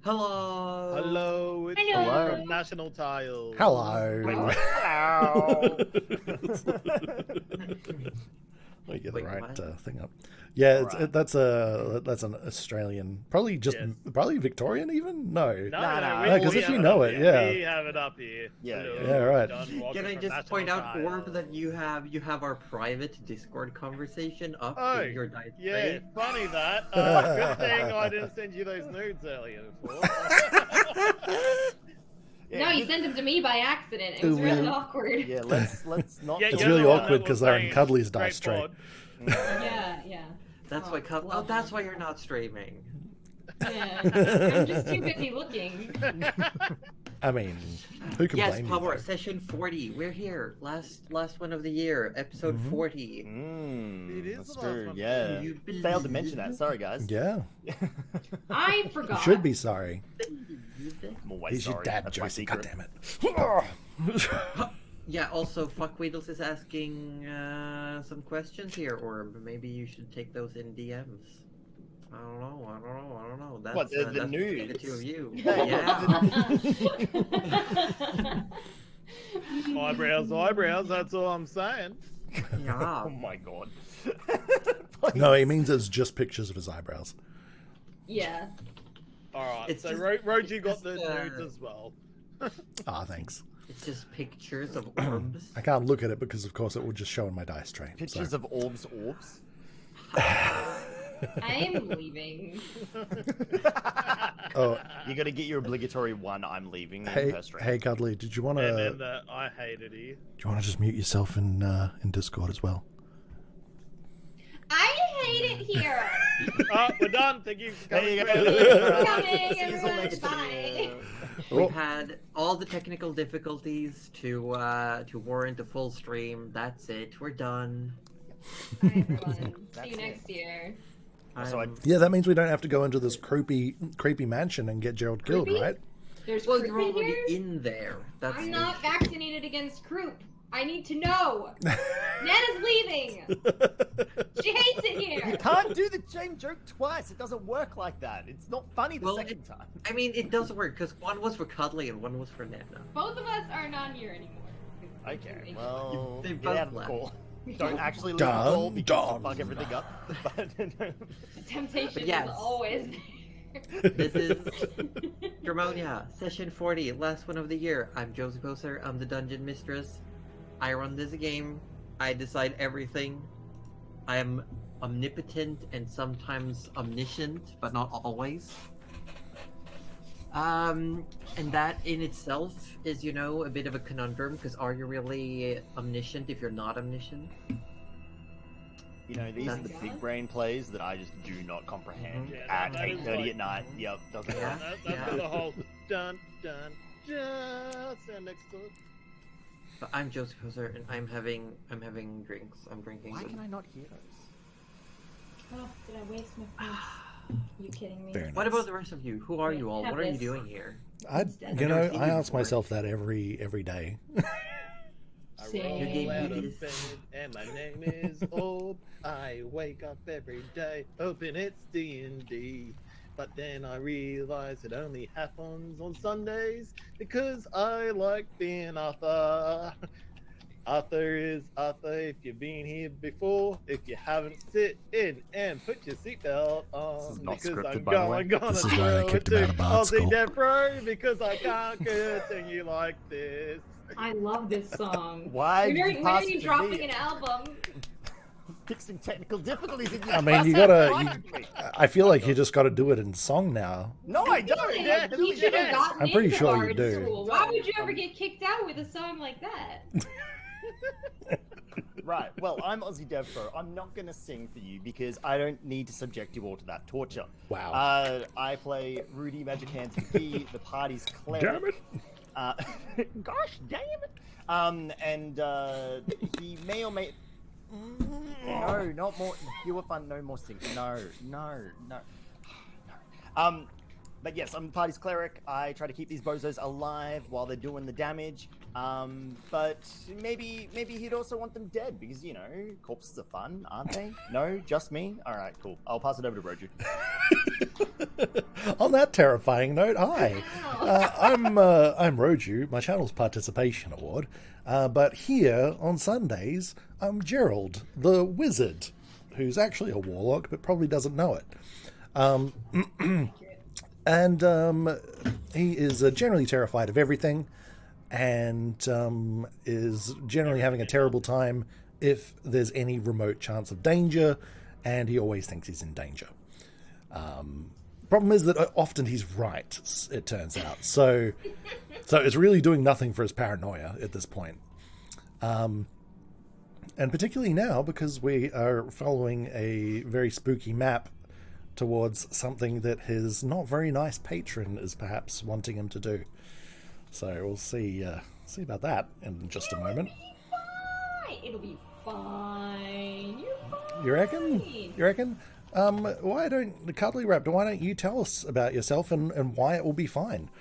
Hello. Hello, it's Hello. from National Tiles. Hello. Hello. Let me get the Wait, right what? thing up. Yeah, Alright. that's an Australian, probably just Yes. probably Victorian even. No, No, we- 'cause we if have you it know up it, here. yeah. We have it up here. Yeah, Hello, yeah, right. John Walker Can I from just National point out, Tiles. Orb, that you have our private Discord conversation up Oh, in your dice yeah, tray? funny that. Good thing I didn't send you those nudes earlier before. Yeah, No, you good- sent them to me by accident. It was Ooh, really yeah. awkward. Yeah, let's not. Yeah, It's you're really the one awkward that 'cause was they're in saying Cuddly's great dice tray. pod. Yeah. That's why. love That's them. why you're not streaming. Yeah. I'm just too busy looking. I mean, who can Yes, blame Power you? Session 40. We're here. Last one of the year, episode Mhm. 40. It is That's the last true. one. Yeah, You failed to mention that. Sorry, guys. Yeah, I you forgot. should be sorry. I'm always He's your sorry. dad, That's my Josie. secret. God damn it. Yeah. Also, Fuckweedles is asking some questions here, Orb. Maybe you should take those in DMs. I don't know. That's, What, the that's between nudes? the two of you. Yeah. Yeah. Eyebrows, that's all I'm saying. Yeah. Oh my god. No, he means it's just pictures of his eyebrows. Yeah. Alright, It's so just- Roji got it's the just, nudes as well. Ah, thanks. It's just pictures of orbs. I can't look at it because, of course, it would just show in my dice tray. Pictures so. of orbs. I am leaving. Oh, You got to get your obligatory one. I'm leaving. hey, per stream. hey, Cuddly, did you want And to? then I hated you. Do you want to just mute yourself in Discord as well? I hate it here. Oh, we're done. Thank you for There you coming. go. Coming, See you everyone. next Bye. year. Oh. We've had all the technical difficulties to warrant a full stream. That's it. We're done. Bye, everyone. See That's you it. next year. So I- Yeah, that means we don't have to go into this creepy mansion and get Gerald killed, Creepy? right? There's Well, croup you're in already here? in there. That's I'm the not issue. vaccinated against croup. I need to know. Nana's leaving. She hates it You here. can't do the same joke twice. It doesn't work like that. It's not funny the Well, second time. I mean, it does work because one was for Cuddly and one was for Nana. Both of us are not here anymore. Okay, well, They get both out of the left. call. Don't actually leave the call Done, because done. you fuck everything up. But The temptation But yes. is always This is Dramonia, session 40, last one of the year. I'm Josie Poser, I'm the Dungeon Mistress. I run this game. I decide everything. I am omnipotent and sometimes omniscient, but not always. And that in itself is, you know, a bit of a conundrum, because are you really omniscient if you're not omniscient? you know, these are the big brain plays that I just do not comprehend Yeah, at that is 8:30 like- at night. Yep, doesn't Yeah. work. That's where the whole dun dun dun stand next to it. But I'm Josie Poser, and I'm having drinks. I'm drinking. Why them. can I not hear those? Oh, did I waste my phone? You kidding me? Very nice. What about the rest of you? Who are you all? Have What are you this. doing here? I, Instead. you know, I've never seen I you ask before. myself that every day. I Same. roll out of Yes. bed and my name is Orb. I wake up every day hoping it's D&D. But then I realize it only happens on Sundays because I like being Arthur. Arthur is Arthur if you've been here before. If you haven't, sit in and put your seatbelt on. This is not because scripted, I'm by the way. gonna This is why they throw kicked it him out to of Bard Aussie School. Death Row because I can't continue like this. I love this song. Why When did are, you when pass are you it to dropping me? an album? Fixing technical difficulties in your I mean, you class gotta. reminded me. I feel like you just got to do it in song now. No, I don't. Yeah, You should have gotten I'm pretty into sure you Bard do. School. Why would you ever get kicked out with a song like that? Right, well, I'm Aussie Devpro. I'm not going to sing for you because I don't need to subject you all to that torture. Wow. I play Rudy Magic Hands McGee, the party's cleric. Damn it. Gosh, damn it! And he may or may... No, not more... You were fun, no more singing. No. But yes, I'm the party's cleric. I try to keep these bozos alive while they're doing the damage. But maybe he'd also want them dead because, you know, corpses are fun, aren't they? No, just me? All right, cool. I'll pass it over to Roju. On that terrifying note, hi. Wow. I'm Roju. My channel's Participation Award. But here on Sundays, I'm Gerald, the wizard, who's actually a warlock but probably doesn't know it. And he is generally terrified of everything, and is generally having a terrible time if there's any remote chance of danger, and he always thinks he's in danger. Problem is that often he's right, it turns out. So it's really doing nothing for his paranoia at this point. And particularly now, because we are following a very spooky map towards something that his not very nice patron is perhaps wanting him to do. So we'll see about that in just a moment. It'll be fine. You're fine. You reckon? Why don't the Cuddly Raptor? Why don't you tell us about yourself and why it will be fine?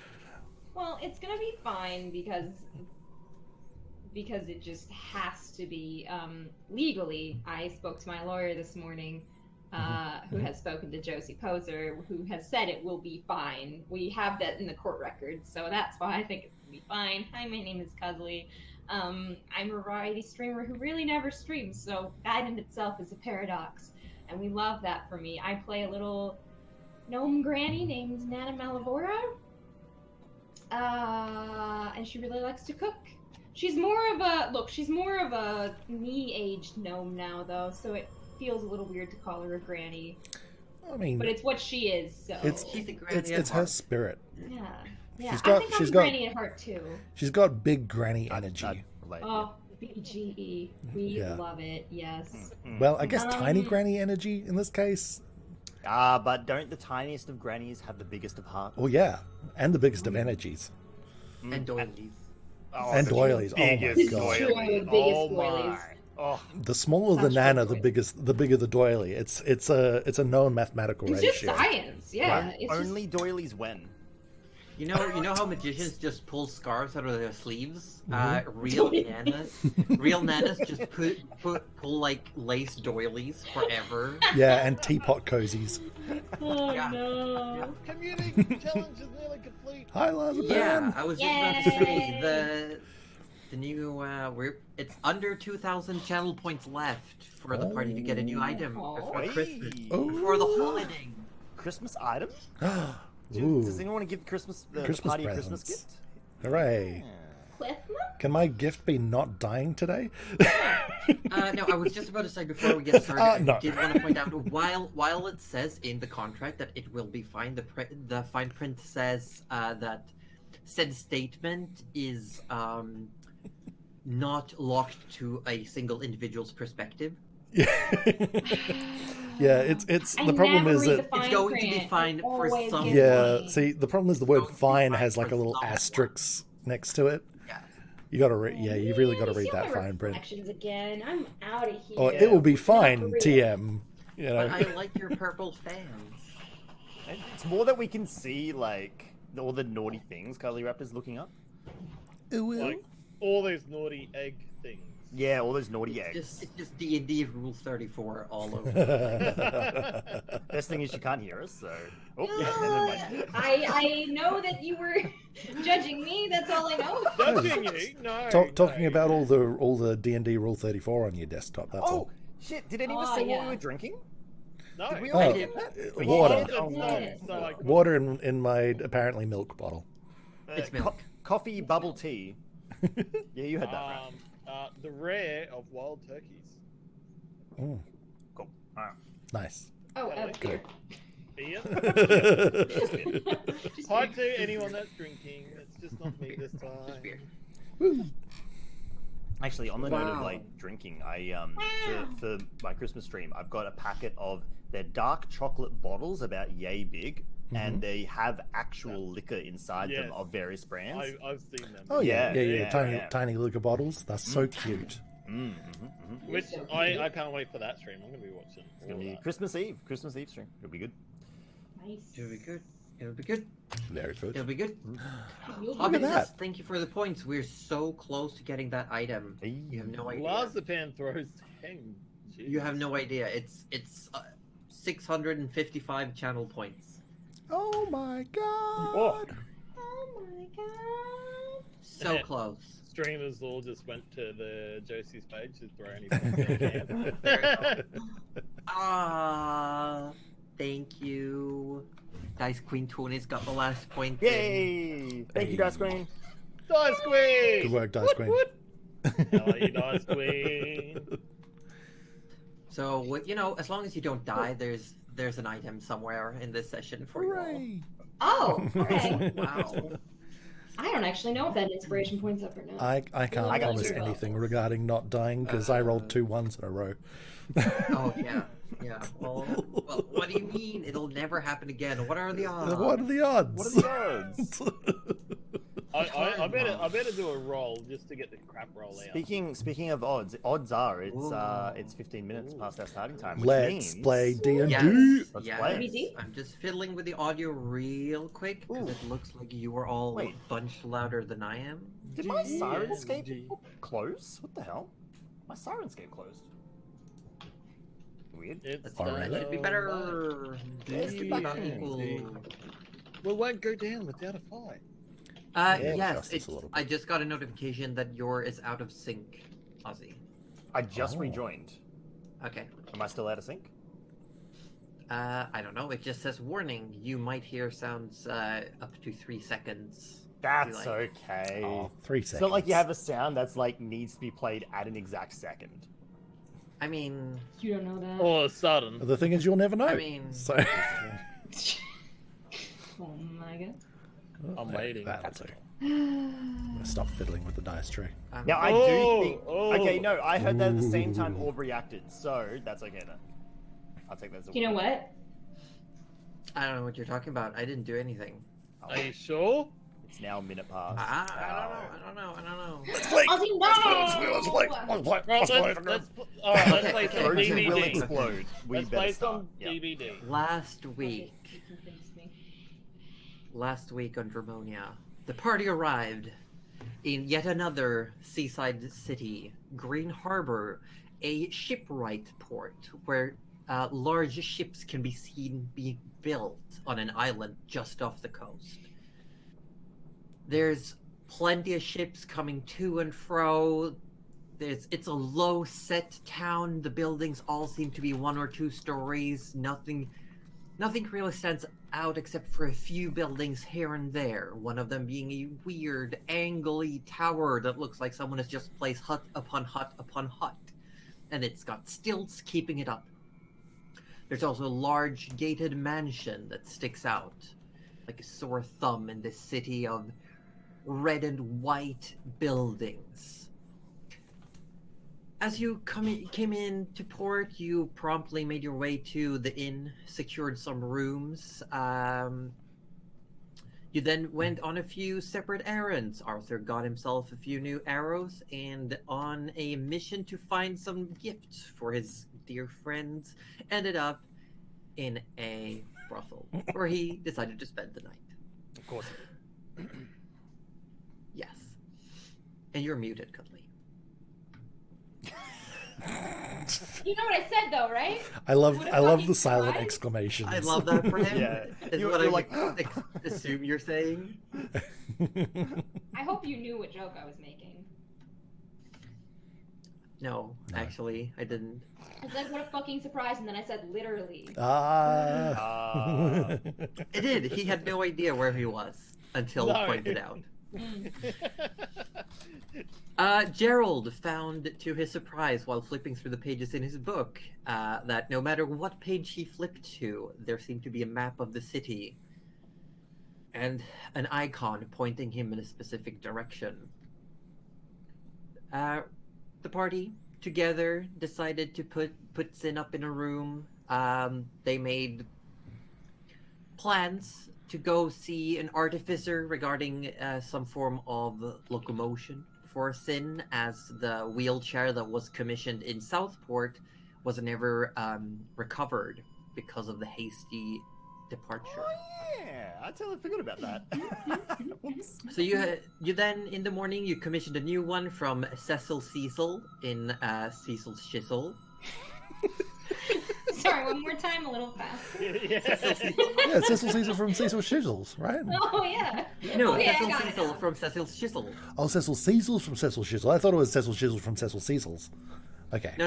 Well, it's gonna be fine because it just has to be. Legally, I spoke to my lawyer this morning, who has spoken to Josie Poser, who has said it will be fine. We have that in the court record, so that's why I think it will be fine. Hi, my name is Cuddly. I'm a variety streamer who really never streams, so that in itself is a paradox, and we love that for me. I play a little gnome granny named Nana Malavora, and she really likes to cook. She's more of a me-aged gnome now, though, so it feels a little weird to call her a granny. I mean, but it's what she is, so She's a granny it's her spirit. yeah. She's I got- think she's I'm got- granny at heart too. She's got big granny energy. Oh, BGE, we Yeah. love it. Yes. Well, I guess tiny Um, granny energy in this case. But don't the tiniest of grannies have the biggest of hearts? Well, yeah, and the biggest of energies. And doilies. And doilies. Oh my biggest God. True, doily. biggest Oh doilies. my. Oh, The smaller the That's nana, true. the bigger the doily. It's a known mathematical It's ratio. just science, yeah. Right. It's Only doilies when. You know how magicians just pull scarves out of their sleeves? Mm-hmm. Real nanas just pull like lace doilies forever. Yeah, and teapot cozies. Oh Yeah. no. Community challenge is nearly complete. Hi, Liza Yeah, Pan. I was just about to say Yay! the new it's under 2,000 channel points left for the party to get a new item before Hey. Christmas, Oh. before the holiday. Christmas item? Ooh, Does anyone want to give the Christmas party a Christmas presents. gift? hooray. Cliffman? Can my gift be not dying today? No, I was just about to say before we get started, no. I did want to point out while it says in the contract that it will be fine, the fine print says that said statement is not locked to a single individual's perspective. Yeah, it's I the problem never is read that the fine It's going to be print. fine I for always some- get yeah. mine. See, the problem is the word Going to be fine fine has like a for little someone. asterisk next to it. Yeah. You gotta read. Yeah, you really got to You read see that my fine print. reflections again. I'm out of here. Or it will be Not fine, for real. TM. You know. But I like your purple fans. It's more that we can see, like, all the naughty things Cuddly Raptor's looking up. It will. Like all those naughty egg things. Yeah, all those naughty eggs. It's just D&D Rule 34 all over. Best thing is she can't hear us, so... Oh, No, yeah, never mind. I know that you were judging me. That's all I know. Judging you? No. Talking no. about all the D&D Rule 34 on your desktop. That's Oh, all. shit, did any of us Oh, say what yeah. we were drinking? No. Did we Oh, all did. water. Oh, no. Yeah. So I Water in my apparently milk bottle. It's milk. Coffee bubble tea. Yeah, you had that right. the rare of wild turkeys. Mm, Cool. Alright. nice. Oh, Good. Ian? Just Hi kidding. to anyone that's drinking. It's just not me this time. Just beer. Woo. Actually, on the note of Wow. like drinking, I for my Christmas stream, I've got a packet of their dark chocolate bottles about yay big, and they have actual liquor inside them Yes. of various brands. I've seen them. Oh yeah, Yeah, yeah. yeah, Tiny yeah. tiny liquor bottles. That's so cute. Which So I cute. can't wait for that stream. I'm gonna be watching. It's gonna all be that. Christmas Eve stream. It'll be good. Nice. It'll be good. It'll be good. Very good. It'll be good. You'll Hobby at that. says, thank you for the points. We're so close to getting that item. You have no idea. Lazapan throws 10. You have no idea. It's 655 channel points. Oh my god! Oh. Oh my god. So close. Streamers all just went to the Josie's page to throw any points they can. There you go. Ah, thank you. Dice Queen Tony's got the last point. Yay! Thank you, Dice Queen. Dice Queen! Good work, Dice Queen. How are you, Dice Queen? So, as long as you don't die, there's an item somewhere in this session for you all. Hooray! Oh, okay. Wow. I don't actually know if that inspiration point's up or not. I can't I got promise zero. anything regarding not dying because I rolled 2 1s in a row. Oh, yeah. Yeah. Well, what do you mean? It'll never happen again. What are the odds? What are the odds? What are the odds? I better do a roll just to get the crap roll out. Speaking of odds are it's 15 minutes past our starting time. Which Let's means... play D&D. Yes. Let's Yes. play. DBD? I'm just fiddling with the audio real quick because Ooh. it looks like you are all Wait. a bunch louder than I am. Did my Syrinscape close? What the hell? My Syrinscape closed. Weird. It's All That right. should be better. Let's get back in. Equal. Well, won't go down without a fight. Yeah, Yes, just it's, a little bit. I just got a notification that your is out of sync, Ozzy. I just Oh. rejoined. Okay. Am I still out of sync? I don't know. It just says warning. You might hear sounds up to 3 seconds. That's Like- okay. Oh, 3 seconds. It's not like you have a sound that's like needs to be played at an exact second. I mean, You don't know that. All of a sudden. The thing is, you'll never know. I mean- so. Oh my god. I'm waiting. That'll do. I'm gonna stop fiddling with the dice tree. Now I do Oh, think. oh. Okay, no, I heard that at the same time Ooh. Orb reacted, so that's okay then. I'll take that as a You know win. what? I don't know what you're talking about. I didn't do anything. Are you sure? It's now a minute past. I don't know. Let's play! Ozzy, no! Let's play! Right, let's play Okay, some Trojan will DVD. explode. We Let's better play start. some Yeah. DVD. Last week on Dramonia, the party arrived in yet another seaside city, Green Harbor, a shipwright port where large ships can be seen being built on an island just off the coast. There's plenty of ships coming to and fro. It's a low-set town. The buildings all seem to be 1 or 2 stories. Nothing really stands out except for a few buildings here and there. One of them being a weird, angly tower that looks like someone has just placed hut upon hut upon hut, and it's got stilts keeping it up. There's also a large gated mansion that sticks out like a sore thumb in this city of red and white buildings. As you came in to port, you promptly made your way to the inn, secured some rooms. You then went on a few separate errands. Arthur got himself a few new arrows and on a mission to find some gifts for his dear friends, ended up in a brothel where he decided to spend the night. Of course. Yes. And you're muted, Cuddly. You know what I said though, right? I love What a the fucking silent surprise. exclamations. I love that for him. Yeah. Is You're what I like, assume you're saying. I hope you knew what joke I was making. No, No. actually, I didn't. I said, what a fucking surprise, and then I said, literally. Ah. I did. He had no idea where he was until No. pointed out. Mm. Gerald found, to his surprise, while flipping through the pages in his book, that no matter what page he flipped to, there seemed to be a map of the city and an icon pointing him in a specific direction. The party together decided to put Sin up in a room. They made plans to go see an artificer regarding some form of locomotion for Sin, as the wheelchair that was commissioned in Southport was never recovered because of the hasty departure. Oh yeah, I totally forgot about that. Whoops. So you then in the morning you commissioned a new one from Cecil Cecil in Cecil's Shizzle. Sorry, one more time, a little faster. Yeah, Cecil Caesar from Cecil Shizzles, right? Oh yeah. No, Okay, I Cecil got it Cecil now. from Cecil's Shizzle. Oh, Cecil Caesar's from Cecil Shizzle. I thought it was Cecil Shizzle from Cecil Cecil's. Okay. No.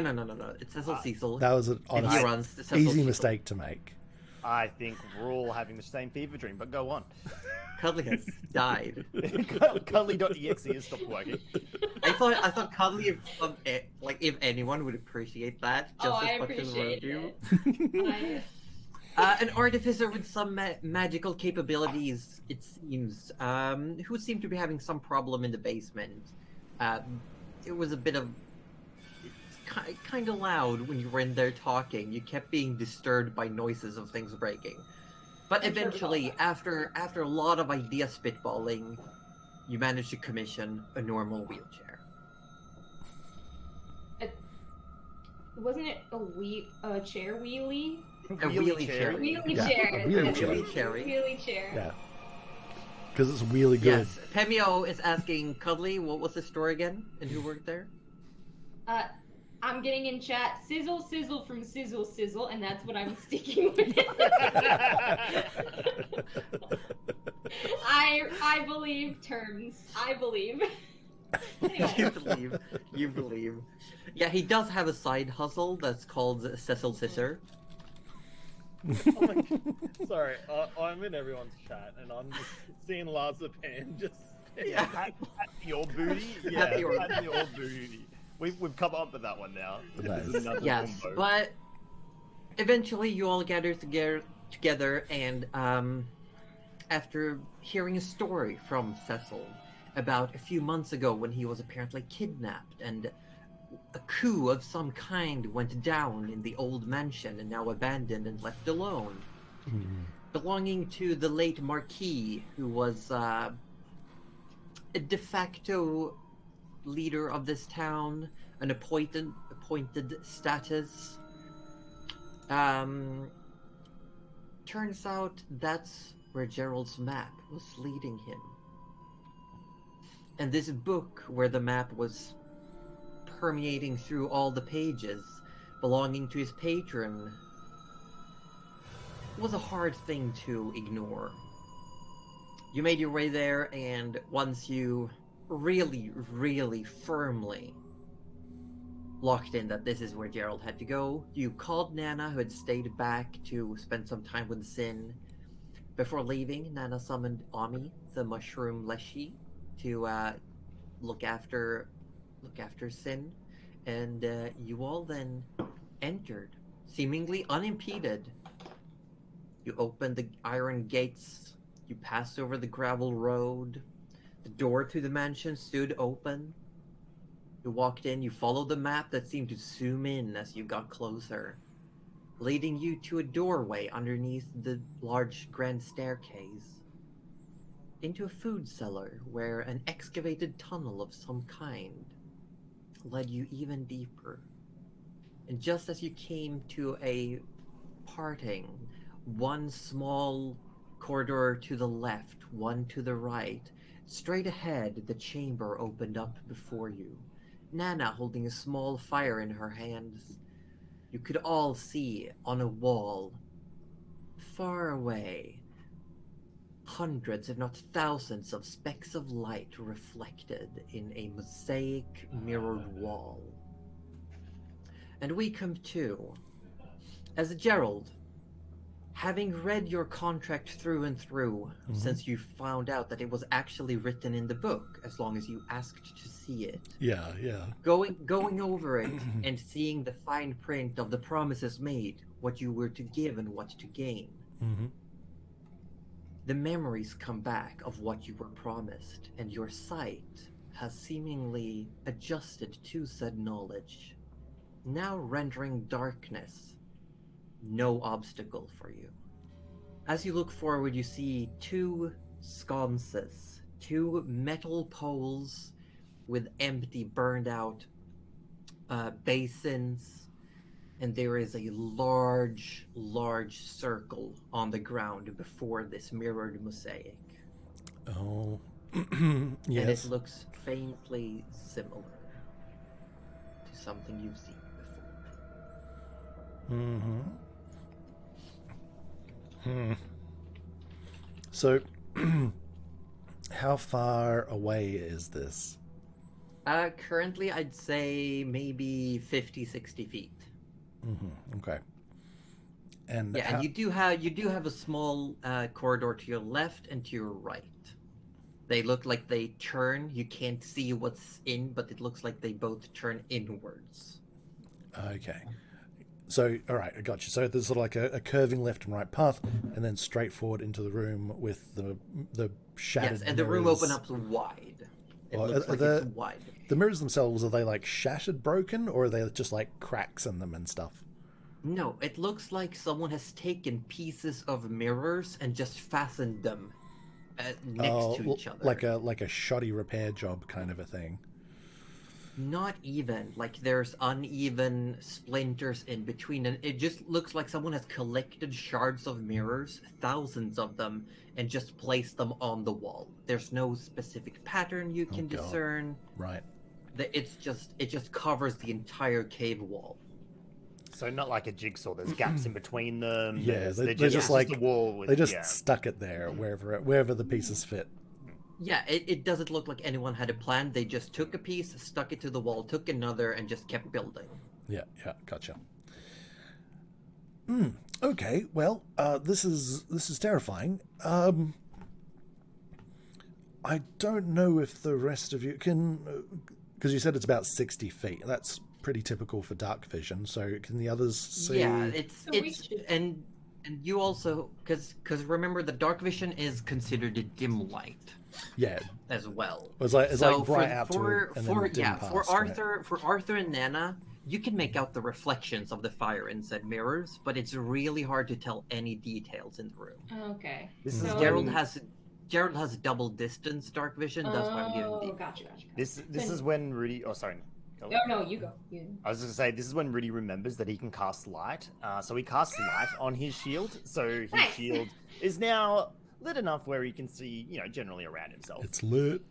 It's Cecil Cecil. That was an and he honest, runs the Cecil easy Shizzle. mistake to make. I think we're all having the same fever dream, but go on. Cuddly has died. Cuddly.exe has stopped working. I thought Cuddly, if anyone would appreciate that just I as much as appreciate you. I, An artificer with some magical capabilities, it seems, who seemed to be having some problem in the basement. It was a bit of kind of loud when you were in there talking. You kept being disturbed by noises of things breaking. But I'm sure we all eventually, have. after a lot of idea spitballing, you managed to commission a normal wheelchair. wasn't it a chair wheelie? A wheelie chair. Wheelie Yeah, chair. a wheelie chair. Wheelie chair. Wheelie chair. Yeah. Because it's really good. Yes. Pemio is asking Cuddly, what was the store again? And who worked there? I'm getting in chat sizzle sizzle from sizzle sizzle, and that's what I'm sticking with. I believe terms. I believe. Anyway. You believe. Yeah, he does have a side hustle that's called Cecil Scissor. Sorry, I'm in everyone's chat, and I'm just seeing Lazapan just. Yeah. At your booty? Yeah, At your- at your booty. We've come up with that one now. Nice. This is another Yes, combo. but eventually you all gather together and after hearing a story from Cecil about a few months ago when he was apparently kidnapped and a coup of some kind went down in the old mansion and now abandoned and left alone, belonging to the late Marquis, who was a de facto leader of this town, an appointed status. Turns out that's where Gerald's map was leading him. And this book where the map was permeating through all the pages belonging to his patron was a hard thing to ignore. You made your way there, and once you really, really firmly locked in that this is where Gerald had to go, you called Nana, who had stayed back to spend some time with Sin. Before leaving, Nana summoned Ami, the mushroom Leshy, to look after Sin, and you all then entered, seemingly unimpeded. You opened the iron gates, you passed over the gravel road. The door to the mansion stood open. You walked in, you followed the map that seemed to zoom in as you got closer, leading you to a doorway underneath the large grand staircase, into a food cellar where an excavated tunnel of some kind led you even deeper. And just as you came to a parting, one small corridor to the left, one to the right, straight ahead, the chamber opened up before you. Nana holding a small fire in her hands. You could all see on a wall, far away, hundreds, if not thousands, of specks of light reflected in a mosaic mirrored wall. And we come to, as Gerald, having read your contract through and through, since you found out that it was actually written in the book, as long as you asked to see it. Yeah. Going over it and seeing the fine print of the promises made, what you were to give and what to gain. The memories come back of what you were promised, and your sight has seemingly adjusted to said knowledge, now rendering darkness no obstacle for you. As you look forward, you see two sconces, two metal poles with empty, burned out basins, and there is a large, large circle on the ground before this mirrored mosaic. Oh, And it yes. looks faintly similar to something you've seen before. Mm-hmm. So, how far away is this? Currently, I'd say maybe 50, 60 feet. Mm-hmm. Okay. And Yeah, and you do have a small corridor to your left and to your right. They look like they turn. You can't see what's in, but it looks like they both turn inwards. Okay. So, all right, I got you. So there's sort of like a curving left and right path, and then straight forward into the room with the shattered. Yes, and the room mirrors. opens up wide. It Well, looks like it's wide. The mirrors themselves, are they like shattered, broken, or are they just like cracks in them and stuff? No, it looks like someone has taken pieces of mirrors and just fastened them next to each other. Like a shoddy repair job kind of a thing. Not even. Like there's uneven splinters in between, and it just looks like someone has collected shards of mirrors, thousands of them, and just placed them on the wall. There's no specific pattern you can God. discern. Right. It just covers the entire cave wall. So not like a jigsaw. There's gaps in between them. Yeah, they're they're just like a wall. With, they just yeah. stuck it there wherever the pieces fit. Yeah, it doesn't look like anyone had a plan. They just took a piece, stuck it to the wall, took another, and just kept building. Yeah, gotcha. Okay, well, this is terrifying. I don't know if the rest of you can, because you said it's about 60 feet. That's pretty typical for dark vision. So can the others see? Yeah, So we should- and you also because remember the dark vision is considered a dim light Yeah, as well. it's like bright out for to and then dim past, for right? Arthur and Nana, you can make out the reflections of the fire in said mirrors, but it's really hard to tell any details in the room. Okay. This So- is Gerald has double distance dark vision. That's why I'm giving Oh, deep. gotcha. This is when Rudy. Oh, sorry. Go. No, you go. I was going to say this is when Rudy remembers that he can cast light. So he casts light on his shield. So his Nice. shield is now lit enough where he can see, generally around himself. It's lit.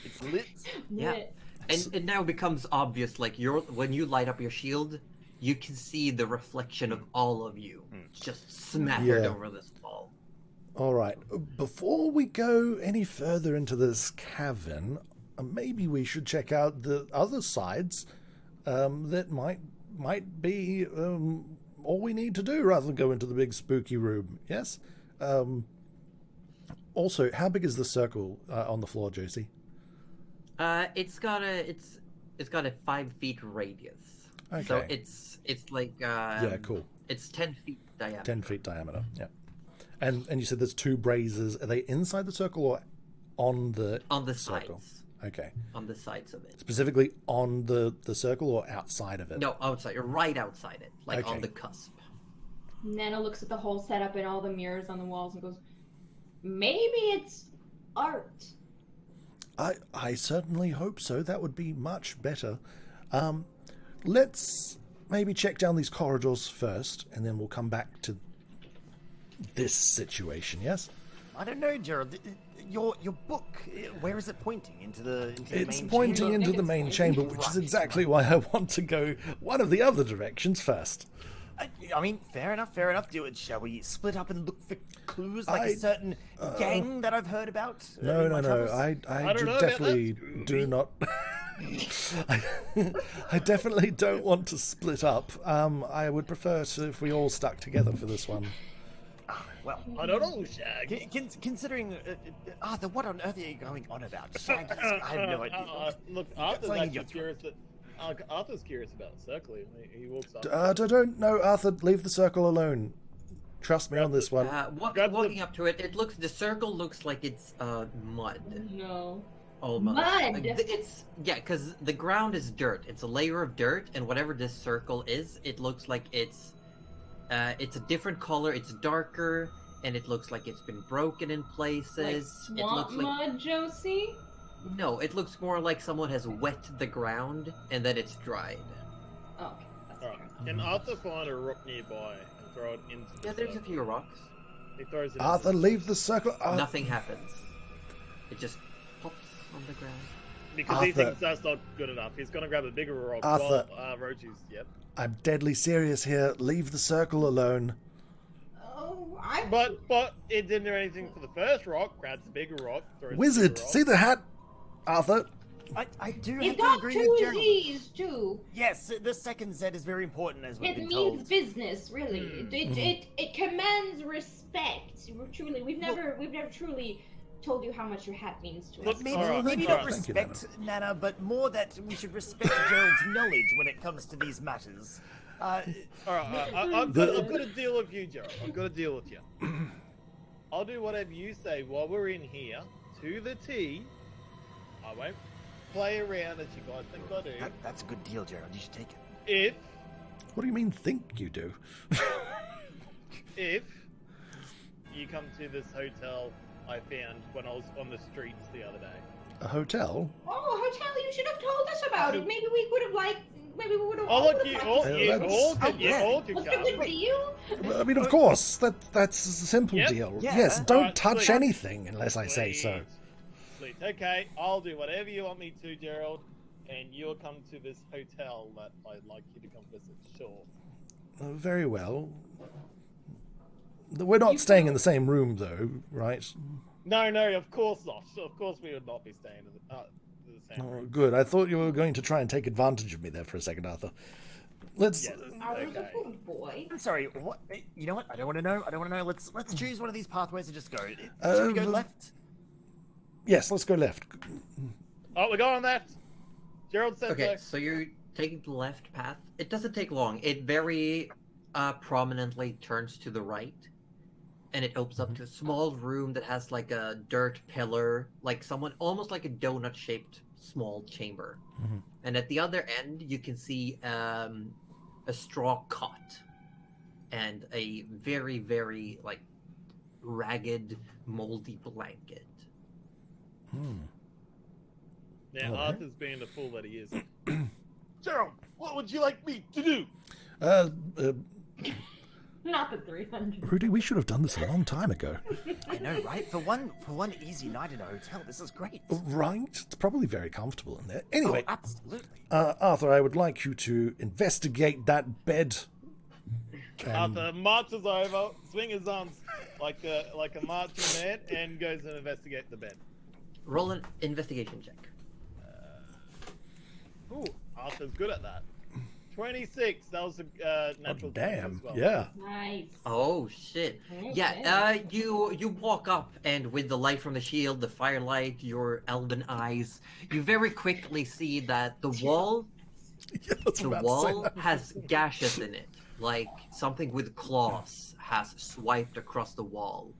It's lit. Yeah. Lit. And it now becomes obvious, like when you light up your shield, you can see the reflection of all of you just smattered Yeah. over this wall. All right. Before we go any further into this cavern, maybe we should check out the other sides that might be all we need to do rather than go into the big spooky room. Yes. Also, how big is the circle on the floor, Josie? It's got a 5 feet radius. Okay. So it's like Yeah, cool. It's 10 feet diameter. 10 feet diameter. Yeah. And you said there's 2 braziers. Are they inside the circle or on the circle? sides. Okay. On the sides of it. Specifically on the circle or outside of it? No, outside. Right outside it, like on Okay. the cusp. Nana looks at the whole setup and all the mirrors on the walls and goes, maybe it's art. I certainly hope so. That would be much better. Let's maybe check down these corridors first, and then we'll come back to this situation. Yes, I don't know, Gerald. Your book, where is it pointing? Into the it's main pointing chamber? into think the it's main pointing chamber, which is right. exactly why I want to go one of the other directions first. I mean, fair enough. Do it. Shall we split up and look for clues like I- a certain gang that I've heard about? No. in my travels? I don't know about definitely that, do not. I definitely don't want to split up. I would prefer to if we all stuck together for this one. Well, I don't know, Shag. considering Arthur, what on earth are you going on about? Shag, I have no idea. Look, got Arthur's something in actually your curious that. Arthur's curious about circling. He walks up. I don't know, Arthur. Leave the circle alone. Trust me on this one. Grab the- Walking up to it, the circle looks like it's mud. No. Almost. Mud! Because the ground is dirt. It's a layer of dirt, and whatever this circle is, it looks like it's a different color. It's darker, and it looks like it's been broken in places. Like It swamp looks like mud, Josie? no. It looks more like someone has wet the ground and then it's dried. Oh, okay. Alright. Can Arthur find a rock nearby and throw it into the Yeah, there's a circle? few rocks. He throws it Arthur, into leave the circle. Nothing happens. It just pops on the ground. because he Arthur. thinks that's not good enough. He's gonna grab a bigger rock. Arthur. While, Roji's, yep. I'm deadly serious here. Leave the circle alone. Oh, I. But it didn't do anything for the first rock. Grabs a bigger rock. Throws a Wizard, bigger rock. see the hat? Arthur, I do It have to got agree two with Gerald. Z's too. Yes, the second Z is very important, as we've It been means told. business, really. Hmm. It commands respect. Truly, we've never truly told you how much your hat means to us. Maybe, Alright, maybe alright. not Thank you, respect Nana, but more that we should respect Gerald's knowledge when it comes to these matters. Alright, I've got to deal with you, Gerald. I've got to deal with you. I'll do whatever you say while we're in here, to the T. I won't play around as you guys think I do. That's a good deal, Gerald. You should take it. If what do you mean think you do? if you come to this hotel I found when I was on the streets the other day. A hotel? Oh, hotel! You should have told us about it. Maybe we would have Maybe we would have. Oh look, you all that's- could What's come. the good deal? I mean, of course, that's a simple Yep. deal. Yeah. Yes, don't Alright, touch sweet. anything unless I say so. Sweet. Okay, I'll do whatever you want me to, Gerald, and you'll come to this hotel that I'd like you to come visit. Sure. Very well. We're not staying in the same room, though, right? No, of course not. Of course we would not be staying in the same Oh, room. good. I thought you were going to try and take advantage of me there for a second, Arthur. Let's. Yes. Are we the Okay. good boy? I'm sorry. What? You know what? I don't want to know. Let's choose one of these pathways and just go. Should we go left? Yes, let's go left. Oh, we're going left. Gerald said Okay, so. so you're taking the left path. It doesn't take long. It very prominently turns to the right, and it opens up to a small room that has like a dirt pillar, like someone almost like a donut-shaped small chamber. Mhm. And at the other end, you can see a straw cot and a very, very like ragged, moldy blanket. Hmm. Now, Alright. Arthur's being the fool that he is. Gerald, what would you like me to do? Uh, Not the 300. Rudy, we should have done this a long time ago. I know, right? For one easy night in a hotel, this is great. Right? It's probably very comfortable in there. Anyway, Oh, absolutely. Arthur, I would like you to investigate that bed. Arthur marches over, swing his arms like a marching man, and goes and investigate the bed. Roll an investigation check. Ooh, Arthur's good at that. 26. That was a natural 20 Damn. as well. Yeah. Nice. Oh shit! Okay. Yeah, you walk up, and with the light from the shield, the firelight, your elven eyes, you very quickly see that the wall, Yeah, that's the about to say wall that. has gashes in it, like something with claws has swiped across the wall.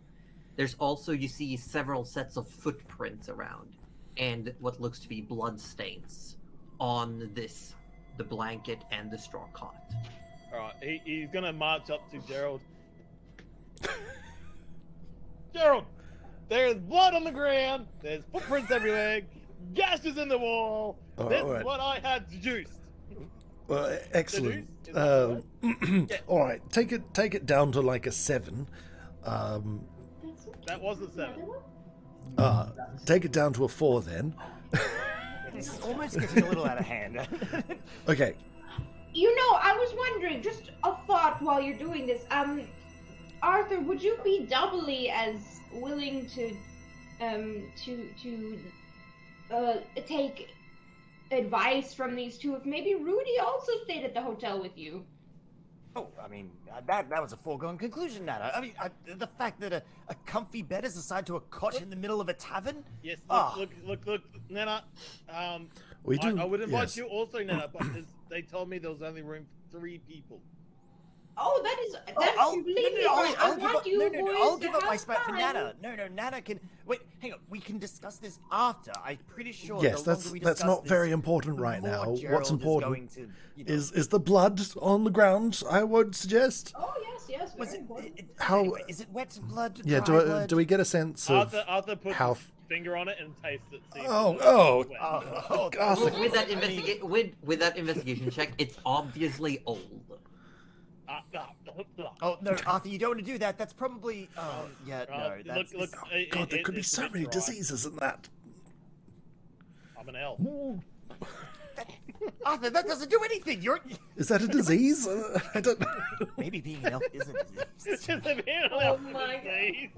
There's also, you see several sets of footprints around, and what looks to be blood stains on the blanket and the straw cot. Alright, he's gonna march up to Gerald. Gerald! There's blood on the ground, there's footprints everywhere, gashes in the wall. This Alright. is what I had deduced. Excellent. Is that Yeah. All right, take it down to like a 7. That was a 7. Take it down to a 4 then. It's almost getting a little out of hand. Okay. You know, I was wondering, just a thought while you're doing this. Arthur, would you be doubly as willing to take advice from these two if maybe Rudy also stayed at the hotel with you? Oh, I mean, that was a foregone conclusion, Nana. I mean, the fact that a comfy bed is assigned to a cot in the middle of a tavern? Yes, Ah. look, Nana. We do. I would invite yes. you also, Nana, but they told me there was only room for 3 people. Oh, that's I'll completely give fine. I up- want you no, boys I'll to give up my have spot for fun. Nana. No, Nana can wait. Hang on, we can discuss this after. I'm pretty sure. Yes, the longer we that's discuss not this, very important the right more now. Gerald What's important going to, you know, is the blood on the ground, I would suggest. Oh yes, was very it, important. How- anyway, is it wet blood? Yeah, dry do blood? we get a sense of Arthur puts how his finger on it and tastes it. See if Oh, it's oh, wet. Oh, Arthur. With that investigation check, it's obviously old. Oh no, Arthur, you don't want to do that. That's probably. Yeah, no. That's, look. God, there could be it's so a bit many dry. diseases in that. I'm an elf. Arthur, that doesn't do anything. You're Is that a disease? I don't know. maybe being an elf isn't a disease. It's just a bit Oh elf my disease.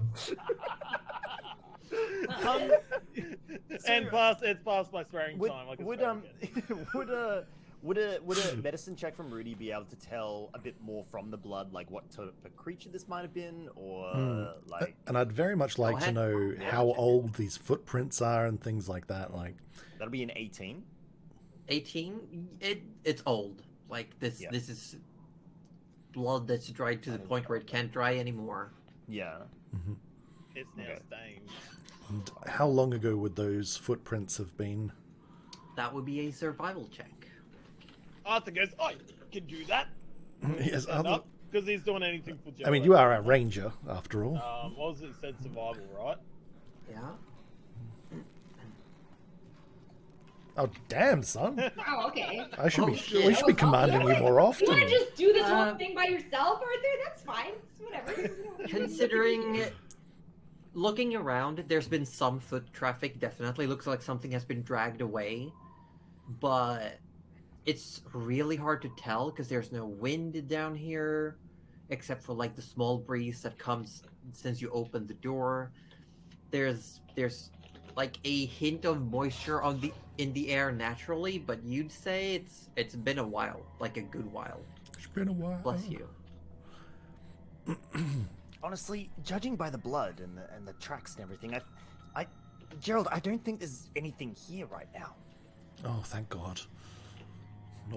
So- And it's past my swearing time. I can Would swear again. would a medicine check from Rudy be able to tell a bit more from the blood, like what type of creature this might have been, or like? And I'd very much like to ahead. know how old these footprints are and things like that. Like, That'll be an 18. 18. It's old. Like this. Yeah. This is blood that's dried to the point where it can't dry anymore. Yeah. It's now Okay. stained. and how long ago would those footprints have been? That would be a survival check. Arthur goes, I can do that. Yes, other, Because he's doing anything for Joe. I mean, you are a ranger after all. What was it? Said survival, right? Yeah. Oh, damn, son! Oh, okay. I should Oh, be. shit. We should be commanding you more You often. want to just do this whole Uh, thing by yourself, Arthur? That's fine. It's whatever. Considering, looking around, there's been some foot traffic. Definitely looks like something has been dragged away, but it's really hard to tell because there's no wind down here, except for like the small breeze that comes since you opened the door. There's like a hint of moisture in the air naturally, but you'd say it's been a while, like a good while. It's been a while. Bless you. Honestly, judging by the blood and the tracks and everything, Gerald, I don't think there's anything here right now. Oh, thank God.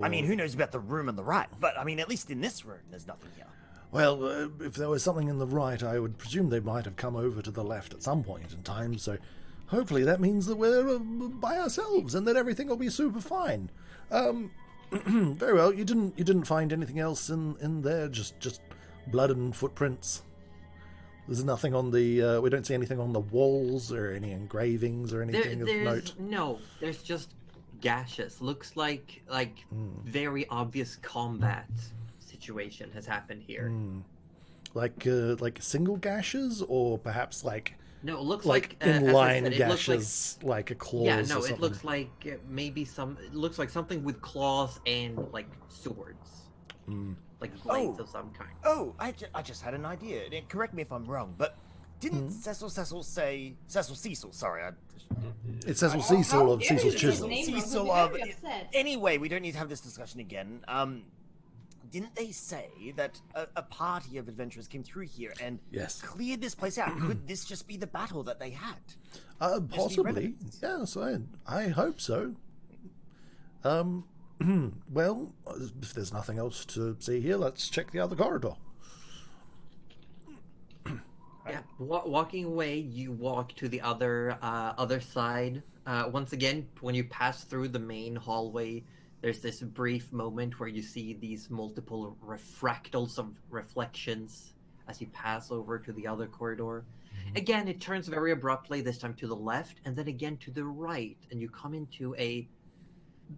I mean, who knows about the room on the right? But I mean, at least in this room, there's nothing here. Well, if there was something in the right, I would presume they might have come over to the left at some point in time, so hopefully that means that we're by ourselves and that everything will be super fine. Very well, you didn't find anything else in there, just blood and footprints. There's nothing on the, we don't see anything on the walls or any engravings or anything of note. No, there's just gashes. Looks like very obvious combat situation has happened here. Like single gashes, or perhaps like No, it looks like as I inline said, it looks gashes, like a claws. yeah, or no, something. it looks like maybe some. It looks like something with claws and like swords, like blades Oh. of some kind. Oh, I just had an idea. And correct me if I'm wrong, but didn't Cecil say Cecil? Sorry, It's Cecil How Cecil of dare Cecil's you use Chisel. his name Cecil wrong? of. He'll be very upset. Anyway, we don't need to have this discussion again. Didn't they say that a party of adventurers came through here and Yes. cleared this place out? Could this just be the battle that they had? Possibly. Yes, I hope so. Well, if there's nothing else to see here, let's check the other corridor. Yeah, walking away, you walk to the other side. Once again, when you pass through the main hallway, there's this brief moment where you see these multiple fractals of reflections as you pass over to the other corridor. Again, it turns very abruptly, this time to the left, and then again to the right, and you come into a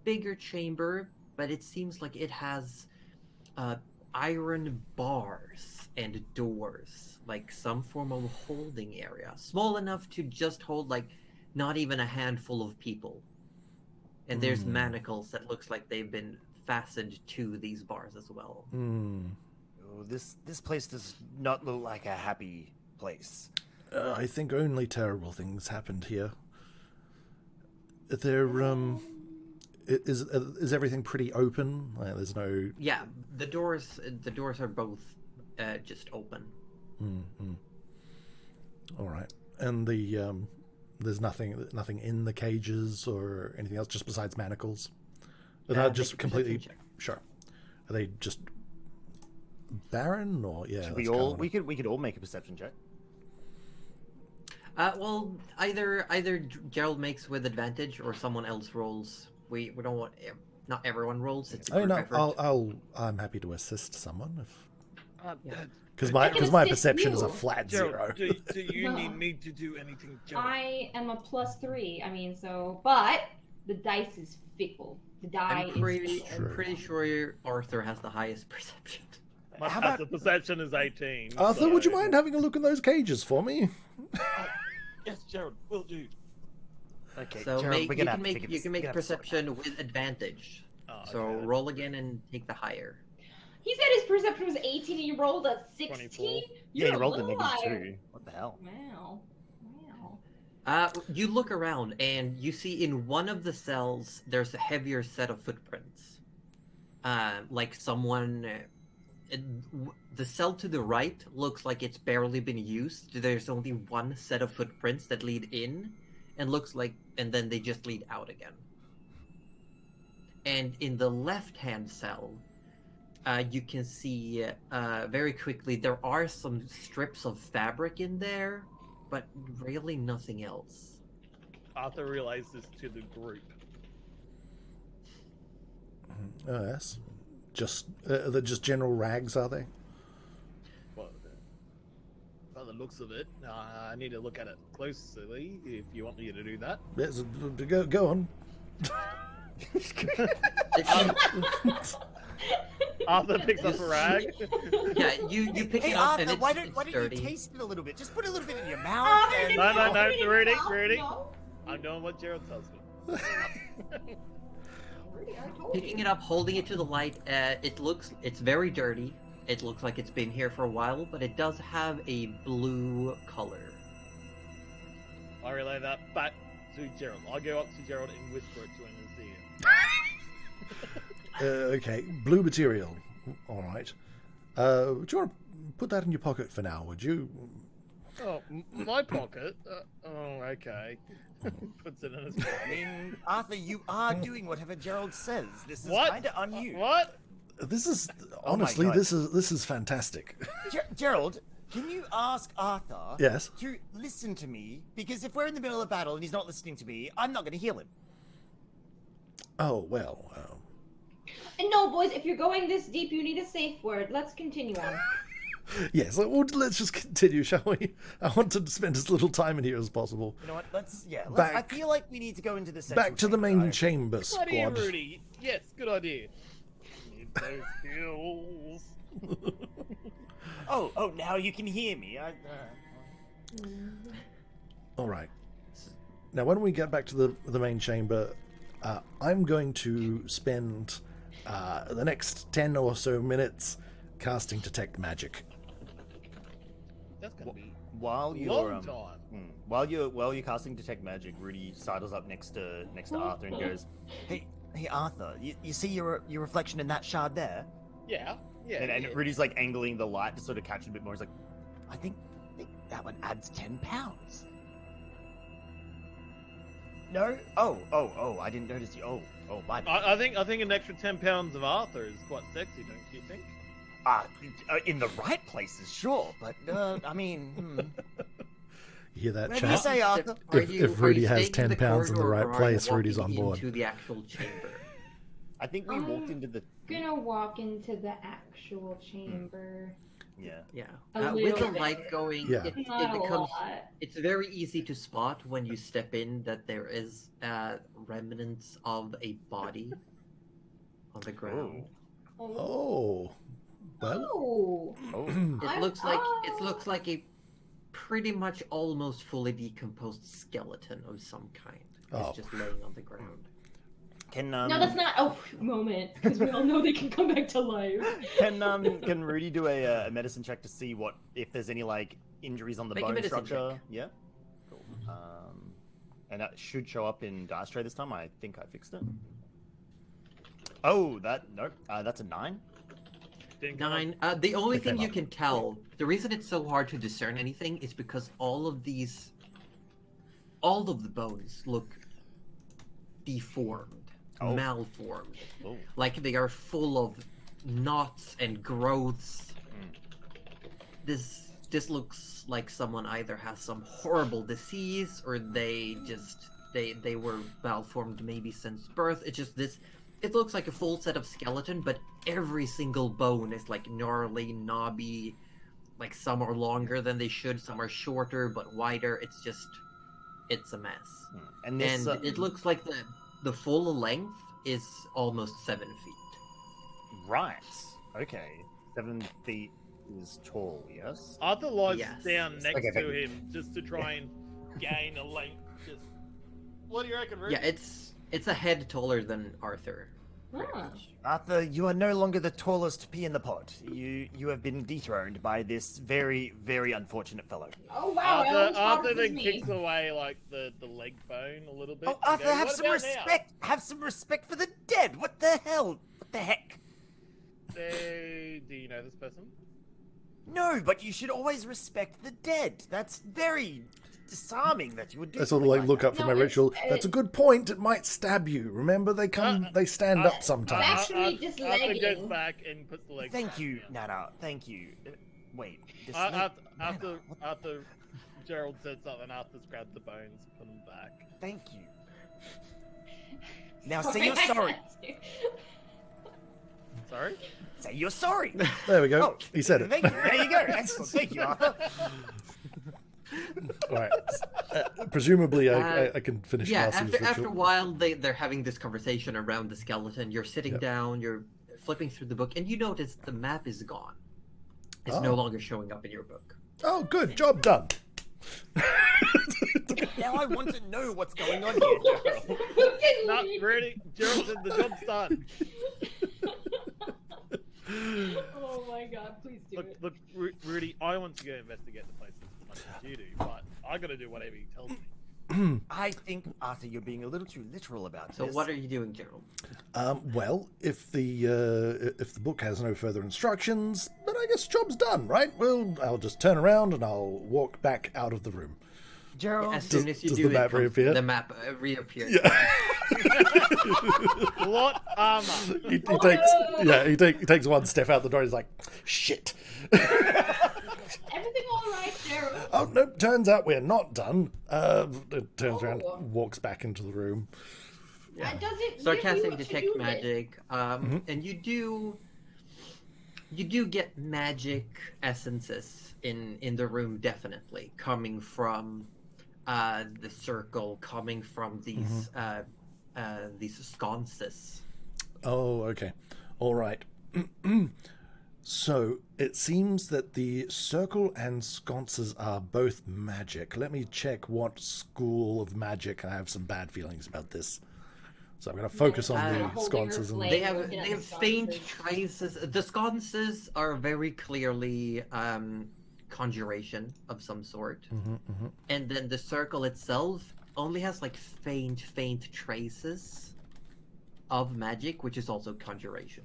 bigger chamber, but it seems like it has iron bars and doors, like some form of holding area, small enough to just hold like not even a handful of people. And there's manacles that looks like they've been fastened to these bars as well. Oh, this place does not look like a happy place. I think only terrible things happened here. There, is everything pretty open? Like, there's no. Yeah, the doors are both just open. All right, and there's nothing in the cages or anything else, just besides manacles. Are they just Make a completely perception check. sure? Are they just barren or yeah? Should that's we kinda all what we could all make a perception check. Well, either Gerald makes with advantage or someone else rolls. We don't want not everyone rolls. It's a Oh group no, effort. I'm happy to assist someone if Yeah. because I my can my assist perception is a you. flat Gerald, zero. do you need me to do anything, Gerald? I am a +3. I mean, but the dice is fickle. The die I'm pretty is fickle. Sure. I'm pretty sure Arthur has the highest perception. My How about passive perception is 18. Arthur, would you so- mind having a look in those cages for me? Yes, Gerald, will do. okay? So Gerald, we're you gonna have can to figure make you this- can we're make gonna have to sort it out. perception with advantage. Oh, So okay. roll again and take the higher. He said his perception was 18 and he rolled a 16? 24. Yeah, he You're rolled a little negative liar. 2. What the hell? Wow. You look around and you see in one of the cells there's a heavier set of footprints. Like someone. The cell to the right looks like it's barely been used. There's only one set of footprints that lead in, and then they just lead out again. And in the left-hand cell, you can see very quickly there are some strips of fabric in there, but really nothing else. Arthur realizes to the group. Oh, yes. They're just general rags, are they? Well, by the looks of it, I need to look at it closely if you want me to do that. Yes, go on. Arthur picks up a rag. Yeah, you pick Hey it up and Arthur, it's, why don't it's you dirty. taste it a little bit? Just put a little bit in your mouth. And... No, Rudy. No. I'm doing what Gerald tells me. Rudy, I told you. Picking it up, holding it to the light, it's very dirty. It looks like it's been here for a while, but it does have a blue color. I relay that back to Gerald. I'll go up to Gerald and whisper it to him and see it. Okay, blue material. All right. Do you want to put that in your pocket for now, would you? Oh, my pocket? Okay. Puts it in his I pocket. mean, Arthur, you are doing whatever Gerald says. This is What? kind of on you. What? This is Oh my honestly, God. this is fantastic. Gerald, can you ask Arthur Yes. to listen to me? Because if we're in the middle of battle and he's not listening to me, I'm not going to heal him. Oh well. And no, boys, if you're going this deep, you need a safe word. Let's continue on. Yes. Well, let's just continue, shall we? I want to spend as little time in here as possible. You know what? Let's. I Back- feel like we need to go into the Back to the main chamber. chamber, Good idea, squad. Rudy. Yes, good idea. Need those heels. Oh, now you can hear me. All right. Now, when we get back to the main chamber, I'm going to spend the next 10 or so minutes casting Detect Magic. That's gonna be While a you're long time. while you're casting Detect Magic, Rudy sidles up next to Arthur and goes, "Hey Arthur, you see your reflection in that shard there?" Yeah. And Rudy's like angling the light to sort of catch it a bit more. He's like, I think that one adds 10 pounds. No? Oh, I didn't notice you. Oh, my bad. I think an extra 10 pounds of Arthur is quite sexy, don't you think? In the right places, sure, but, I mean, You hear that, Where do you chat? say, Arthur? If Rudy has staying 10 pounds in the corridor, right or are you place, Rudy's walking on board. Into the actual chamber. I think we walked into the... Gonna walk into the actual chamber. Yeah. Yeah. A With the little bit. light going, Yeah. it Not a becomes. lot. It's very easy to spot when you step in that there is remnants of a body on the ground. Oh. Well, Oh. Oh. It looks like a pretty much almost fully decomposed skeleton of some kind. Oh. It's just laying on the ground. Can, No, that's not a moment, because we all know they can come back to life. Can Rudy do a medicine check to see if there's any, like, injuries on the Make a bone medicine structure? check. Yeah? Cool. And that should show up in Dice Tray this time. I think I fixed it. Oh, that's a 9. Didn't come up. 9. The only Okay. thing you can tell, the reason it's so hard to discern anything is because all of the bones look deformed, Oh. malformed. Oh. Like they are full of knots and growths. This looks like someone either has some horrible disease or they were malformed maybe since birth. It looks like a full set of skeleton, but every single bone is like gnarly, knobby. Like some are longer than they should, some are shorter but wider. It's a mess. And this... And it looks like the full length is almost 7 feet. Right. Okay. 7 feet is tall, yes? Arthur lies Yes. down next Okay, to thank you. him just to try and gain a length. Just what do you reckon, Rick? Yeah, it's a head taller than Arthur. Ah. Arthur, you are no longer the tallest pea in the pod. You have been dethroned by this very, very unfortunate fellow. Oh wow, Arthur then kicks away like the leg bone a little bit. Oh, and Arthur, goes, have "What some about now?" respect! Have some respect for the dead! What the hell? What the heck? Do you know this person? No, but you should always respect the dead. That's very disarming that you would do I sort of something like look that. up from No, my it's- ritual. That's a good point. It might stab you. Remember, they stand up sometimes. Actually, just Arthur goes legging. back and puts the leg. Thank back you, down. Nana. Thank you. Wait. This After Gerald said something, Arthur's grabbed the bones, put them back. Thank you. Now say you're sorry. Sorry? Say you're sorry. There we go. Oh, He said it. Thank you. There you go. Excellent. Thank you, Arthur. All right. Presumably, I can finish Yeah, casting after this a ritual. while, they're having this conversation around the skeleton. You're sitting Yep. down, you're flipping through the book, and you notice the map is gone. It's no Oh. longer showing up in your book. Oh, good. Job done. Now I want to know what's going on here, Gerald. Not ready. Gerald said the job's done. Oh my god, please do it. Look, Rudy, I want to go investigate the place as much as you do, but I gotta do whatever he tells me. I think, Arthur, you're being a little too literal about So this. what are you doing, Gerald? Well, if the book has no further instructions, then I guess job's done, right? Well, I'll just turn around and I'll walk back out of the room. Gerald, As soon as you does do the it, map reappear? the map reappears. Plot armor. He takes one step out the door. He's like, shit. Everything all right, Gerald? Oh no! Turns out we're not done. It turns around, Oh. walks back into the room. Yeah. Does it Start give you casting what to detect do with? magic, and you do get magic essences in the room, definitely coming from the circle, coming from these sconces. Oh, okay. All right. So it seems that the circle and sconces are both magic. Let me check what school of magic. I have some bad feelings about this. So I'm going to focus on the holding her sconces and flame. They have looking at the faint sconces. traces. The sconces are very clearly conjuration of some sort, and then the circle itself only has like faint traces of magic, which is also conjuration.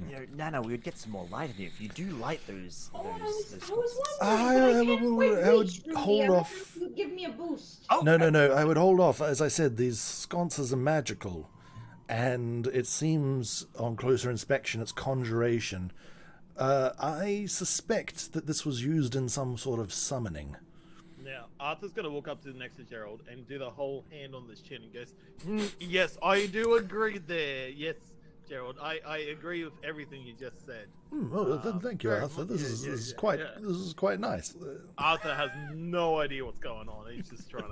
you know, Nana, we would get some more light in here if you do light those. Oh, I those was sconces. wondering, but I can't quite I would reach, Rudy. hold I wonder off. if you could give me a boost. Oh, No. I would hold off. As I said, these sconces are magical. And it seems, on closer inspection, it's conjuration. I suspect that this was used in some sort of summoning. Now, Arthur's gonna walk up to the next to Gerald and do the whole hand on his chin and goes, yes, I do agree there. Yes, Gerald, I agree with everything you just said. Thank you, very Arthur. much. This Yeah, is yeah, this is yeah, quite yeah. this is quite nice. Arthur has no idea what's going on. He's just trying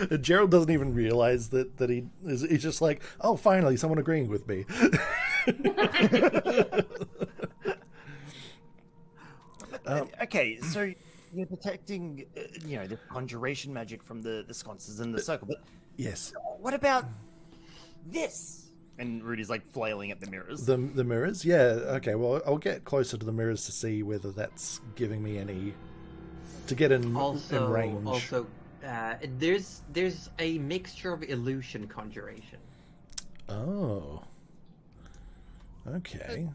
to... Gerald doesn't even realize that he is. He's just like, oh, finally, someone agreeing with me. Okay, so you're detecting, the conjuration magic from the sconces in the circle. But Yes, what about this? And Rudy's like flailing at the mirrors. the mirrors. Yeah. Okay. Well, I'll get closer to the mirrors to see whether that's giving me any to get in range. There's a mixture of illusion conjuration. Oh. Okay.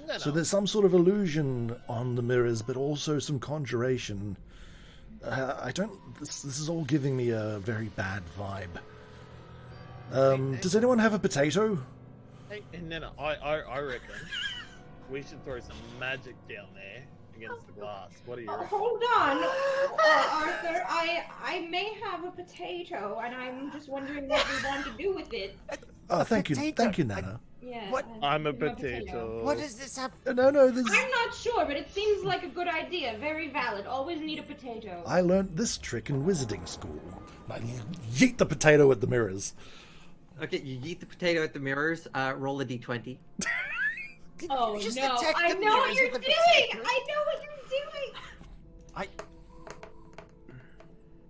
No, So no. there's some sort of illusion on the mirrors, but also some conjuration. I don't. This is all giving me a very bad vibe. Does anyone have a potato? Hey, no, I reckon we should throw some magic down there against the glass. What do you reckon? Hold on, Arthur. I may have a potato, and I'm just wondering what we want to do with it. Oh, thank you, potato. Nana. Yeah. What? I'm a give me potato. What does this have? No, this. I'm not sure, but it seems like a good idea. Very valid. Always need a potato. I learned this trick in wizarding school. I yeet the potato at the mirrors. Okay, you eat the potato at the mirrors. Roll a d20. Oh You just no! attack I the know what mirrors you're with doing! a potato. I know what you're doing!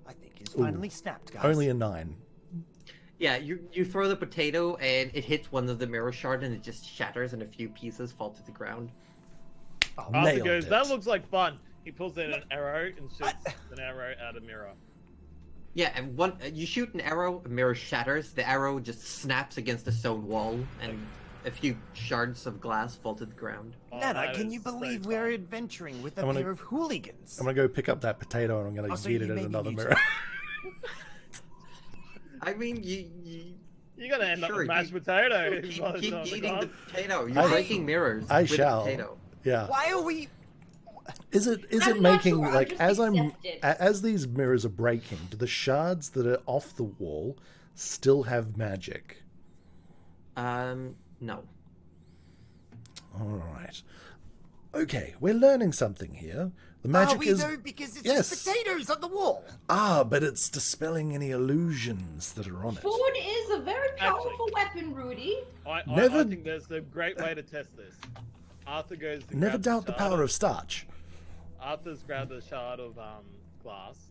I think he's finally snapped, guys. Only a 9. Yeah, you throw the potato and it hits one of the mirror shards and it just shatters and a few pieces fall to the ground. Oh, Arthur Nailed goes, it. that looks like fun. He pulls out an arrow and shoots an arrow at a mirror. Yeah, and you shoot an arrow, a mirror shatters, the arrow just snaps against a stone wall, and a few shards of glass fall to the ground. Oh, Nana, that can is you so believe fun. we're adventuring with a I'm gonna- pair of hooligans? I'm gonna go pick up that potato and I'm gonna Also, yeet you it at maybe another need to- mirror. I mean, you You're gonna end up Sure, with mashed potato. keep by the eating time the it comes. potato. You're I- breaking mirrors I with shall. a potato. Yeah. Why are we... Is it I'm not making sure, like just as accept it. as these mirrors are breaking, do the shards that are off the wall still have magic? No. All right. Okay, we're learning something here. The magic Are we is though? Because it's Yes. just potatoes on the wall. but it's dispelling any illusions that are on it. Food is a very powerful weapon, Rudy. I Never- think there's a great way to test this. Arthur goes to Never grab doubt the shard power of starch. Arthur's grabbed a shard of glass,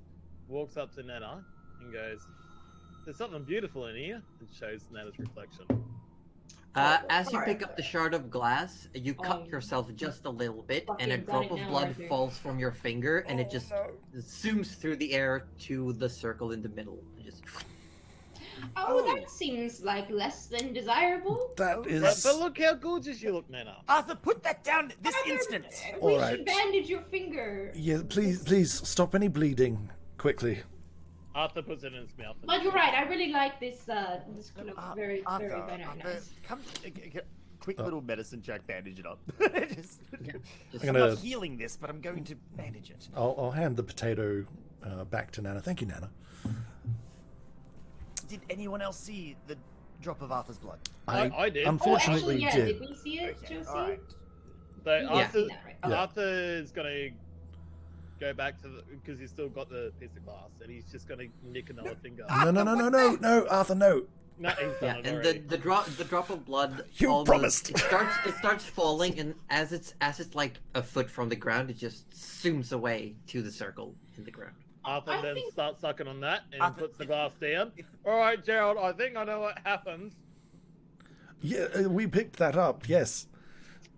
walks up to Nana, and goes, "There's something beautiful in here." And shows Nana's reflection. As you pick up the shard of glass, you cut yourself just a little bit, and a fucking drop done of it now, blood Arthur. falls from your finger, and it just zooms through the air to the circle in the middle. Just... Oh, that seems like less than desirable. That is But look how gorgeous you look, Nana. Arthur, put that down this Arthur, instant. We All right. should bandage your finger. yeah. Please stop any bleeding quickly. Arthur puts it in his mouth. But you're right. I really like this. This cloak. Very, Arthur, very nice. come, quick little medicine check, bandage it up. Just, Just I'm gonna- not healing this, but I'm going to bandage it. I'll hand the potato back to Nana. Thank you, Nana. Did anyone else see the drop of Arthur's blood? I did. Unfortunately, oh, actually, yeah. did. Did we see it, Okay, Josie? all right. So You Arthur, seen that, right? Yeah. Arthur's gonna go back to the because he's still got the piece of glass, and he's just gonna nick another finger. No, Arthur, no. No, he's Yeah, done it and already. the drop of blood. You almost- promised. It starts falling, and as it's like a foot from the ground, it just zooms away to the circle in the ground. Arthur I then think- starts sucking on that and Arthur, puts the glass down. if- All right, Gerald, I think I know what happens. Yeah, we picked that up. Yes,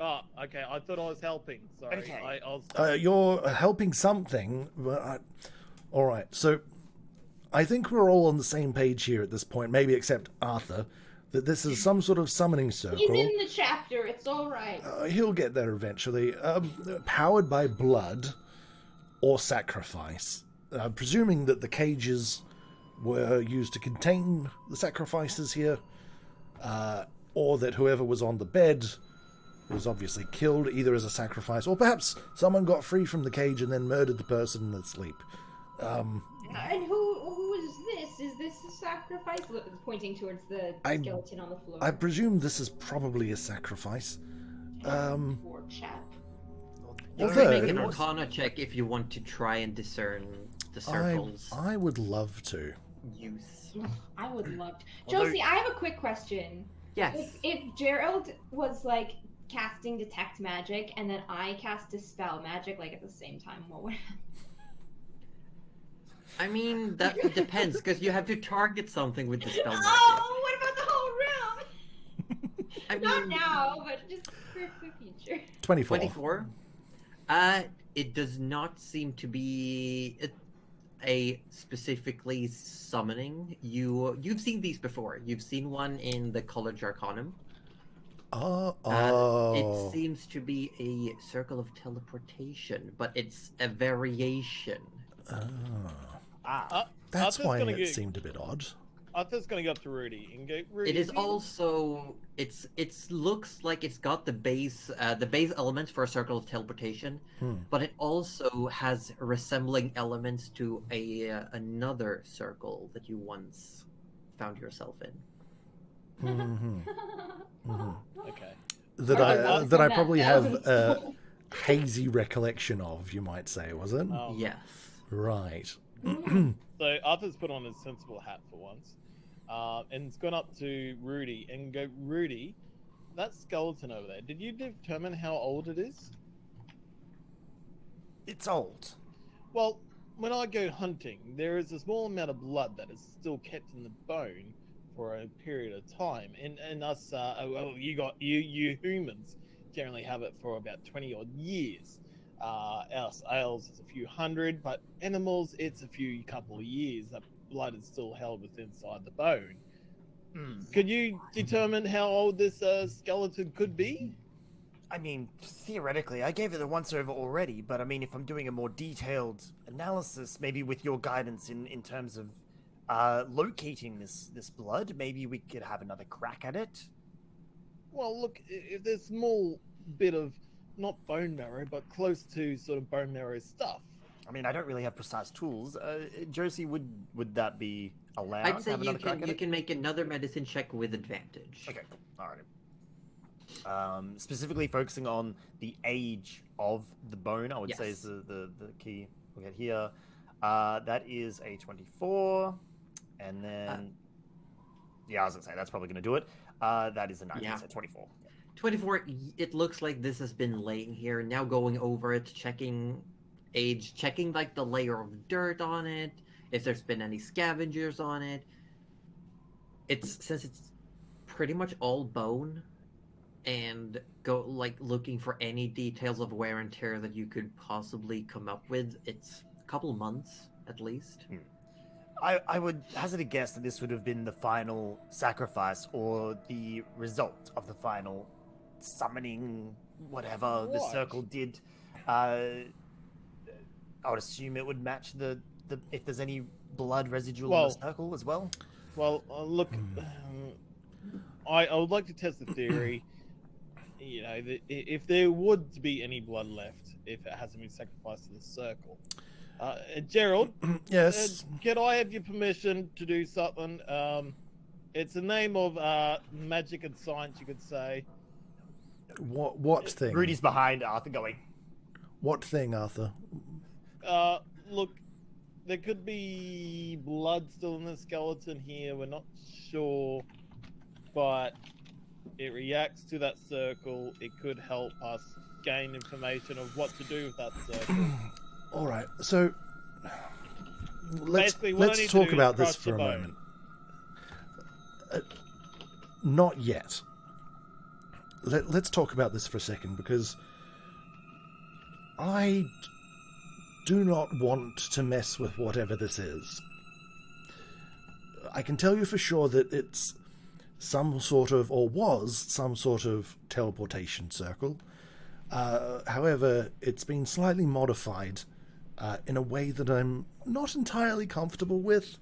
Oh, okay. I thought I was helping. Sorry. Okay. I was. you're helping something. But all right, so I think we're all on the same page here at this point. Maybe except Arthur, that this is some sort of summoning circle. He's in the chapter. It's all right. He'll get there eventually. Powered by blood or sacrifice. Presuming that the cages were used to contain the sacrifices here, or that whoever was on the bed was obviously killed either as a sacrifice, or perhaps someone got free from the cage and then murdered the person in their sleep. And who is this? Is this a sacrifice? Look, pointing towards the skeleton on the floor. I presume this is probably a sacrifice. Poor chap. You Although- can make an Arcana check if you want to try and discern the circle's I would love to. use. I would love to. Although- Josie, I have a quick question. Yes. If Gerald was like casting detect magic and then I cast dispel magic like at the same time, what would happen? I mean, that depends, because you have to target something with the spell magic. Oh, what about the whole room? I Not mean, now, but just for the future. 24. 24? It does not seem to be a specifically summoning. You've seen these before. You've seen one in the College Arcanum. It seems to be a circle of teleportation, but it's a variation. That's Arthur's why gonna it get- seemed a bit odd. Arthur's gonna go up to Rudy and go. Rudy, It is have you- also it looks like it's got the base element for a circle of teleportation, but it also has resembling elements to another circle that you once found yourself in. Okay. That I probably have a Thousands. hazy recollection of, you might say, was it? Yes. Right. So Arthur's put on his sensible hat for once, and it's gone up to Rudy and go, Rudy, that skeleton over there, did you determine how old it is? It's old. Well, when I go hunting, there is a small amount of blood that is still kept in the bone for a period of time, and us, well, you humans generally have it for about 20 odd years. Us ales is a few hundred, but animals it's a few couple of years. That blood is still held within inside the bone. Could you determine how old this skeleton could be? I mean, theoretically, I gave it a once-over already, but I mean, if I'm doing a more detailed analysis, maybe with your guidance in terms of locating this blood, maybe we could have another crack at it. Well, look, if there's a small bit of, not bone marrow, but close to sort of bone marrow stuff. I mean, I don't really have precise tools. Josie, would that be allowed? I'd say to have another crack at you it? can make another medicine check with advantage. Okay, cool. All right. Specifically focusing on the age of the bone, I would say is the key. We'll get here. That is a 24, and then I was gonna say that's probably gonna do it. That is a 19, so 24. 24. It looks like this has been laying here. Now going over it, checking age, checking like the layer of dirt on it, if there's been any scavengers on it. Since it's pretty much all bone. And go like looking for any details of wear and tear that you could possibly come up with. It's a couple months at least. I would hazard a guess that this would have been the final sacrifice or the result of the final summoning, whatever the circle did. I would assume it would match the if there's any blood residual in the circle as well. Well, look, I would like to test the theory. You know, if there would be any blood left, if it hasn't been sacrificed to the circle. Gerald, yes. Can I have your permission to do something? It's a name of magic and science, you could say. What thing? Rudy's behind Arthur going. What thing, Arthur? Look, there could be blood still in the skeleton here. We're not sure, but it reacts to that circle. It could help us gain information of what to do with that circle. All right, so let's let's talk about this for a moment. Not yet. Let's talk about this for a second, because I do not want to mess with whatever this is. I can tell you for sure that it's some sort of, or was some sort of teleportation circle. However, it's been slightly modified in a way that I'm not entirely comfortable with,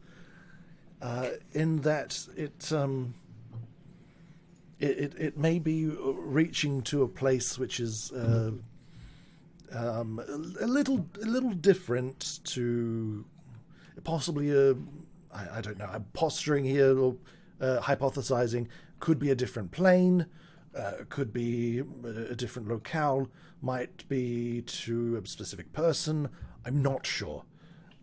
in that it may be reaching to a place which is a little different to possibly I don't know. I'm posturing here or hypothesizing. Could be a different plane. Could be a different locale. Might be to a specific person. I'm not sure.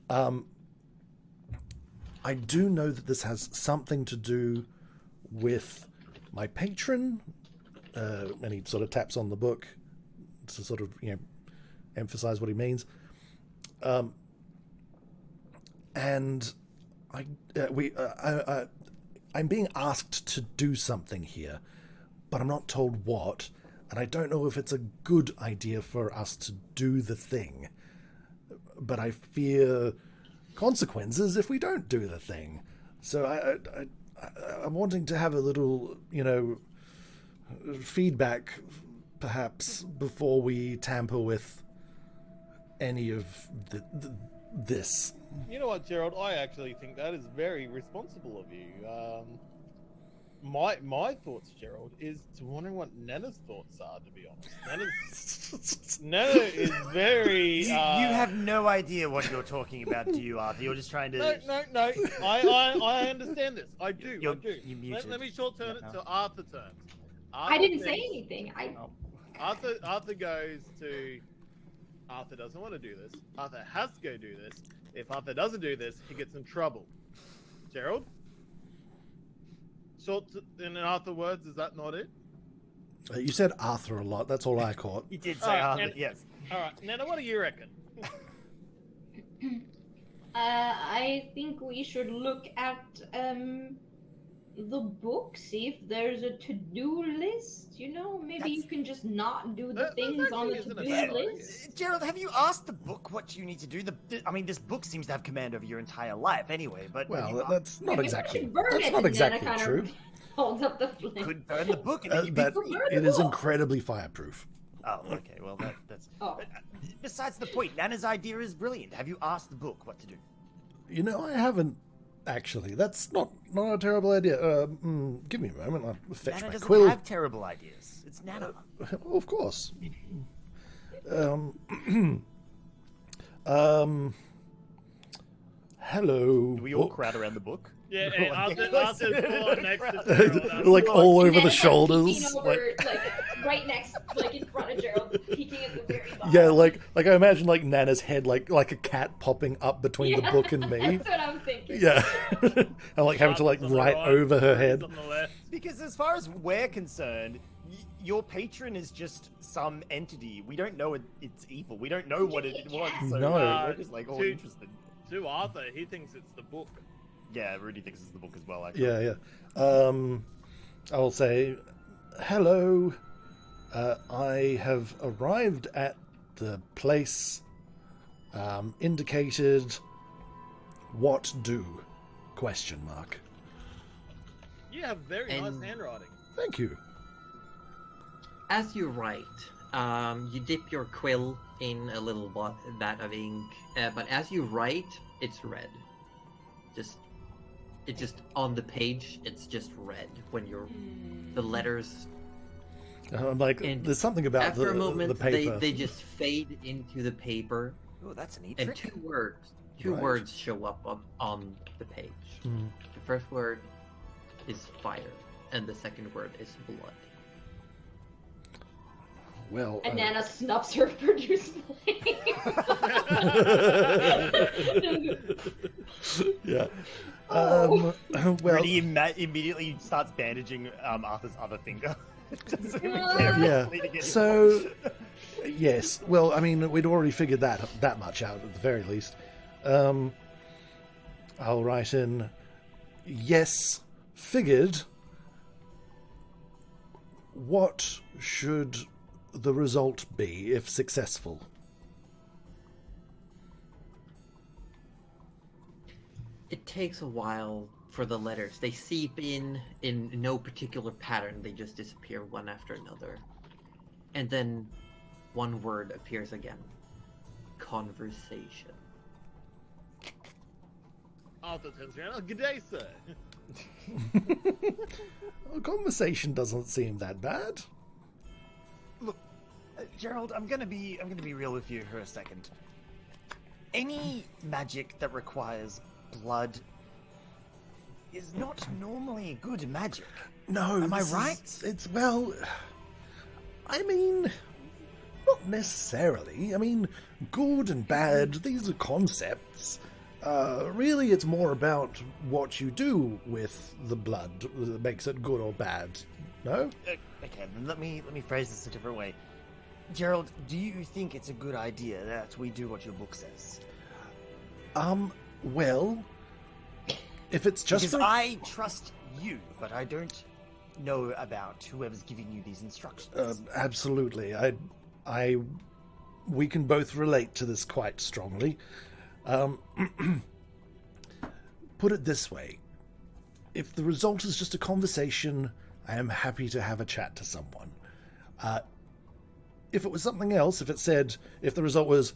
I do know that this has something to do with my patron, and he sort of taps on the book to sort of, emphasize what he means. And I'm being asked to do something here, but I'm not told what, and I don't know if it's a good idea for us to do the thing. But I fear consequences if we don't do the thing. So I'm wanting to have a little, feedback, perhaps, before we tamper with any of this. You know what, Gerald? I actually think that is very responsible of you. My thoughts, Gerald, is to wondering what Nana's thoughts are, to be honest. Nana is very... You have no idea what you're talking about, do you, Arthur? You're just trying to... No. I understand this. I do. You're muted. Let me short-turn it to Arthur terms. I didn't say anything. Arthur goes to... Arthur doesn't want to do this. Arthur has to go do this. If Arthur doesn't do this, he gets in trouble. Gerald? Short in Arthur words, is that not it? You said Arthur a lot. That's all I caught. You did say Alright, Arthur, and- yes. All right, Nana, what do you reckon? I think we should look at the book, see if there's a to-do list. You know, maybe you can just not do the That things on the actually isn't a to-do bad list. Gerald, have you asked the book what you need to do? I mean, this book seems to have command over your entire life anyway, but... Well, that's not Maybe we exactly. should burn That's it, not and exactly Nana kind true. of holds up the You flint. could burn the book and then you'd be That free. it is incredibly fireproof. Oh, okay, well, that's... Oh. But, besides the point, Nana's idea is brilliant. Have you asked the book what to do? You know, I haven't actually. That's not a terrible idea. Give me a moment. I'll fetch Nana my doesn't quill. have terrible ideas. It's Nana. Oh, of course. Hello. Do we all book. crowd around the book? Yeah, We're and all Arthur's full on next to Gerald. Like all over the Nana's, shoulders. Peeking over, like right next, like in front of Gerald, peeking at the very bottom. Yeah, like I imagine like Nana's head like a cat popping up between the book and me. That's what I'm thinking. Yeah. I'm like having to like Arthur's on the right right, over her Arthur's head. on the left. Because as far as we're concerned, your patron is just some entity. We don't know it's evil. We don't know what it wants. So No. we're just like all To- interested. To Arthur, he thinks it's the book. Yeah, Rudy thinks it's the book as well, actually. Yeah. I'll say, hello. I have arrived at the place indicated. What do? Question mark. You have very And- nice handwriting. Thank you. As you write, you dip your quill in a little vat of ink, but as you write, it's red. It's just on the page. It's just red when the letters. I'm like, And there's something about After a the moment, paper. they just fade into the paper, Oh, that's a neat and trick. two Right. words show up on the page. Hmm. The first word is fire, and the second word is blood. Well, And Nana snuffs her produce yeah. Oh. Well, Rudy immediately starts bandaging Arthur's other finger. Just so we Yeah. can Yeah. really get So, yes. Well, I mean, we'd already figured that much out at the very least. I'll write in. Yes, figured. What should the result be if successful? It takes a while for the letters. They seep in no particular pattern. They just disappear one after another. And then one word appears again. Conversation. Arthur turns around. Oh, good day, sir. A conversation doesn't seem that bad. Look, Gerald, I'm gonna be real with you for a second. Any magic that requires blood is not normally good magic. No, Am I this is- right? It's well, I mean, not necessarily. I mean, good and bad, these are concepts. Really, it's more about what you do with the blood that makes it good or bad. No? Okay, then let me phrase this a different way. Gerald, do you think it's a good idea that we do what your book says? Well, if it's just Because for... I trust you, but I don't know about whoever's giving you these instructions. Absolutely. We can both relate to this quite strongly. Put it this way. If the result is just a conversation, I am happy to have a chat to someone. If it was something else, if the result was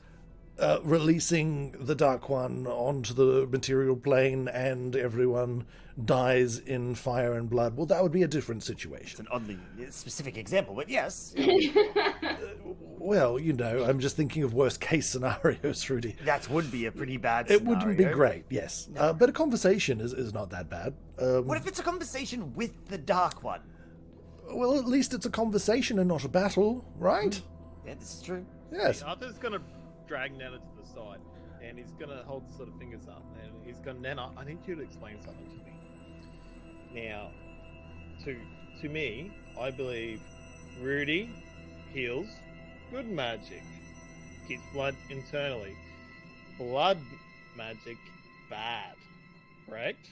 releasing the Dark One onto the material plane and everyone dies in fire and blood, well, that would be a different It's situation. an oddly specific example, but yes, Well, I'm just thinking of worst case scenarios, Rudy. that would be a pretty bad It scenario. wouldn't be great, yes. But a conversation is not that bad. What if it's a conversation with the Dark One? Well, at least it's a conversation and not a battle, right? Yeah, this is true. Yes. Arthur's gonna drag Nana to the side, and he's gonna hold sort of fingers up, and he's gonna, Nana, I need you to explain something to me. Now, to me, I believe Rudy heals good magic. Keeps blood internally. Blood magic bad. Correct?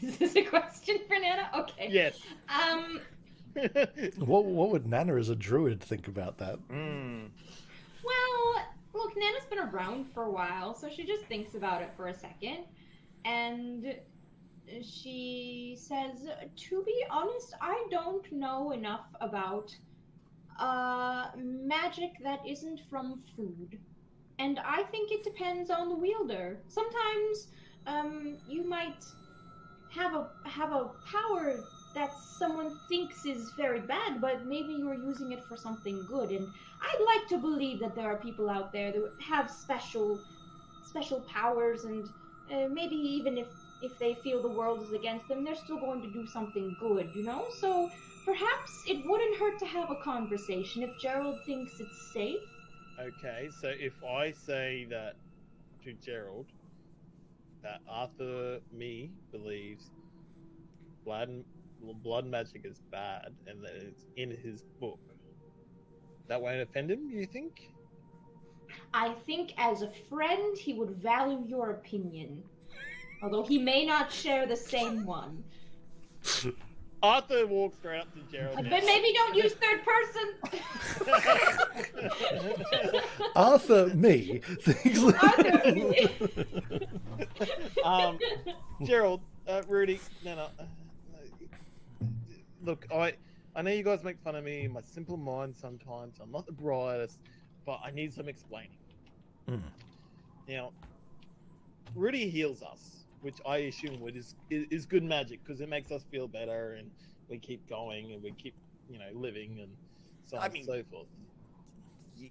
Is this a question for Nana? Okay. Yes. What would Nana as a druid think about that? Well, look, Nana's been around for a while, so she just thinks about it for a second. And she says, to be honest, I don't know enough about magic that isn't from food. And I think it depends on the wielder. Sometimes you might have a power that someone thinks is very bad, but maybe you're using it for something good. And I'd like to believe that there are people out there that have special powers, and maybe even if they feel the world is against them, they're still going to do something good, you know? So perhaps it wouldn't hurt to have a conversation if Gerald thinks it's safe. Okay, so if I say that to Gerald, that Arthur believes blood magic is bad and that it's in his book, that won't offend him, you think? I think as a friend, he would value your opinion. Although he may not share the same one. Arthur walks straight up to Gerald. But maybe don't use third person. Arthur, me. Arthur, me. Gerald, Rudy, no. Look, I know you guys make fun of me, my simple mind sometimes. I'm not the brightest, but I need some explaining. Now, Rudy heals us, which I assume is good magic because it makes us feel better and we keep going and we keep, living and so on and so forth.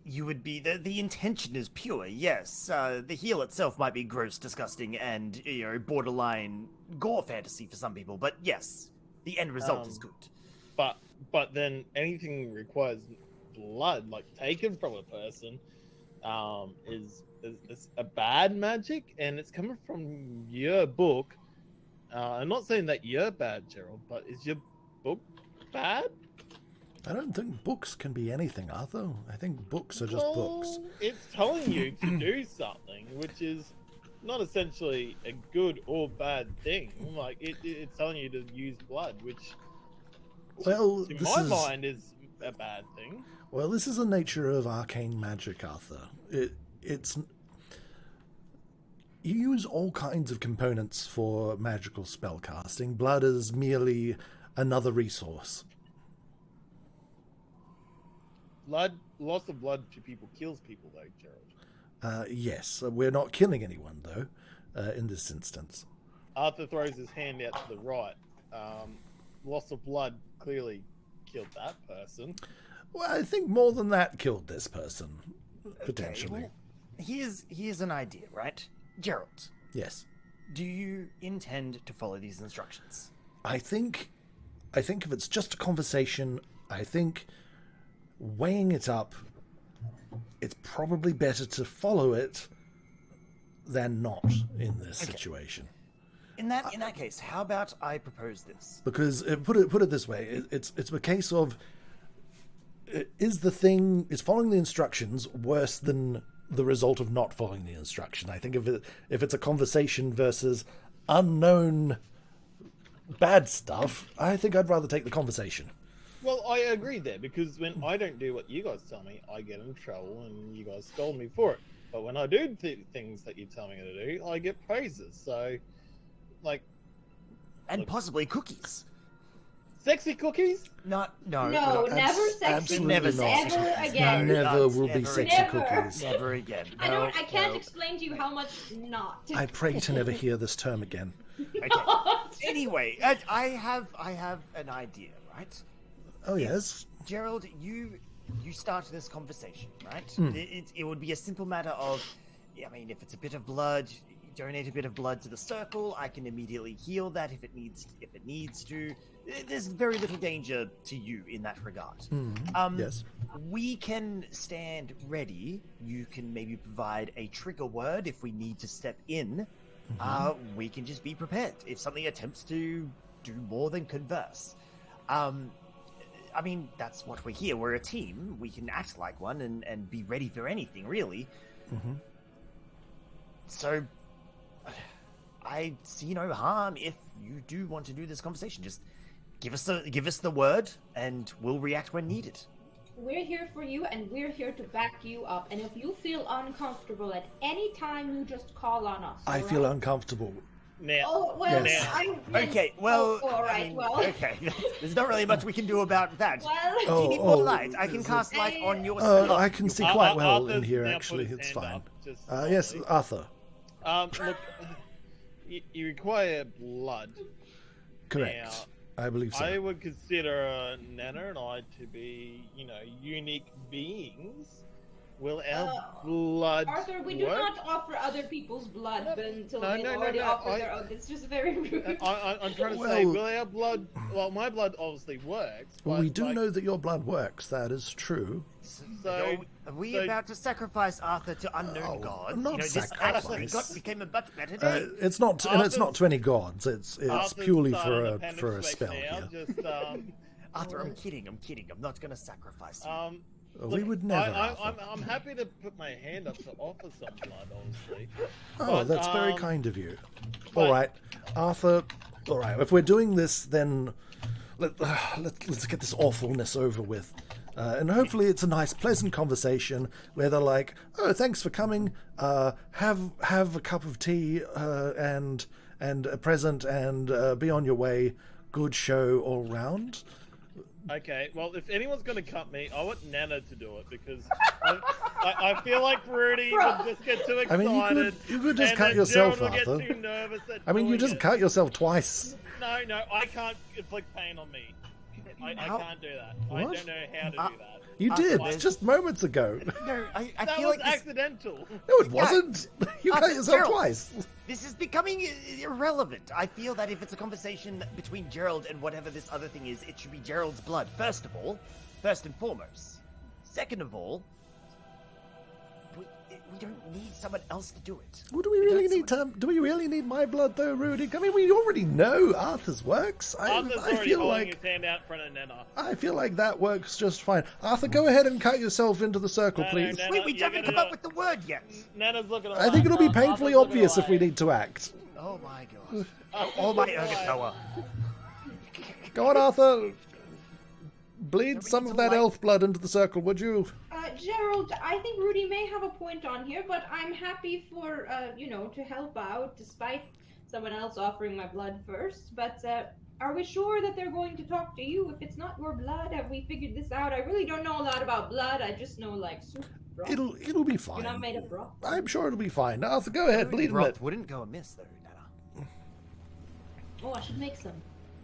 You would be the intention is pure, yes. The heal itself might be gross, disgusting, and borderline gore fantasy for some people, but yes, the end result is good. But then anything requires blood, like taken from a person, is a bad magic, and it's coming from your book. I'm not saying that you're bad, Gerald, but is your book bad? I don't think books can be anything, Arthur. I think books are just books. It's telling you to do something, which is not essentially a good or bad thing. Like it's telling you to use blood, which, to my mind, is a bad thing. Well, this is the nature of arcane magic, Arthur. It's you use all kinds of components for magical spellcasting. Blood is merely another resource. Loss of blood to people kills people, though, Gerald. Yes, we're not killing anyone, though, in this instance. Arthur throws his hand out to the right. Loss of blood clearly killed that person. Well, I think more than that killed this person, potentially. Okay, well, here's an idea, right? Gerald. Yes. Do you intend to follow these instructions? I think if it's just a conversation, I think weighing it up, it's probably better to follow it than not in this situation. In that case, how about I propose this? Because put it this way, it's a case of is following the instructions worse than the result of not following the instruction? I think if it's a conversation versus unknown bad stuff, I think I'd rather take the conversation. Well, I agree there, because when I don't do what you guys tell me, I get in trouble and you guys scold me for it. But when I do things that you tell me to do, I get praises. So, and possibly cookies. Sexy cookies? No, never sexy cookies. Never again. Never will be sexy cookies. Never again. I can't explain to you how much not. I pray to never hear this term again. Okay. Anyway, I have an idea, right? Oh, yes. Gerald, you start this conversation, right? It would be a simple matter of, if it's a bit of blood, donate a bit of blood to the circle. I can immediately heal that if it needs to. There's very little danger to you in that regard. Yes. We can stand ready. You can maybe provide a trigger word if we need to step in. We can just be prepared if something attempts to do more than converse. I mean, that's what we're here. We're a team. We can act like one and be ready for anything, really. Mm-hmm. So, I see no harm if you do want to do this conversation. Just give us the word, and we'll react when needed. We're here for you, and we're here to back you up. And if you feel uncomfortable at any time, you just call on us. I feel uncomfortable. Now, Oh, well, Yes. Okay, well, all right, I mean, well. okay. There's not really much we can do about that. Well, Do you need more light? I can cast light on your stuff. I can see quite well in Arthur's here, now actually. put his It's hand fine. up, just Yes, slightly. Arthur. Look, you require blood. Correct. I believe so. I would consider Nana and I to be, unique beings. Will our blood Arthur, we do work? not offer other people's blood until they've no, already no, offered their own. It's just very rude. I'm trying to Well- say, will our blood... Well, my blood obviously works, Well, but, we do like, know that your blood works. That is true. So, Are we so- about to sacrifice Arthur to unknown Oh, gods? not This actually sacrifice. became a much better day. It's not, and it's not to any gods. It's Arthur's purely starting for to a panic for a sweat spell. now, Yeah. Just, Arthur, I'm kidding. I'm not going to sacrifice you. We would never. I'm Arthur. happy to put my hand up to offer some blood, honestly. Oh, But, that's very kind of you. All but- right, Arthur. All right, if we're doing this, then let's get this awfulness over with. And hopefully it's a nice, pleasant conversation where they're like, "Oh, thanks for coming. Have a cup of tea and a present and be on your way. Good show all round." Okay, well, if anyone's going to cut me, I want Nana to do it because I feel like Rudy would just get too excited. I mean, you could just and cut then yourself, Gerald would Arthur. get too nervous at I mean, you doing just it. cut yourself twice. No, I can't inflict pain on me. I How- can't do that. What? I don't know how to do that. You Arthur, did there's- just moments ago. No, I That feel was like this, accidental. No, it wasn't. You cut yourself Gerald. twice. this is becoming irrelevant. I feel that if it's a conversation between Gerald and whatever this other thing is, it should be Gerald's blood, first and foremost. Second of all, we don't need someone else to do it. Well, do we really need my blood though, Rudy? I mean, we already know Arthur's works. Arthur's I already feel holding like his hand out in front of Nana. I feel like that works just fine. Arthur, go ahead and cut yourself into the circle, No, please. no, Wait, we you're haven't gonna come up do with the word yet. Nana's looking away. I think it'll be Arthur's painfully looking obvious if we away. need to act. Oh my god. Arthur's All my looking away. Urgatoa. Go on, Arthur. Bleed some need of to that light- elf blood into the circle, would you? Gerald, I think Rudy may have a point on here, but I'm happy for, to help out despite someone else offering my blood first. But are we sure that they're going to talk to you if it's not your blood? Have we figured this out? I really don't know a lot about blood. I just know, like, soup, broth. It'll be You're not fine. made of broth. I'm sure it'll be fine. Arthur, go ahead, bleed him. Broth wouldn't go amiss though, Nana. Oh, I should make some.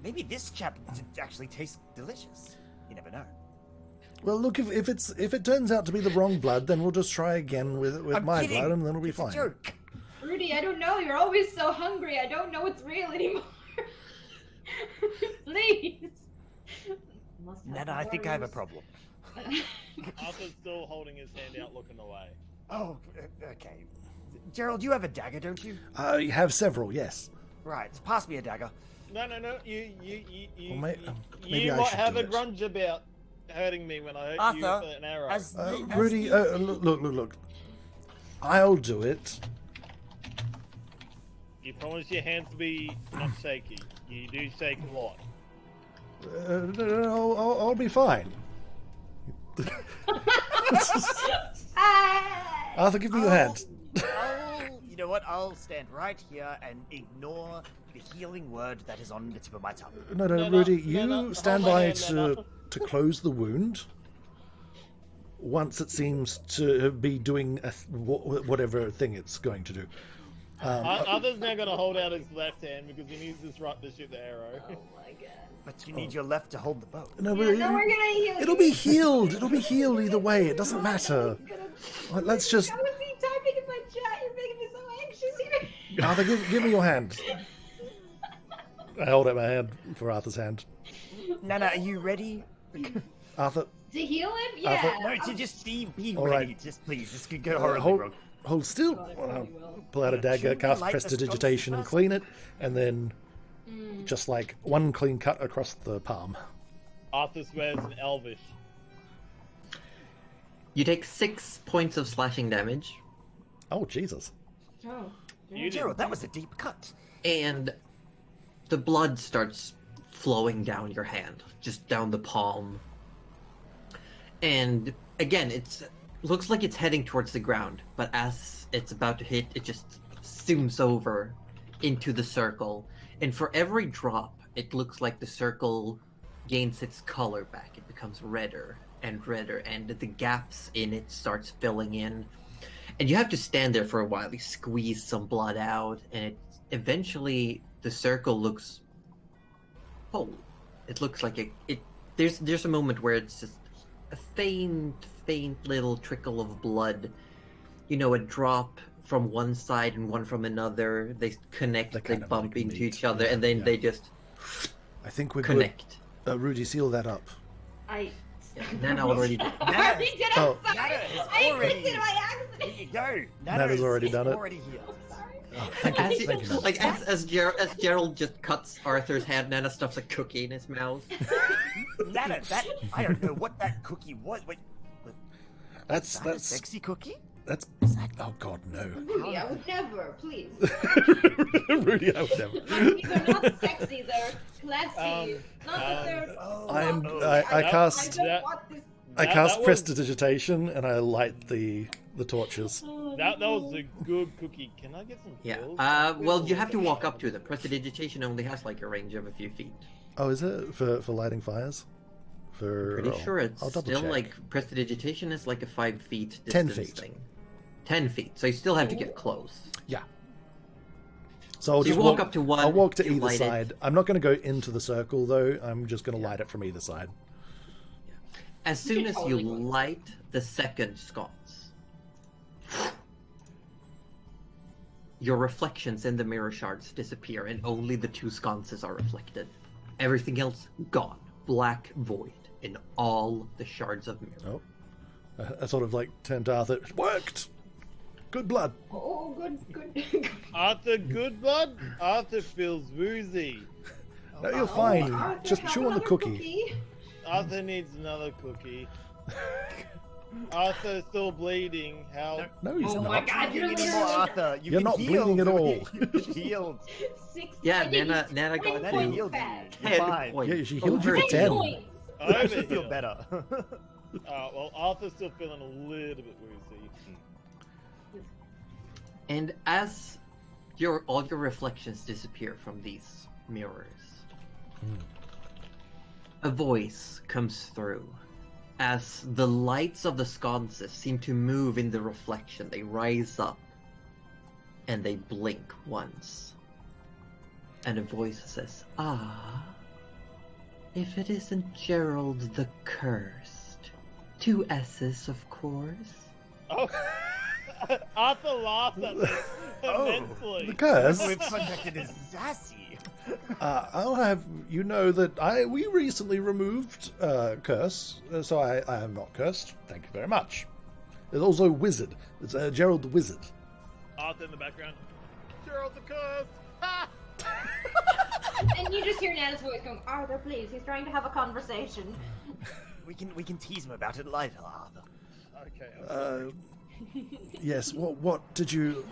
Maybe this chap actually tastes delicious. You never know. Well, look, if it turns out to be the wrong blood, then we'll just try again with I'm my kidding. blood, and then it'll be It's a fine. joke. Rudy, I don't know. You're always so hungry. I don't know what's real anymore. Please. Must have Nana, I think I have a problem. Arthur's still holding his hand out, looking away. Oh, okay. Gerald, you have a dagger, don't you? I have several, yes. Right, pass me a dagger. No. You Well, maybe you I might should have do a it. grudge about hurting me when I hurt Arthur, you with an arrow. as Rudy, the- look. I'll do it. You promise your hands to be not shaky. You do shake a lot. I'll be fine. Arthur, give me your hand. You know what? I'll stand right here and ignore the healing word that is on the tip of my tongue. No, No, Rudy, no, you stand hold my by hand, no. to close the wound. Once it seems to be doing whatever thing it's going to do. Arthur's now going to hold out his left hand because he needs his right to shoot the arrow. Oh my god. But you need your left to hold the bow. No, Yeah, no, we're gonna heal it'll you. be healed. It'll be healed either way. It doesn't matter. Well, let's just. I was being typing in my chat. You're making me so anxious here. Arthur, give me your hand. I hold out my hand for Arthur's hand. Nana, are you ready? Arthur, To heal him? Yeah. No, to just be All ready. right. Just please, this could go horribly wrong. hold still. God, I probably will. Pull out a dagger, Shouldn't we cast light the prestidigitation, and strongest clean it, and then just like one clean cut across the palm. Arthur swears in Elvish. You take 6 points of slashing damage, Oh, Jesus. Oh. You Gerald, that was a deep cut. and the blood starts flowing down your hand, just down the palm. And again, it looks like it's heading towards the ground, but as it's about to hit, it just zooms over into the circle. And for every drop, it looks like the circle gains its color back. It becomes redder and redder, and the gaps in it starts filling in. And you have to stand there for a while. You squeeze some blood out, and eventually the circle looks whole. It looks like there's a moment where it's just a faint little trickle of blood. You know, a drop from one side and one from another. They connect, they bump into each other, and then they just I think we're connect. good. Rudy, seal that up. Nana already did. I already did it. Oh, I'm sorry. Nana is I already- clicked it by accident. There you go. Nana's already done it. Already here. Oh, thank you. As, Thank you, Nana. like as Gerald just cuts Arthur's hand, Nana stuffs a cookie in his mouth. Nana, that I don't know what that cookie was. Wait, That's that a sexy cookie? that's. Oh God, no. Rudy, I would never, please. Rudy, I would never. These are not sexy, they're classy. Not that they're... I cast I don't want this... I That cast was- prestidigitation and I light the torches. That was a good cookie. Can I get some Yeah. pills? Well, you have to walk up to them. Prestidigitation only has like a range of a few feet. Oh, is it for lighting fires? Pretty sure it's I'll double still check. like prestidigitation is like a 5 feet 10 distance feet. thing. 10 feet. So you still have to get close. Yeah. So I'll So you just walk up to one. I'll walk to you either light it. side. I'm not going to go into the circle though. I'm just going to light it from either side. As soon as you totally go. light the second sconce, your reflections in the mirror shards disappear, and only the 2 sconces are reflected. Everything else gone. Black void in all the shards of mirror. Oh, I sort of like turned to Arthur. It worked. Good blood. Oh, good. Arthur, good blood? Arthur feels woozy. No, you're fine. Arthur, Just have chew on the another cookie. Arthur needs another cookie. Arthur's still bleeding. How? No, he's Oh not. my God, you're Anymore, literally Arthur. You're not bleeding at all. You've healed. 6. Yeah, I think Nana- he's Nana got 20 Nana points healed you. back. You're 10 fine. points. Yeah, she healed you Over for 10 10. points. I Over should feel healed. better. Well, Arthur's still feeling a little bit woozy. And as all your reflections disappear from these mirrors, a voice comes through. As the lights of the sconces seem to move in the reflection, they rise up and they blink once. And a voice says, "Ah, if it isn't Gerald the Cursed. 2 S's, of course." Oh, Arthur laughed at this Oh, immensely. The curse. We've contacted his Zassy. I'll have you know that we recently removed curse, so I am not cursed. Thank you very much. There's also wizard. It's Gerald the Wizard. Arthur in the background. Gerald the Curse. Ha! And you just hear Nana's voice going, Arthur, please, he's trying to have a conversation. We can tease him about it later, Arthur. Okay. Yes. What did you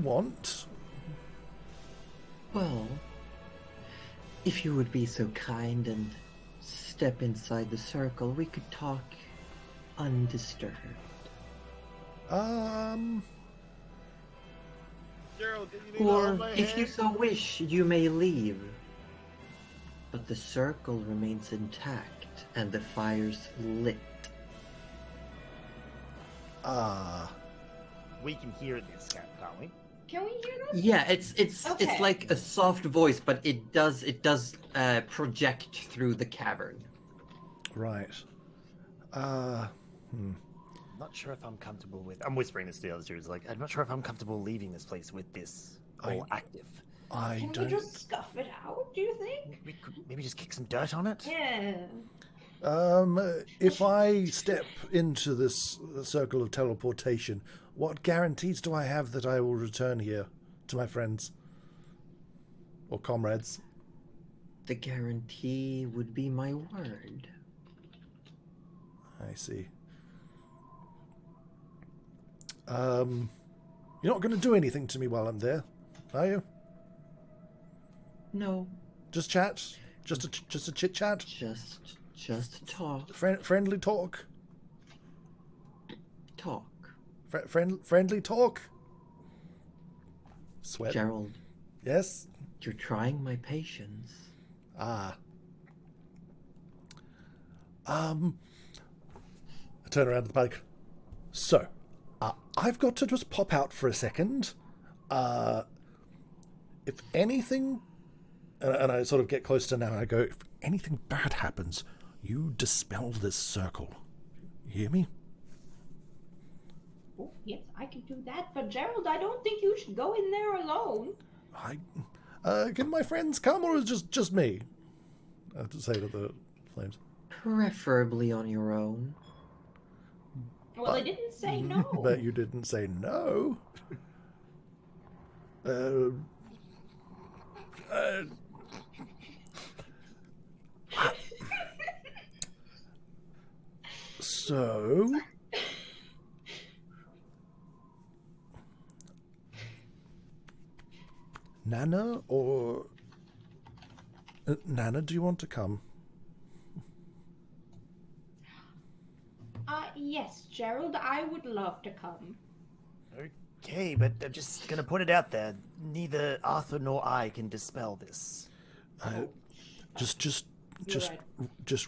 want? Well, if you would be so kind and step inside the circle, we could talk undisturbed. Gerald, did you need to Or, hold my if you hand? so wish, you may leave. But the circle remains intact, and the fire's lit. We can hear this, can't we? Can we hear that? Yeah, it's Okay. like a soft voice, but it does project through the cavern. Right. Not sure if I'm comfortable with. I'm whispering this to the other two. Like, I'm not sure if I'm comfortable leaving this place with this all active. I Can don't. we just scuff it out, do you think? We could maybe just kick some dirt on it. Yeah. If I step into this circle of teleportation, what guarantees do I have that I will return here to my friends or comrades? The guarantee would be my word. I see. You're not going to do anything to me while I'm there, are you? No, Just chat? Just a chit chat? just talk. Friendly talk? Talk. Friendly talk? Sweat. Gerald, Yes? you're trying my patience. Ah. I turn around to the public. So, I've got to just pop out for a second. If anything, and I sort of get close to now, and I go, if anything bad happens, you dispel this circle. You hear me? Oh, yes, I can do that. But Gerald, I don't think you should go in there alone. Can my friends come, or is it just me? I have to say to the flames. Preferably on your own. Well, I didn't say no. But you didn't say no. So, Nana or Nana, do you want to come? Yes, Gerald, I would love to come. Okay, but I'm just gonna put it out there. Neither Arthur nor I can dispel this. Just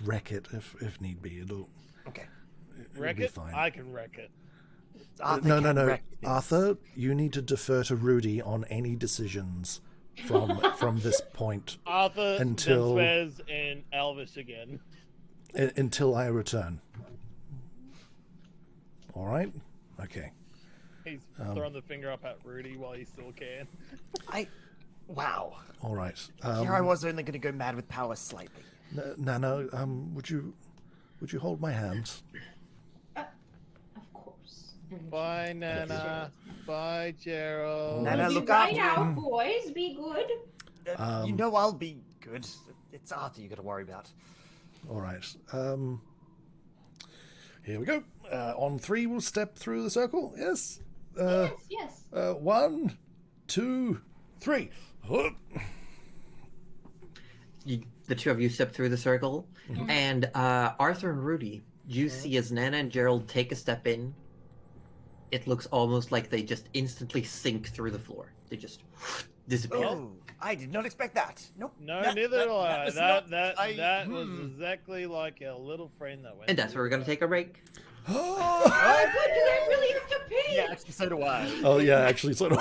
wreck it if need be. It'll Okay. Wreck be it? fine. I can wreck it. Arthur No. can wreck this. Arthur, you need to defer to Rudy on any decisions from this point Arthur, Until- Spez, and Elvis again. until I return. All right? Okay. He's throwing the finger up at Rudy while he still can. Wow. All right. Here I was only gonna go mad with power slightly. Nana, would you hold my hand? Of course. Bye, Nana. Bye, Gerald. Nana, Be look right after out, boys. Be good. You know I'll be good. It's Arthur you gotta worry about. All right. Here we go. On 3, we'll step through the circle. Yes. Yes. 1, 2, 3. The two of you step through the circle, and Arthur and Rudy, you see as Nana and Gerald take a step in, it looks almost like they just instantly sink through the floor. They just disappear. Oh, I did not expect that. Nope. No, That- neither do I. was That not- I- that was exactly like a little friend that went. And that's where we're going to take a break. Oh, good. Do I really have to pee? Yeah, actually, so do I. Oh yeah, actually, sort of.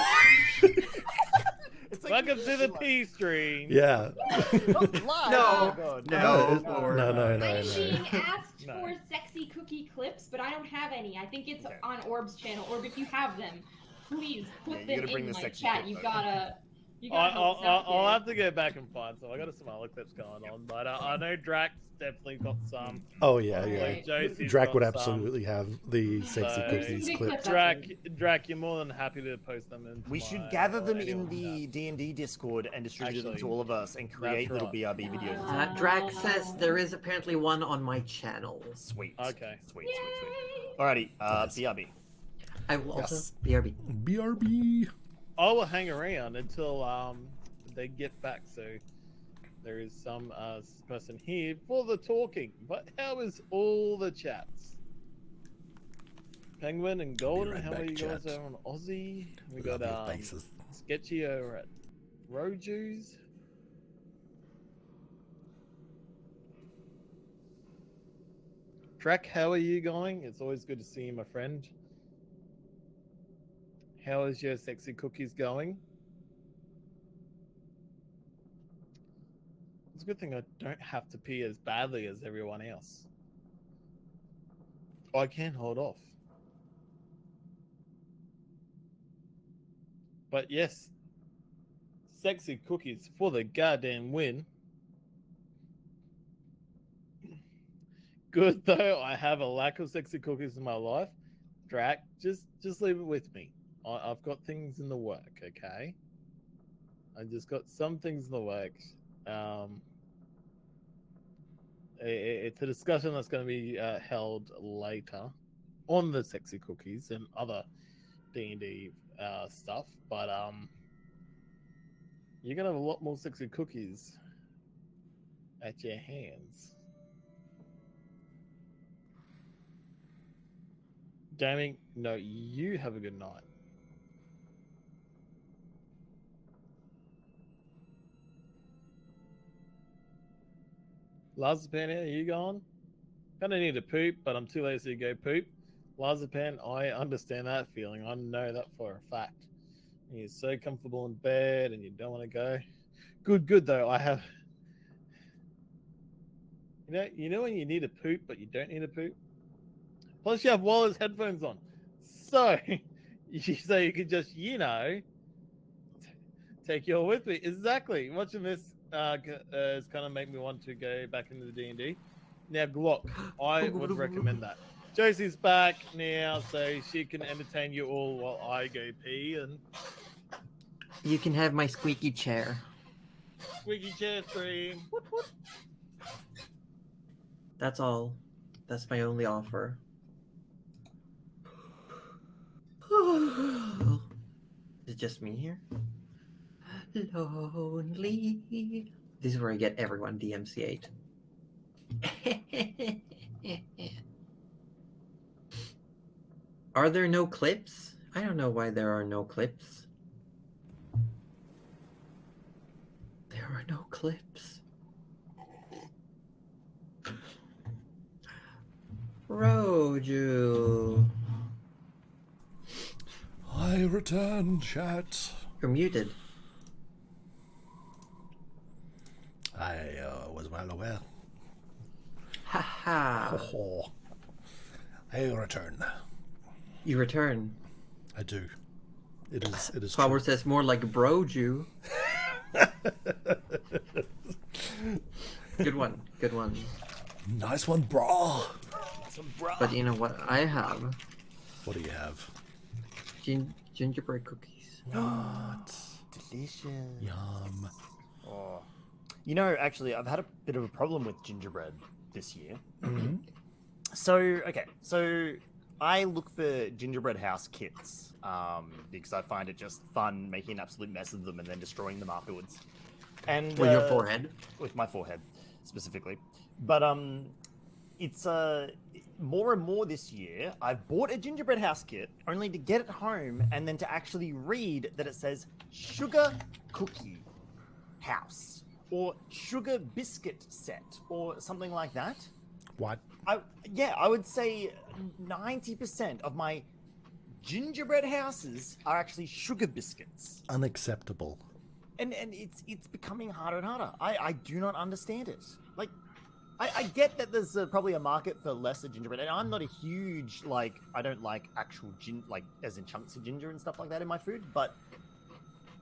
It's like Welcome to the P stream. Yeah. Don't lie. No. Oh, God. No. No. I'm being asked No. for sexy cookie clips, but I don't have any. I think it's on Orb's channel. Orb, if you have them, please put you them gotta bring in the my sexy chat. clip, You though. gotta help us out I'll here. have to go back and find some. I got some other clips going on, but I know Drax definitely got some. Oh yeah. Right. Josie's Drac got would some. absolutely have the sexy So- cookies Big clip. clips. Drac, you're more than happy to post them in. We should gather them in the D&D Discord and distribute them Actually, to all of us and create that's little right. BRB videos. Drax says there is apparently one on my channel. Sweet. Okay. Sweet. Yay! Alrighty, BRB. I will also Yes. BRB. BRB. I will hang around until they get back. So there is some person here for the talking. But how is all the chats? Penguin and Golden, right how back, are you guys chat. over on Aussie? We Love got your faces. Sketchy over at Roju's. Trek, how are you going? It's always good to see you, my friend. How is your sexy cookies going? It's a good thing I don't have to pee as badly as everyone else. I can hold off. But yes, sexy cookies for the goddamn win. Good though, I have a lack of sexy cookies in my life. Drac, just leave it with me. I've got things in the work, okay? I just got some things in the works. it's a discussion that's going to be held later on the sexy cookies and other D&D stuff. But you're going to have a lot more sexy cookies at your hands. Gaming, no, you have a good night. Lazapan, are you gone? Kind of need to poop, but I'm too lazy to go poop. Lazapan, I understand that feeling. I know that for a fact. You're so comfortable in bed and you don't want to go. Good though. I have. You know when you need to poop, but you don't need to poop. Plus, you have wireless headphones on, so you could just take you all with me. Exactly. Watching this is kind of make me want to go back into the D&D. Now, Glock, I would recommend that. Josie's back now, so she can entertain you all while I go pee. And You can have my squeaky chair. squeaky chair stream. That's all. That's my only offer. Is it just me here? Lonely. This is where I get everyone DMCA'd. Are there no clips? I don't know why there are no clips. There are no clips. Roju. I return, chat. You're muted. I was well aware. Haha. Oh, I return. You return. I do. It is Power true. says more like broju. Good one. Good one. Nice one, brah. But you know what I have? What do you have? Gingerbread cookies. What? Delicious. Yum. Oh. You know, actually, I've had a bit of a problem with gingerbread this year. So I look for gingerbread house kits because I find it just fun making an absolute mess of them and then destroying them afterwards. And With your forehead? With my forehead, specifically. But it's more and more this year. I've bought a gingerbread house kit only to get it home and then to actually read that it says sugar cookie house or sugar biscuit set or something like that. What? I would say 90% of my gingerbread houses are actually sugar biscuits. Unacceptable. And it's becoming harder and harder. I do not understand it. Like, I get that there's probably a market for lesser gingerbread, and I'm not a huge, I don't like actual as in chunks of ginger and stuff like that in my food, but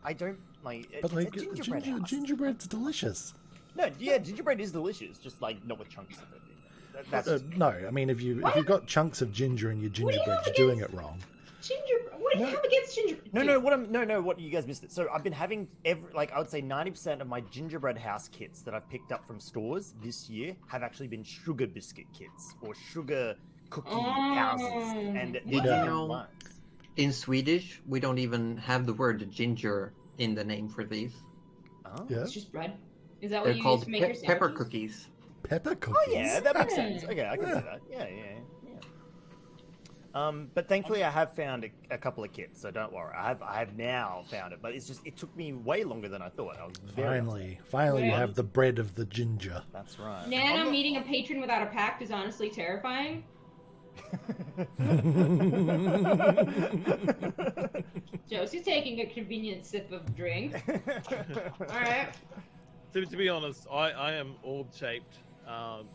I don't, But it's a gingerbread house. gingerbread's delicious. No, yeah, gingerbread is delicious, just, not with chunks of it. That's No, I mean, if you've got chunks of ginger in your gingerbread, you're doing it wrong. What do you have against gingerbread? What you guys missed it. So I've been having I would say 90% of my gingerbread house kits that I've picked up from stores this year have actually been sugar biscuit kits or sugar cookie houses, and You know, in Swedish, we don't even have the word ginger in the name for these. Oh. Yeah. It's just bread. Is that what They're you called use to make your pepper sandwiches? cookies. Pepper cookies? Oh yeah, that makes sense. Okay, I can see that. Yeah. But thankfully I have found a couple of kits, so don't worry. I have now found it, but it took me way longer than I thought. I was very Finally, you Yeah. have the bread of the ginger. That's right. Nana meeting a patron without a pact is honestly terrifying. Josie's taking a convenient sip of drink. Alright. To be honest, I am orb-shaped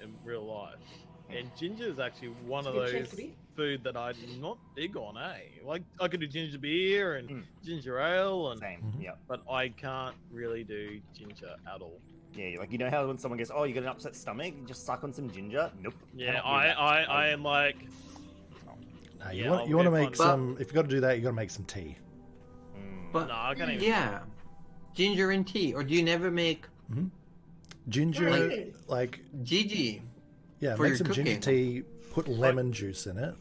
in real life. And ginger is actually one of It's a good those shape to be. food that I'm not big on, Like, I could do ginger beer and ginger ale, and Same. Yeah. but I can't really do ginger at all. Yeah, you know how when someone goes, "Oh, you got an upset stomach, you just suck on some ginger." Nope. Yeah, cannot do that. I am like, No, Yeah, you want to I'll make get some. If you got to do that, you got to make some tea. But no, I can't even. yeah, ginger and tea. Or do you never make Ginger, Right. like Gigi? Yeah, for make your some ginger cooking. tea, put lemon juice in it.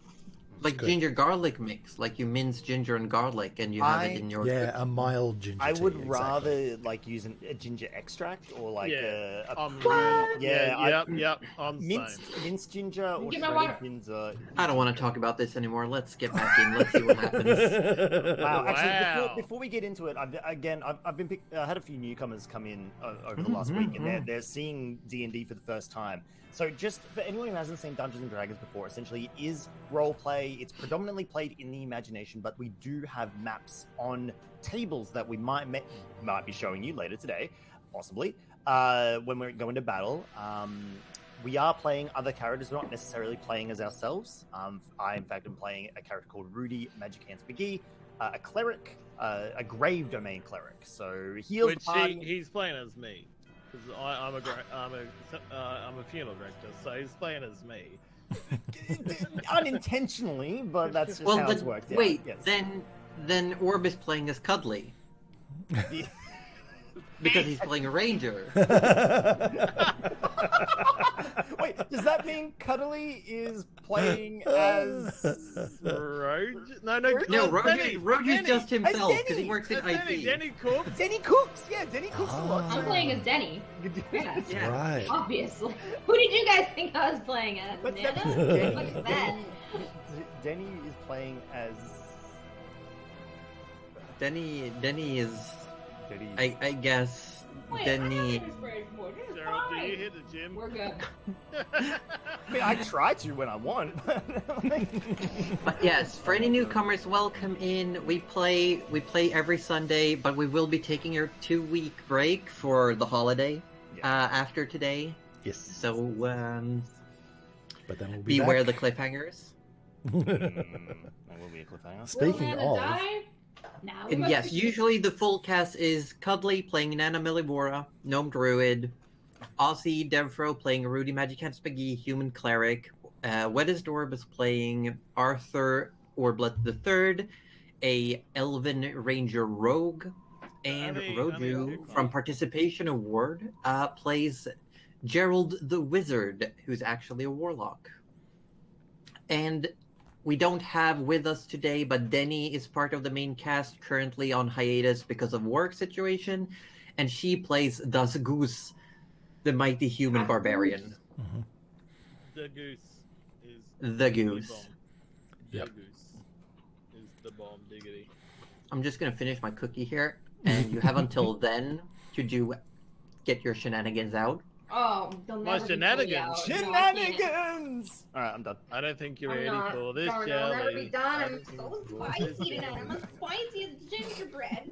Like good. ginger garlic mix, like you mince ginger and garlic and you have it in your Yeah, cooking. a mild ginger tea. I would exactly. rather like use a ginger extract or like Yeah, a I'm minced ginger or Give me shredded water. ginger. I don't want to talk about this anymore. Let's get back in. Let's see what happens. Wow, actually, Wow. before we get into it, I've been had a few newcomers come in over the last week, and they're seeing D&D for the first time. So just for anyone who hasn't seen Dungeons and Dragons before, essentially it is role play. It's predominantly played in the imagination, but we do have maps on tables that we might be showing you later today, possibly, when we're going to battle. We are playing other characters. We're not necessarily playing as ourselves. I, in fact, am playing a character called Rudy Magic Hands McGee, a cleric, a grave domain cleric. So heals the party. He's playing as me. Because I'm a funeral director, so he's playing as me. Unintentionally, but that's just how it's worked out. Wait, Yes. then Orb is playing as Cuddly. Because he's playing a ranger. Wait, does that mean Cuddly is playing as Rogue? No, Roger's just himself because Denny. he works in IT. Denny Cook. Denny Cooks? Yeah, Denny Cooks a lot. I'm playing as Denny. Yes, Yeah. Right. obviously. Who did you guys think I was playing as? But Nana? Look at that. Denny is playing as Denny is, Denny. I guess, Wait, Denny. I'm not in for it. Gerald, do you hit the gym? We're good. I mean, I try to when I want. But yes, for any newcomers, welcome in. We play every Sunday, but we will be taking a 2-week break for the holiday after today. Yes. So But then we'll be beware back. the cliffhangers. That will be a cliffhanger. Speaking Will Nana of, die? Now we And must yes, proceed. usually the full cast is Cuddly playing Nana Millivora, Gnome Druid, Ozzy Devro playing Rudy Magic Hands McGee, Human Cleric, Weddest Orb is playing Arthur Orblet III, a Elven Ranger Rogue, and Roju from Participation Award plays Gerald the Wizard, who's actually a Warlock. And we don't have with us today, but Denny is part of the main cast, currently on hiatus because of work situation, and she plays Das Goose, the mighty human barbarian. The goose is The Goose. bomb. Yep. The goose is the bomb diggity. I'm just gonna finish my cookie here, and you have until then to get your shenanigans out. Oh, they'll My never be fully shenanigans. out. No, I can't. Shenanigans! Alright, I'm done. I don't think you're I'm ready not. for this, Darn, Jelly. I'll never be done. I I'm don't think so you're ready for spicy this, tonight. I'm Jelly. as spicy as gingerbread.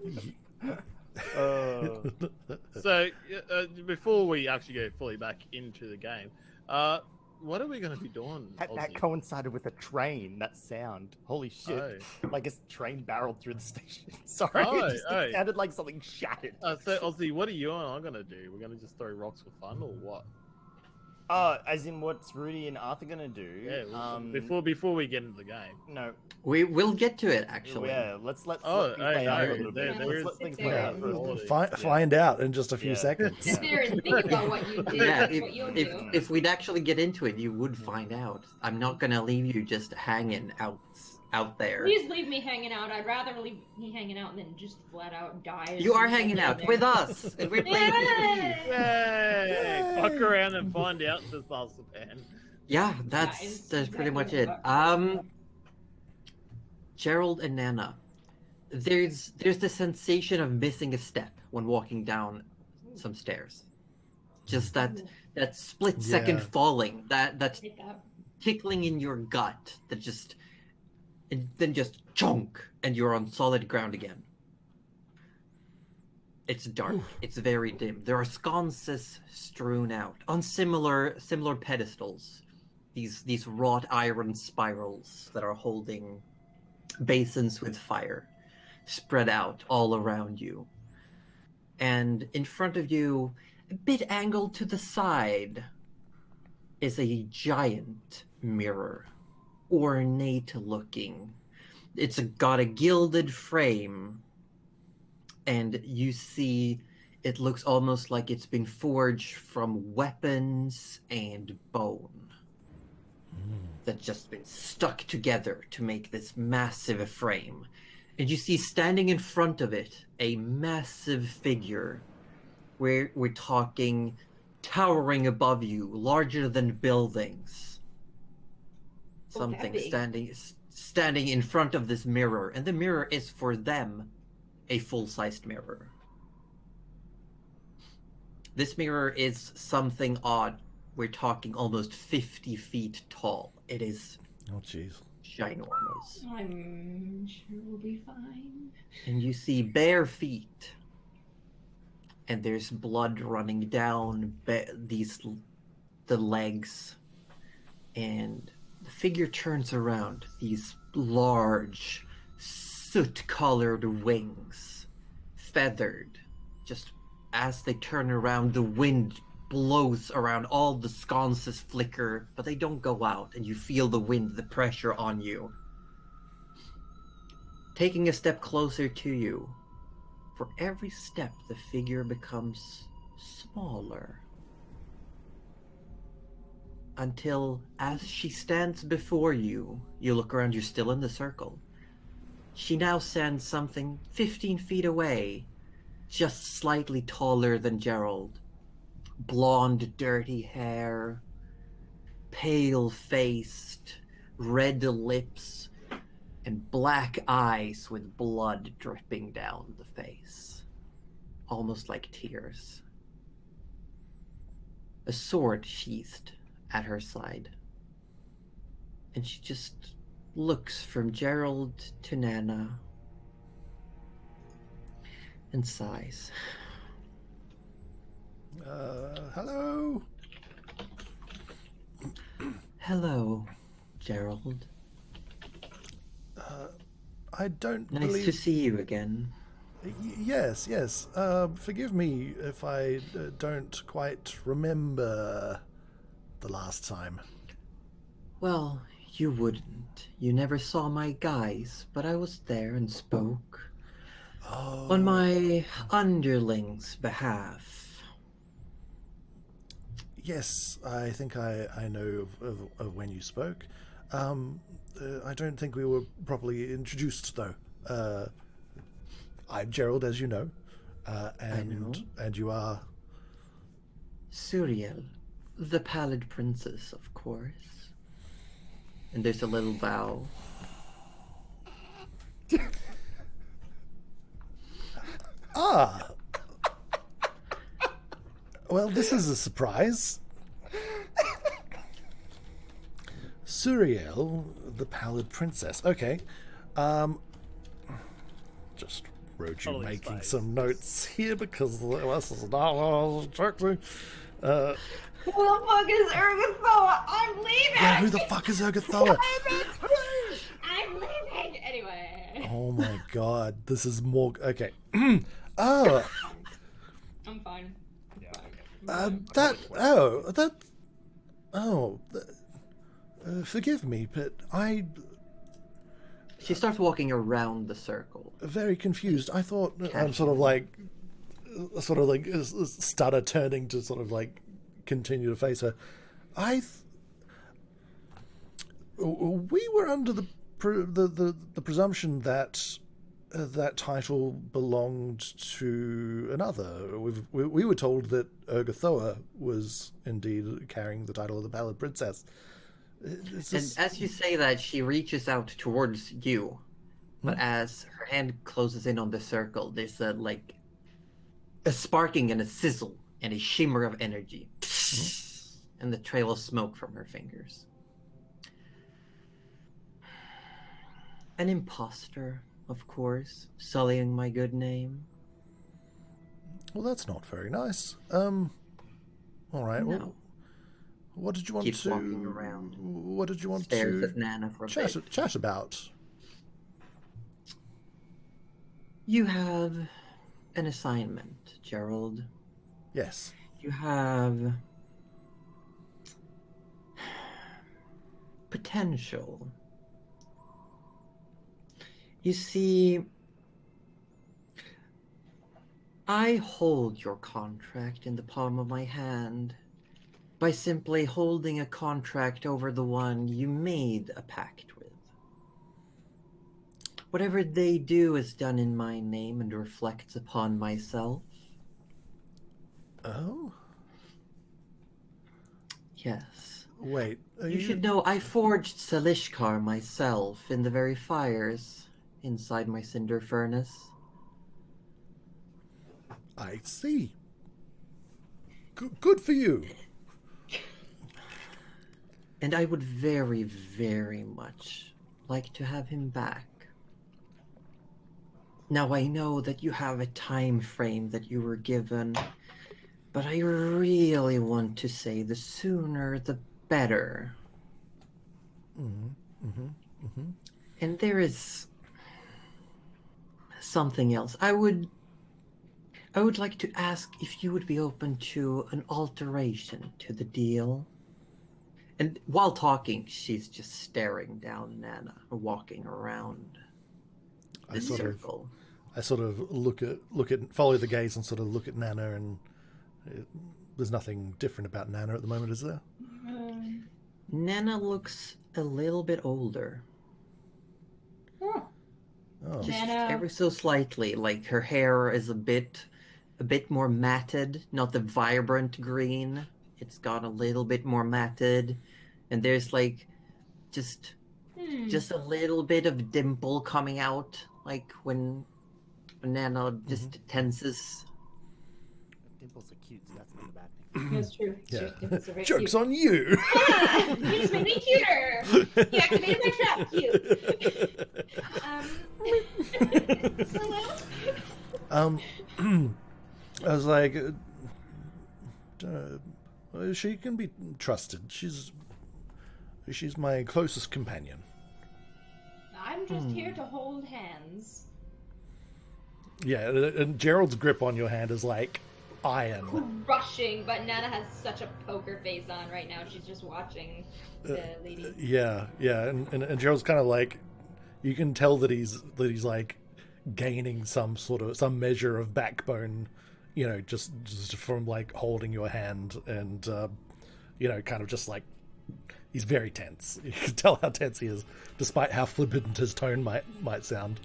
So, before we actually go fully back into the game, what are we going to be doing? That Ozzy? coincided with a train, that sound. Holy shit. Like a train barreled through the station. Sorry, it sounded like something shattered. So, Ozzy, what are you and I going to do? We're going to just throw rocks for fun or what? As in what's Rudy and Arthur gonna do? Yeah, before we get into the game. No. We will get to it, actually. Yeah, let's let Oh, things play out a no, little bit. there Let's is- let things there play is- out for a little bit. find out in just a few Yeah. seconds. Sit there and think about what you did. Yeah, what you'll do. if we'd actually get into it, you would find out. I'm not gonna leave you just hanging out there. Please leave me hanging out. I'd rather leave me hanging out than just flat out die. You are hanging out with us, and we're playing this game. Yay! Fuck around and find out, says Marzipan. Yeah, it's that's pretty much it. exactly Gerald and Nana, there's the sensation of missing a step when walking down some stairs. Just that split second Yeah. falling, that Take up. tickling in your gut, and then just chunk, and you're on solid ground again. It's dark. It's very dim. There are sconces strewn out on similar pedestals. These wrought iron spirals that are holding basins with fire spread out all around you. And in front of you, a bit angled to the side, is a giant mirror, ornate looking. It's got a gilded frame, and you see it looks almost like it's been forged from weapons and bone. that's just been stuck together to make this massive frame. And you see standing in front of it a massive figure. We're talking towering above you, larger than buildings. Something standing in front of this mirror, and the mirror is for them a full-sized mirror. This mirror is something odd. We're talking almost 50 feet tall. It is ginormous. I'm sure we'll be fine. And you see bare feet. And there's blood running down the legs. And the figure turns around. These large, soot-colored wings. Feathered. Just as they turn around, the wind blows around, all the sconces flicker, but they don't go out, and you feel the wind, the pressure on you. Taking a step closer to you, for every step the figure becomes smaller. Until, as she stands before you, you look around, you're still in the circle. She now stands something 15 feet away, just slightly taller than Gerald. Blonde, dirty hair, pale-faced, red lips, and black eyes with blood dripping down the face. Almost like tears. A sword sheathed at her side. And she just looks from Gerald to Nana and sighs. Hello? Hello, Gerald. I don't Nice believe... to see you again. Yes. Forgive me if I don't quite remember the last time. Well, you wouldn't. You never saw my guys, but I was there and spoke. Oh. On my underling's behalf. Yes, I think I know of when you spoke. I don't think we were properly introduced, though. I'm Gerald, as you know. I know. And you are... Suriel, the Pallid Princess, of course. And there's a little bow. Ah! Well, this is a surprise. Suriel, the Pallid Princess. Okay. Just wrote you Totally making spies. some notes here because this is not what I was expecting. Who the fuck is Urgathoa? I'm leaving! Yeah, who the fuck is Urgathoa? I'm leaving! Anyway. Oh my god, this is more... Okay. I'm fine. Forgive me, but I... She starts walking around the circle. Very confused. I thought I'm Casually. sort of like stutter turning to sort of like continue to face her. We were under the presumption that that title belonged to another. We were told that Urgathoa was indeed carrying the title of the Pallid Princess. And as you say that, she reaches out towards you. But as her hand closes in on the circle, there's a sparking and a sizzle and a shimmer of energy. And the trail of smoke from her fingers. An imposter, of course, sullying my good name. Well, that's not very nice. All right. No. Well, what did you want Keeps to? walking around. What did you want Stares to at Nana for a bit. chat about? You have an assignment, Gerald. Yes. You have potential. You see, I hold your contract in the palm of my hand, by simply holding a contract over the one you made a pact with. Whatever they do is done in my name and reflects upon myself. Oh? Yes. Wait, You should know I forged Salishkar myself in the very fires inside my cinder furnace. I see. Good for you. And I would very, very much like to have him back. Now I know that you have a time frame that you were given, but I really want to say the sooner the better. And there is something else. I would like to ask if you would be open to an alteration to the deal. And while talking, she's just staring down Nana, walking around the circle. I sort of look at follow the gaze and sort of look at Nana, and there's nothing different about Nana at the moment, is there? Nana looks a little bit older. Oh. Oh. Just Nana. ever so slightly. Like her hair is a bit more matted, not the vibrant green. It's got a little bit more matted, and there's like just a little bit of dimple coming out, like when Nana just tenses. Dimples are cute, so that's not a bad thing. That's true. Yeah. Dimples are very Joke's cute. on you. Ah, you just made me cuter. You activated my trap. Cute. I was like, she can be trusted. She's my closest companion. I'm just here to hold hands. Yeah, and Gerald's grip on your hand is like iron. Crushing, but Nana has such a poker face on right now. She's just watching the lady. Yeah, and Gerald's kind of like, you can tell that he's like gaining some measure of backbone, you know, just from like holding your hand, and you know, kind of just like he's very tense. You can tell how tense he is, despite how flippant his tone might sound.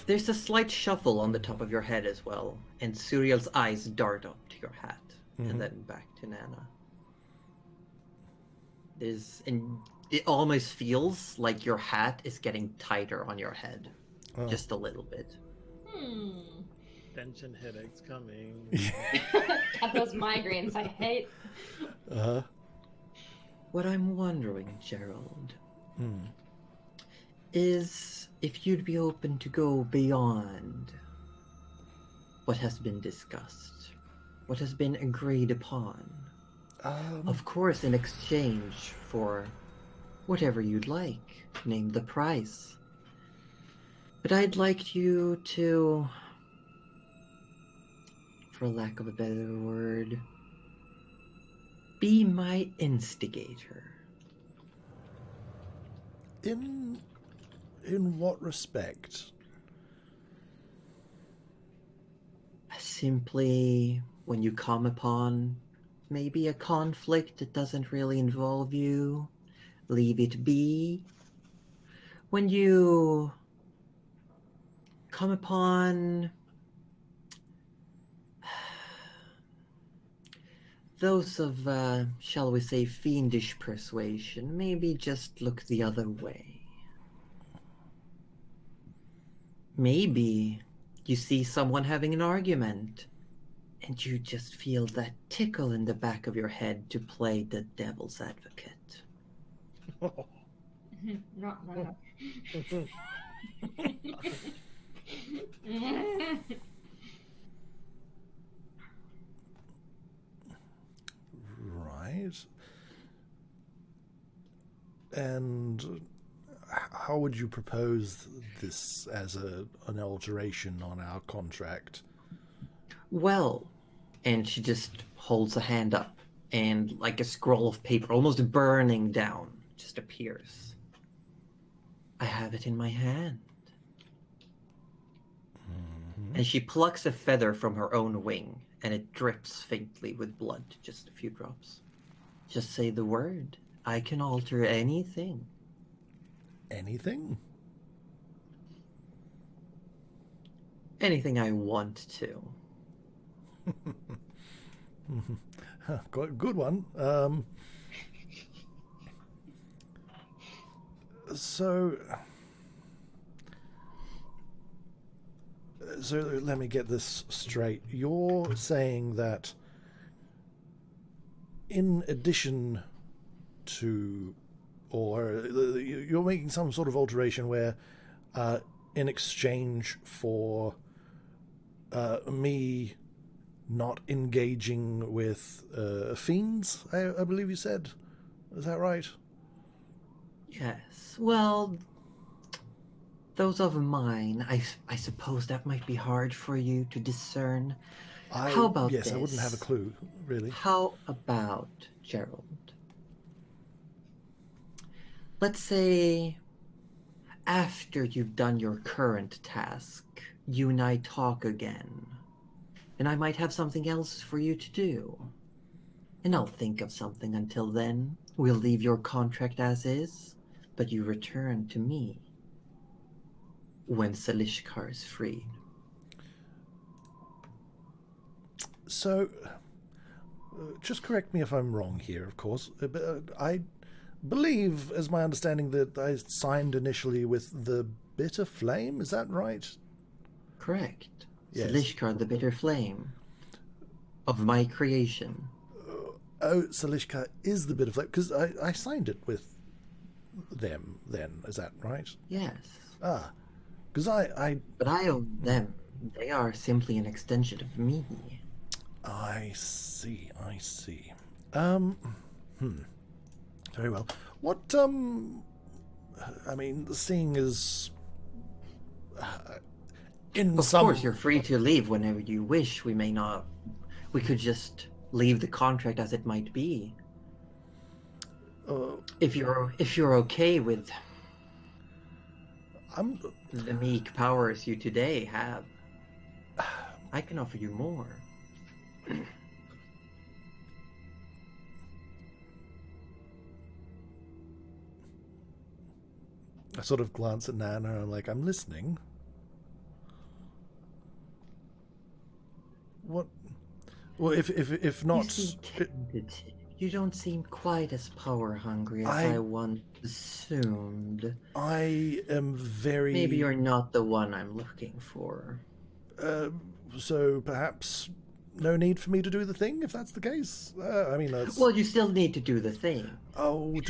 There's a slight shuffle on the top of your head as well, and Suriel's eyes dart up to your hat, and then back to Nana. And it almost feels like your hat is getting tighter on your head, just a little bit. Tension headaches coming. Got those migraines I hate. What I'm wondering, Gerald, is if you'd be open to go beyond what has been discussed, what has been agreed upon. Of course, in exchange for whatever you'd like, name the price. But I'd like you to, for lack of a better word, be my instigator. In what respect? Simply, when you come upon maybe a conflict that doesn't really involve you, leave it be. When you come upon those of, shall we say, fiendish persuasion, maybe just look the other way. Maybe you see someone having an argument, and you just feel that tickle in the back of your head to play the devil's advocate. Not that. Right. And how would you propose this as an alteration on our contract? Well, and she just holds a hand up, and like a scroll of paper, almost burning down, just appears. I have it in my hand. And she plucks a feather from her own wing, and it drips faintly with blood, just a few drops. Just say the word. I can alter anything. Anything? Anything I want to. Good one. So let me get this straight. You're saying that in addition to, or you're making some sort of alteration where in exchange for me not engaging with fiends, I believe you said. Is that right? Yes. Well, those of mine, I suppose that might be hard for you to discern. How about yes, this? I wouldn't have a clue, really. How about, Gerald? Let's say after you've done your current task, you and I talk again. And I might have something else for you to do. And I'll think of something until then. We'll leave your contract as is, but you return to me when Salishkar is freed. So, just correct me if I'm wrong here, of course. I believe, as my understanding, that I signed initially with the Bitter Flame. Is that right? Correct. Yes. Salishkar, the bitter flame of my creation. Oh, Salishkar is the Bitter Flame, because I signed it with them then. Is that right? Yes. Ah, because I But I own them. They are simply an extension of me. I see. Very well. What, I mean, seeing as, in Of some... course, you're free to leave whenever you wish. We could just leave the contract as it might be. If you're okay with the meek powers you today have, I can offer you more. I sort of glance at Nana and I'm like, I'm listening. What? Well, if not... You seem tempted. You don't seem quite as power hungry as I once assumed. I am very... Maybe you're not the one I'm looking for. So perhaps no need for me to do the thing, if that's the case? I mean, that's... Well, you still need to do the thing. Oh,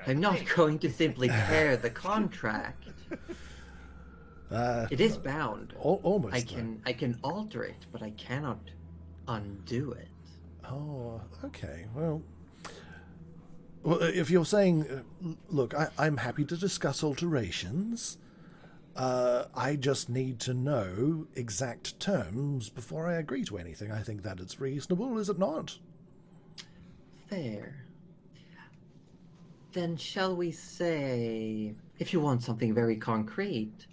I'm not going to simply tear the contract. It is bound. Almost. I can alter it, but I cannot undo it. Oh, okay. Well, if you're saying, look, I'm happy to discuss alterations. I just need to know exact terms before I agree to anything. I think that it's reasonable, is it not? Fair. Then shall we say, if you want something very concrete,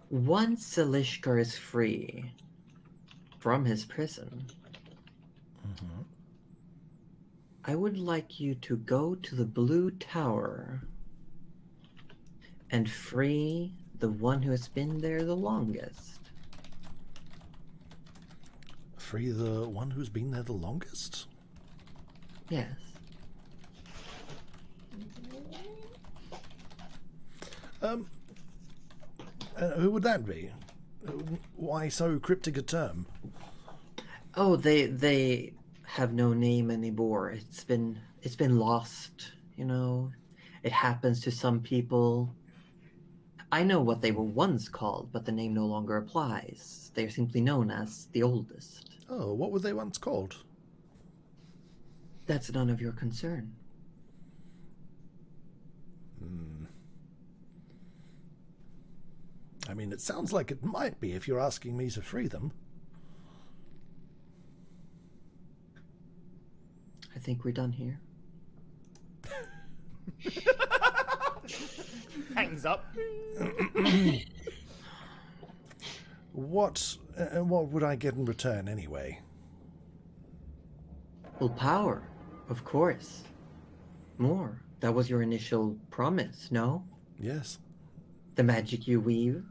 once Salishkar is free from his prison, I would like you to go to the Blue Tower and free the one who has been there the longest. Free the one who's been there the longest? Yes. Who would that be? Why so cryptic a term? Oh, they have no name anymore. It's been lost, you know. It happens to some people. I know what they were once called, but the name no longer applies. They are simply known as the oldest. Oh, what were they once called? That's none of your concern. I mean, it sounds like it might be if you're asking me to free them. I think we're done here. Hangs up. What And what would I get in return anyway? Well, power, of course. More. That was your initial promise, no? Yes. The magic you weave,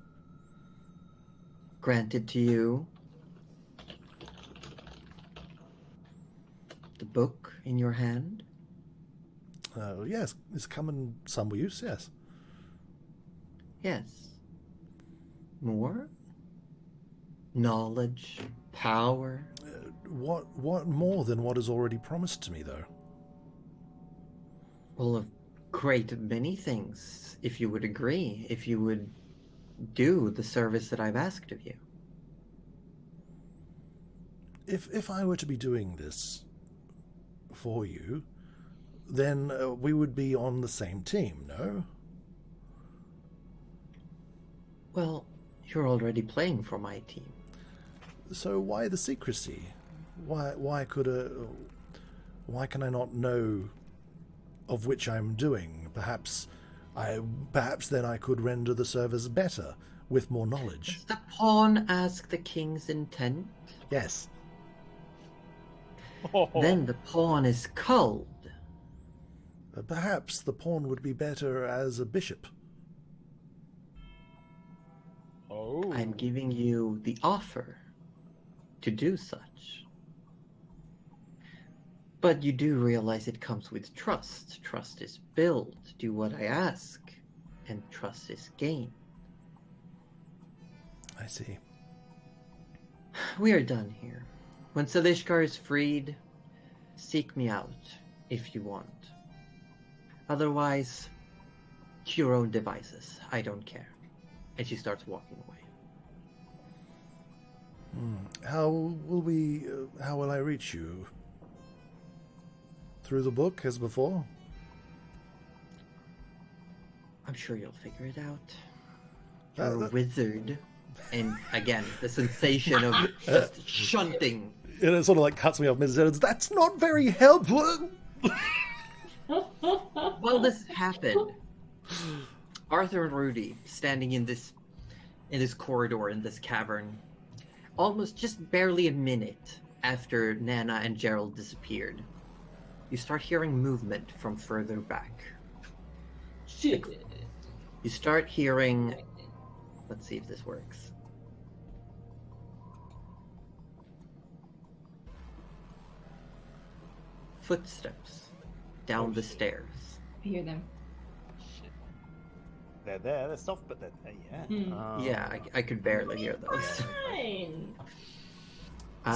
granted to you. The book in your hand. Yes, it's come in some use, yes. Yes. More? Knowledge, power. What more than what is already promised to me, though? Well, a great many things, if you would agree, if you would do the service that I've asked of you. If I were to be doing this for you, then we would be on the same team, no? Well, you're already playing for my team. So why the secrecy? Why can I not know of which I'm doing? Perhaps then I could render the service better with more knowledge. Does the pawn ask the king's intent? Yes. Then the pawn is culled. Perhaps the pawn would be better as a bishop. Oh. I'm giving you the offer to do such. But you do realize it comes with trust. Trust is built. Do what I ask, and trust is gained. I see. We are done here. When Salishkar is freed, seek me out if you want. Otherwise, to your own devices. I don't care. And she starts walking away. How will I reach you? Through the book, as before? I'm sure you'll figure it out. You're a wizard. And again, the sensation of just shunting. It sort of like cuts me off mid-sentence. That's not very helpful. Well, this happened. Arthur and Rudy standing in this corridor, in this cavern, almost just barely a minute after Nana and Gerald disappeared. You start hearing movement from further back. Shit. You start hearing... Let's see if this works. Footsteps down the stairs. I hear them. They're there. They're soft, but they're yeah. Yeah, I could barely hear those. Fine.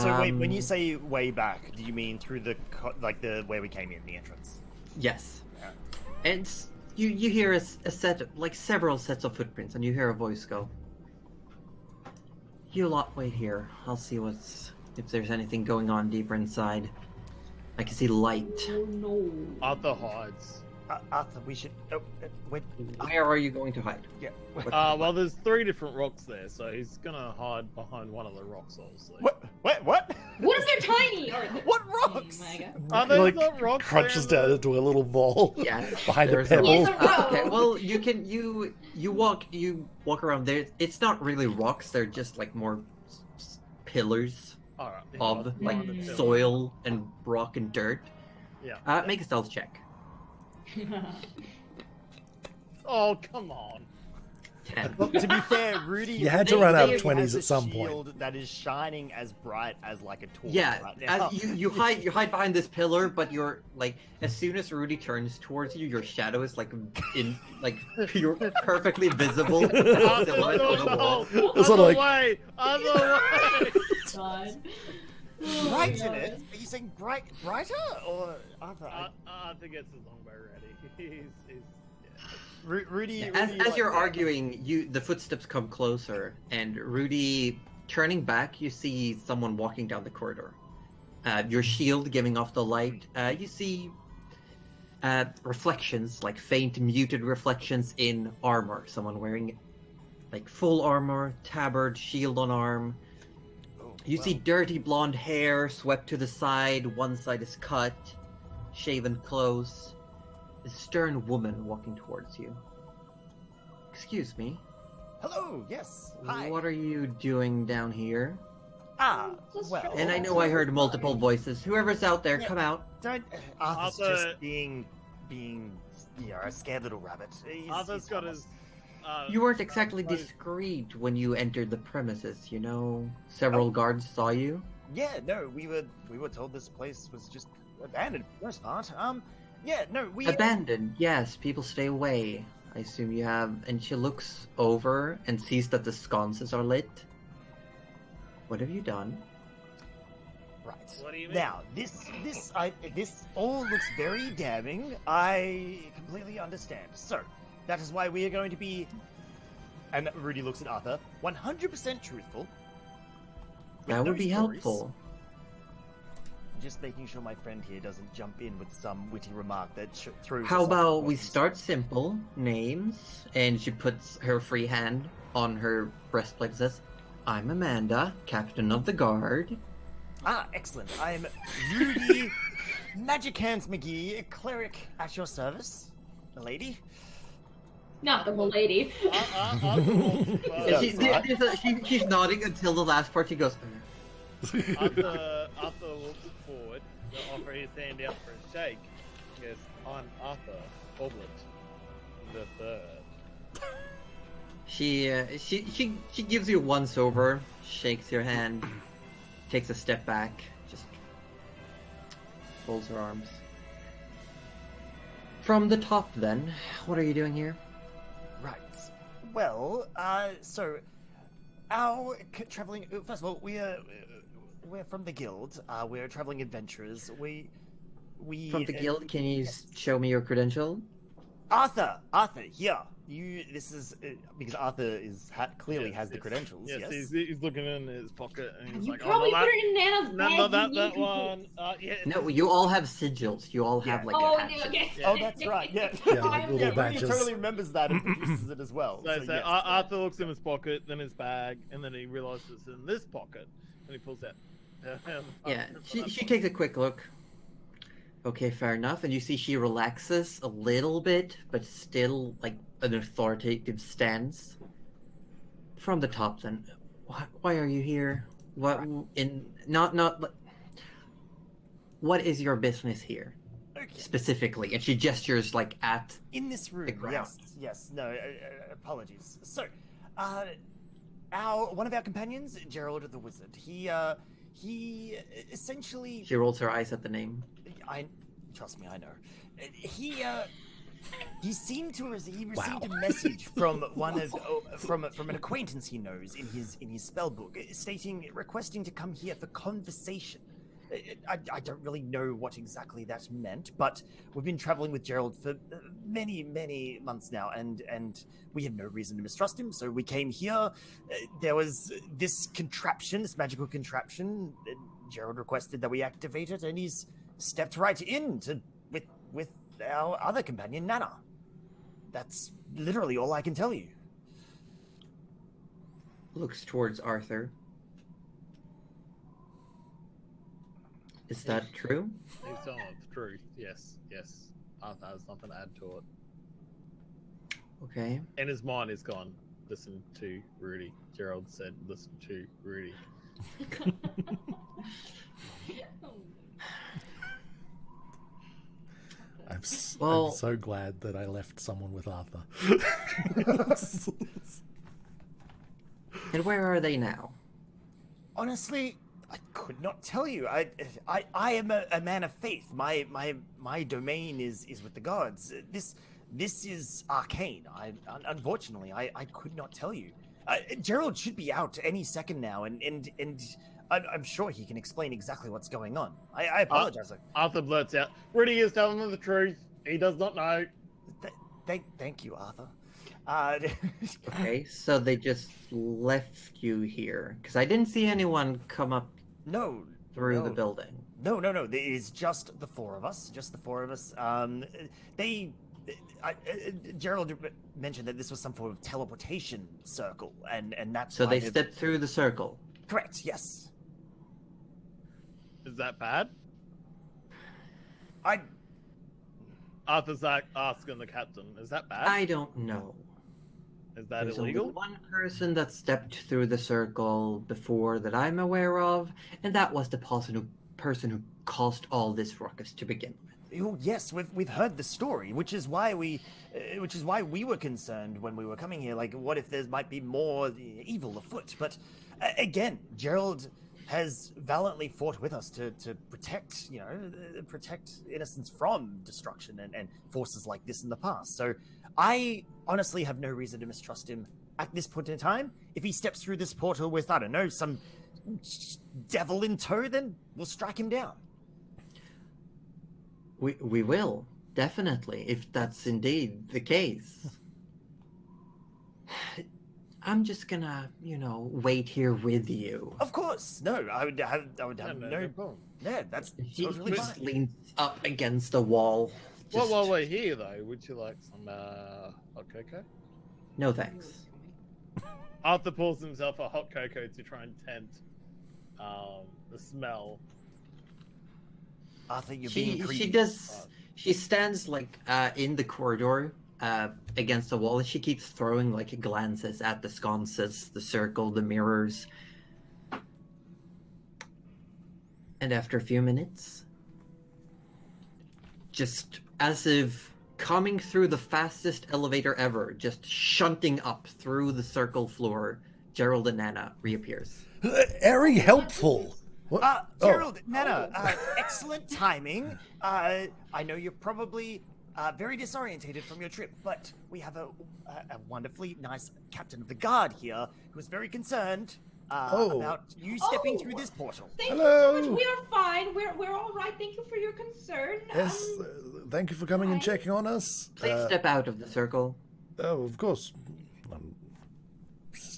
So wait, when you say way back, do you mean through the where we came in, the entrance? Yes. Yeah. And you hear a set, like several sets of footprints, and you hear a voice go, "You lot wait here. I'll see if there's anything going on deeper inside. I can see light." Oh no. Arthur hides. Arthur, we should. Oh, wait. Where are you going to hide? Yeah. Well, there's 3 different rocks there, so he's gonna hide behind one of the rocks, obviously. What? What? What if they're tiny? Or What rocks? Oh my God. Are those Like not rocks? crunches there? down into a little ball Yeah, behind a there's pebble. It's a rock. Okay, well you walk around there. It's not really rocks. They're just like more pillars Alright, of like soil and rock and dirt. Yeah. Make a stealth check. Oh, come on. 10. Well, to be fair, Rudy. You had to Rudy run out of has 20s a at some point. shield that is shining as bright as like a torch. Yeah, right now. as you hide behind this pillar, but you're like, as soon as Rudy turns towards you, your shadow is like you're perfectly visible. Silhouette on the wall. It's sort of like- way! Other way! God. Bright in it? Are you saying brighter or Arthur? Arthur gets his longbow ready. He's Rudy. As you're arguing, the footsteps come closer, and Rudy, turning back, you see someone walking down the corridor. Your shield giving off the light. You see reflections, like faint, muted reflections in armor. Someone wearing like full armor, tabard, shield on arm. You see dirty blonde hair swept to the side. One side is cut, shaven close. A stern woman walking towards you. Excuse me. Hello. Yes. Hi. What are you doing down here? Just Well. And I know I heard multiple voices. Whoever's out there, come out. Don't. Arthur's Arthur- just being, a scared little rabbit. Arthur's got his. You weren't exactly clothes. discreet when you entered the premises, you know? Several guards saw you. Yeah, no, we were told this place was just abandoned for the most part. Yeah, no, we Abandoned, yes, people stay away. I assume you have... And she looks over and sees that the sconces are lit. What have you done? Right. What do you mean? Now, this all looks very damning. I completely understand. So, that is why we are going to be, and Rudy looks at Arthur, 100% truthful. with That no would be stories. helpful. Just making sure my friend here doesn't jump in with some witty remark that throws. How us off about we course. start simple, names, and she puts her free hand on her breastplate and says, I'm Amanda, captain of the guard. Ah, excellent. I'm Rudy Magic Hands McGee, cleric at your service, lady. Not the lady. And she's nodding until the last part. She goes, Arthur looks forward to offer his hand out for a shake. Yes, I'm Arthur Hoblet the Third. She gives you a once over, shakes your hand, takes a step back, just folds her arms. From the top, then, what are you doing here? Right. Well, so our traveling. First of all, we're from the guild. We're traveling adventurers. We From the guild, can you show me your credential? Arthur, here. This is because Arthur is clearly has the credentials. Yes. He's looking in his pocket and he's You like, probably oh, put it in Nana's bag. no, you that need to one. Yeah, No, you all have sigils. You all have Yeah. like Oh, a hatchet. okay. Oh, that's right. Yeah. Yeah, like little Rudy badges. totally remembers that and produces it as well. So, yes. Arthur looks in his pocket, then his bag, and then he realizes it's in this pocket, and he pulls out. Yeah, she takes a quick look. Okay, fair enough. And you see she relaxes a little bit, but still like an authoritative stance. From the top, then, why are you here? What in not? What is your business here Okay. specifically? And she gestures like at. In this room, ground. yes. No, apologies. So, one of our companions, Gerald the Wizard, he essentially. She rolls her eyes at the name. Trust me, I know. He seemed to he received a message from one of from an acquaintance he knows in his spell book, requesting to come here for conversation. I don't really know what exactly that meant, but we've been traveling with Gerald for many months now, and we have no reason to mistrust him. So we came here. There was this magical contraption. Gerald requested that we activate it, and he's stepped right in with our other companion, Nana. That's literally all I can tell you. Looks towards Arthur. Is that true? He's telling the truth. Yes. Arthur has nothing to add to it. Okay. And his mind is gone. Listen to Rudy. Gerald said, listen to Rudy. I'm Well- so glad that I left someone with Arthur. And where are they now? Honestly, I could not tell you. I am a man of faith. My domain is with the gods. This is arcane. Unfortunately, I could not tell you. Gerald should be out any second now, and I'm sure he can explain exactly what's going on. I apologize. Arthur blurts out, Rudy is telling them the truth. He does not know. Thank you, Arthur. Okay, so they just left you here because I didn't see anyone come up No, through the no. building. No. It is just the four of us. Gerald mentioned that this was some form of teleportation circle, and that's So why they stepped through the circle. Correct. Yes. Is that bad? I Arthur's like asking the captain, is that bad? I don't know. Is that There's illegal? only one person that stepped through the circle before that I'm aware of, and that was the person who caused all this ruckus to begin with. Oh, yes, we've heard the story, which is why we were concerned when we were coming here. Like, what if there might be more evil afoot? But again, Gerald has valiantly fought with us to protect, protect innocents from destruction and forces like this in the past. So I honestly have no reason to mistrust him at this point in time. If he steps through this portal with, I don't know, some devil in tow, then we'll strike him down. We will, definitely, if that's indeed the case. I'm just gonna, wait here with you. Of course. No, I would have no problem. Yeah, that's He totally just fine. leans up against the wall. Well, while we're here, though, would you like some hot cocoa? No thanks. Arthur pours himself a hot cocoa to try and tempt the smell. Arthur, you're being creepy. She stands in the corridor against the wall, and she keeps throwing glances at the sconces, the circle, the mirrors. And after a few minutes, just as if coming through the fastest elevator ever, just shunting up through the circle floor, Gerald and Nana reappears. Very helpful. What? Gerald, Nana, excellent timing. I know you're probably very disorientated from your trip, but we have a wonderfully nice captain of the guard here who is very concerned about you stepping through this portal. Thank Hello. you so much. We are fine. We're all right. Thank you for your concern. Yes, thank you for coming and checking on us. Please step out of the circle. Oh, of course.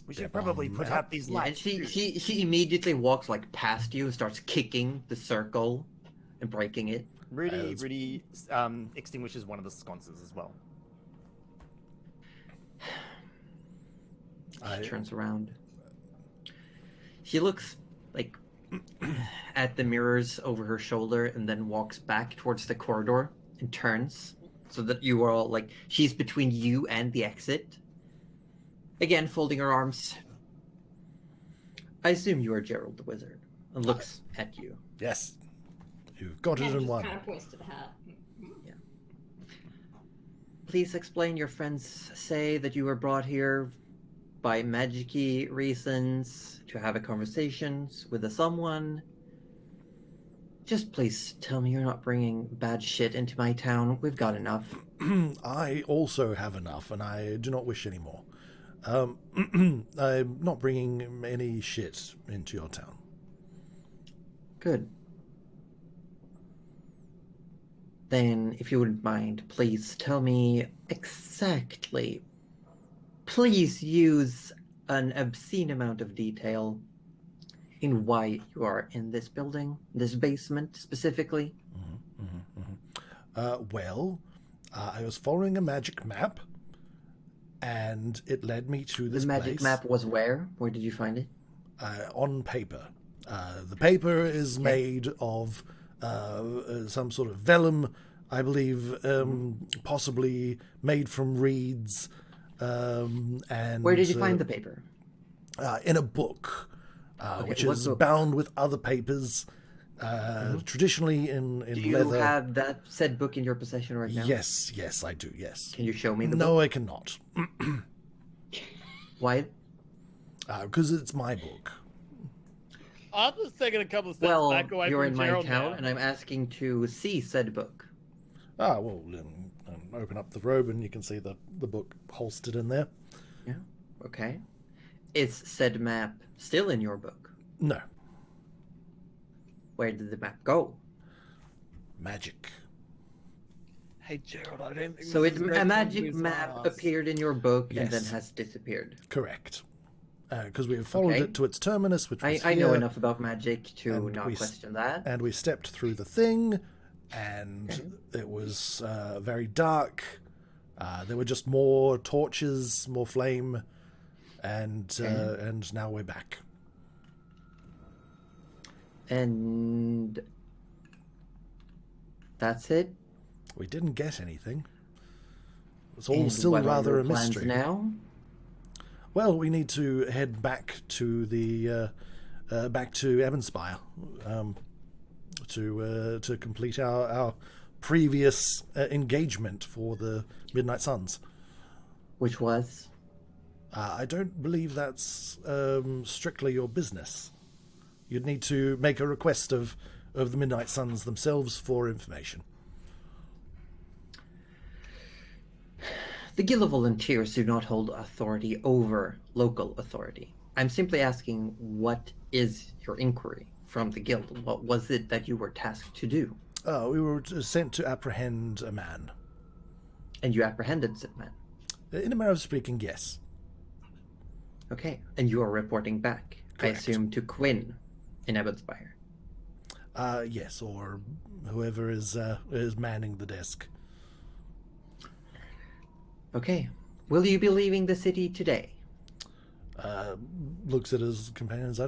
We should probably put out these Yeah, and lights. she immediately walks past you and starts kicking the circle and breaking it. Rudy extinguishes one of the sconces as well. She turns around. She looks at the mirrors over her shoulder and then walks back towards the corridor and turns so that you are all she's between you and the exit. Again, folding her arms. I assume you are Gerald the Wizard, and looks at you. Yes. You've got it in one. Kind of points to the hat. Yeah. Please explain. Your friends say that you were brought here by magic-y reasons to have a conversation with someone. Just please tell me you're not bringing bad shit into my town. We've got enough. I also have enough, and I do not wish any more. I'm not bringing any shit into your town. Good. Then, if you wouldn't mind, please tell me exactly. Please use an obscene amount of detail in why you are in this building, this basement specifically. Well, I was following a magic map, and it led me to this The magic place. map was where? Where did you find it? On paper. The paper is made of some sort of vellum, I believe, possibly made from reeds. And Where did you find the paper? in a book, which what is book? bound with other papers, traditionally in Do you leather. have that said book in your possession right now? Yes, I do, yes. Can you show me the No, book? I cannot, Why? because it's my book. Arthur's taking a couple of steps Well, back away you're from in my Gerald town, now. and I'm asking to see said book. Well, open up the robe and you can see the book holstered in there. Yeah. Okay. Is said map still in your book? No, Where did the map go? magic. Hey, Gerald, I don't think So this is a great magic news map ass. appeared in your book and then Yes. has disappeared. Correct. Because we followed Okay. it to its terminus, which was I know here, enough about magic to and not we question that. and we stepped through the thing, and it was very dark. There were just more torches, more flame, and now we're back. And that's it. We didn't get anything. It's all And still what are rather your a plans mystery. now? Well, we need to head back to the back to Evanspire to complete our previous engagement for the Midnight Suns. Which was? I don't believe that's strictly your business. You'd need to make a request of the Midnight Suns themselves for information. The Guild of Volunteers do not hold authority over local authority. I'm simply asking, what is your inquiry from the Guild? What was it that you were tasked to do? We were sent to apprehend a man. And you apprehended said man? In a manner of speaking, yes. Okay, and you are reporting back, Correct. I assume, to Quinn in Evanspire. Yes, or whoever is manning the desk. Okay. Will you be leaving the city today? Looks at his companions. I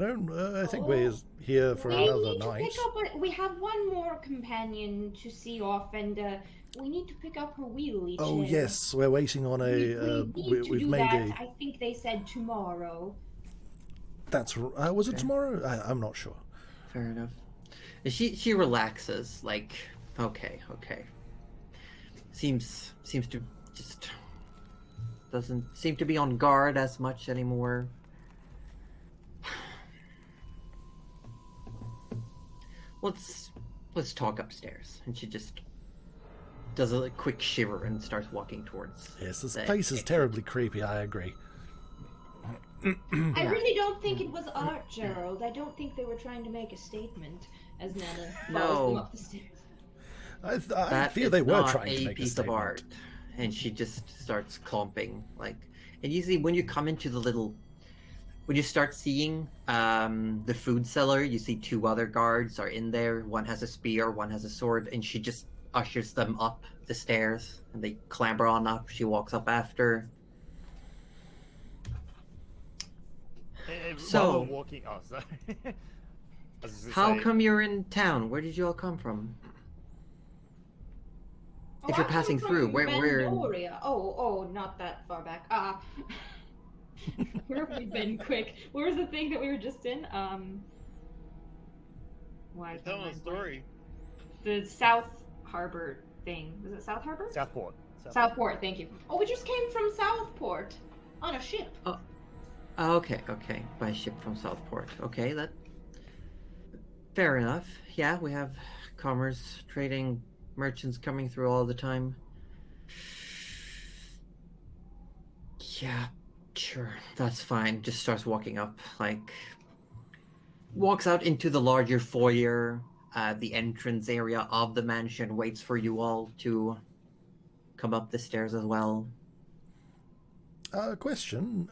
think we're here for another night. We have one more companion to see off, and we need to pick up her wheelie chair. Oh yes, we're waiting on a. We've made that. a. I think they said tomorrow. That's was it tomorrow? I'm not sure. Fair enough. She relaxes, like, okay. Seems to just doesn't seem to be on guard as much anymore. Let's talk upstairs. And she just does a quick shiver and starts walking towards. Yes, this place is terribly creepy. I agree. I really don't think it was art, Gerald. I don't think they were trying to make a statement as Nana follows them up the stairs. I fear they were trying to make a piece statement. of art. And she just starts clomping, like, and usually when you come into when you start seeing the food cellar, you see two other guards are in there. One has a spear, one has a sword, and she just ushers them up the stairs, and they clamber on up. She walks up after. So, while we're walking, sorry. How come you're in town? Where did you all come from? If you're passing through, where? Pandoria. Oh, not that far back. Where have we been? Quick. Where was the thing that we were just in? Why? Tell a story. The South Harbor thing. Was it South Harbor? Southport. Southport. Thank you. Oh, we just came from Southport on a ship. Oh, okay. By ship from Southport. Okay, that. Fair enough. Yeah, we have commerce, trading, merchants coming through all the time. Yeah, sure, that's fine. Just starts walking up, like, walks out into the larger foyer, the entrance area of the mansion, waits for you all to come up the stairs as well. Question: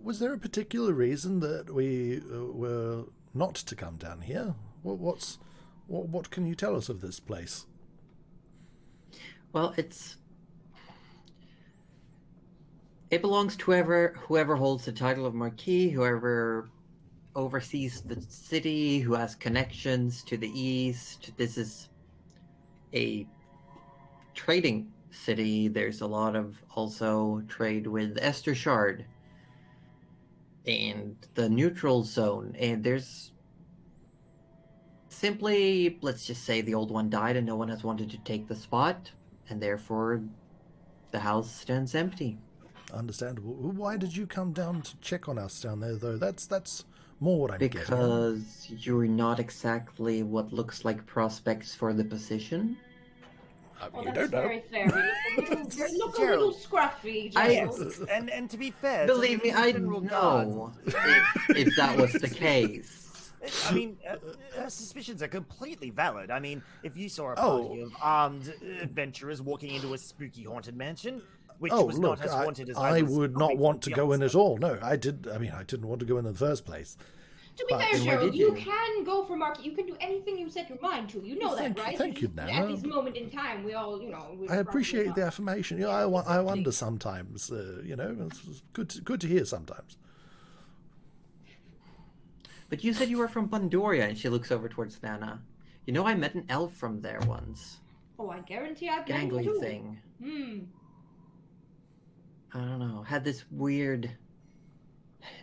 was there a particular reason that we were not to come down here? What can you tell us of this place? Well, it belongs to whoever holds the title of Marquis, whoever oversees the city, who has connections to the east. This is a trading city. There's a lot of also trade with Estershard and the neutral zone. And there's simply, let's just say the old one died and no one has wanted to take the spot. And therefore, the house stands empty. Understandable. Why did you come down to check on us down there, though? That's more what I'm getting. Because you're not exactly what looks like prospects for the position. Well, you that's don't know. very fair. You look a little scruffy, Gerald. Yes, and to be fair, Believe me, I know if that was the case. I mean, her suspicions are completely valid. I mean, if you saw a party of armed adventurers walking into a spooky haunted mansion, which was look, not as haunted as I was would not hoping want for to the go in onset. at all. No, I didn't want to go in the first place. To be But- fair, Then why Gerald, did you you? can go for market. You can do anything you set your mind to. You know Thank that, you- right? thank you, just- Nana. At this moment in time, we all, I appreciate the affirmation. You know, I wonder sometimes. It's good to hear sometimes. But you said you were from Pandoria, and she looks over towards Nana. You know, I met an elf from there once. Oh, I guarantee I've met you Gangly too. thing. 'Hmm. I don't know. Had this weird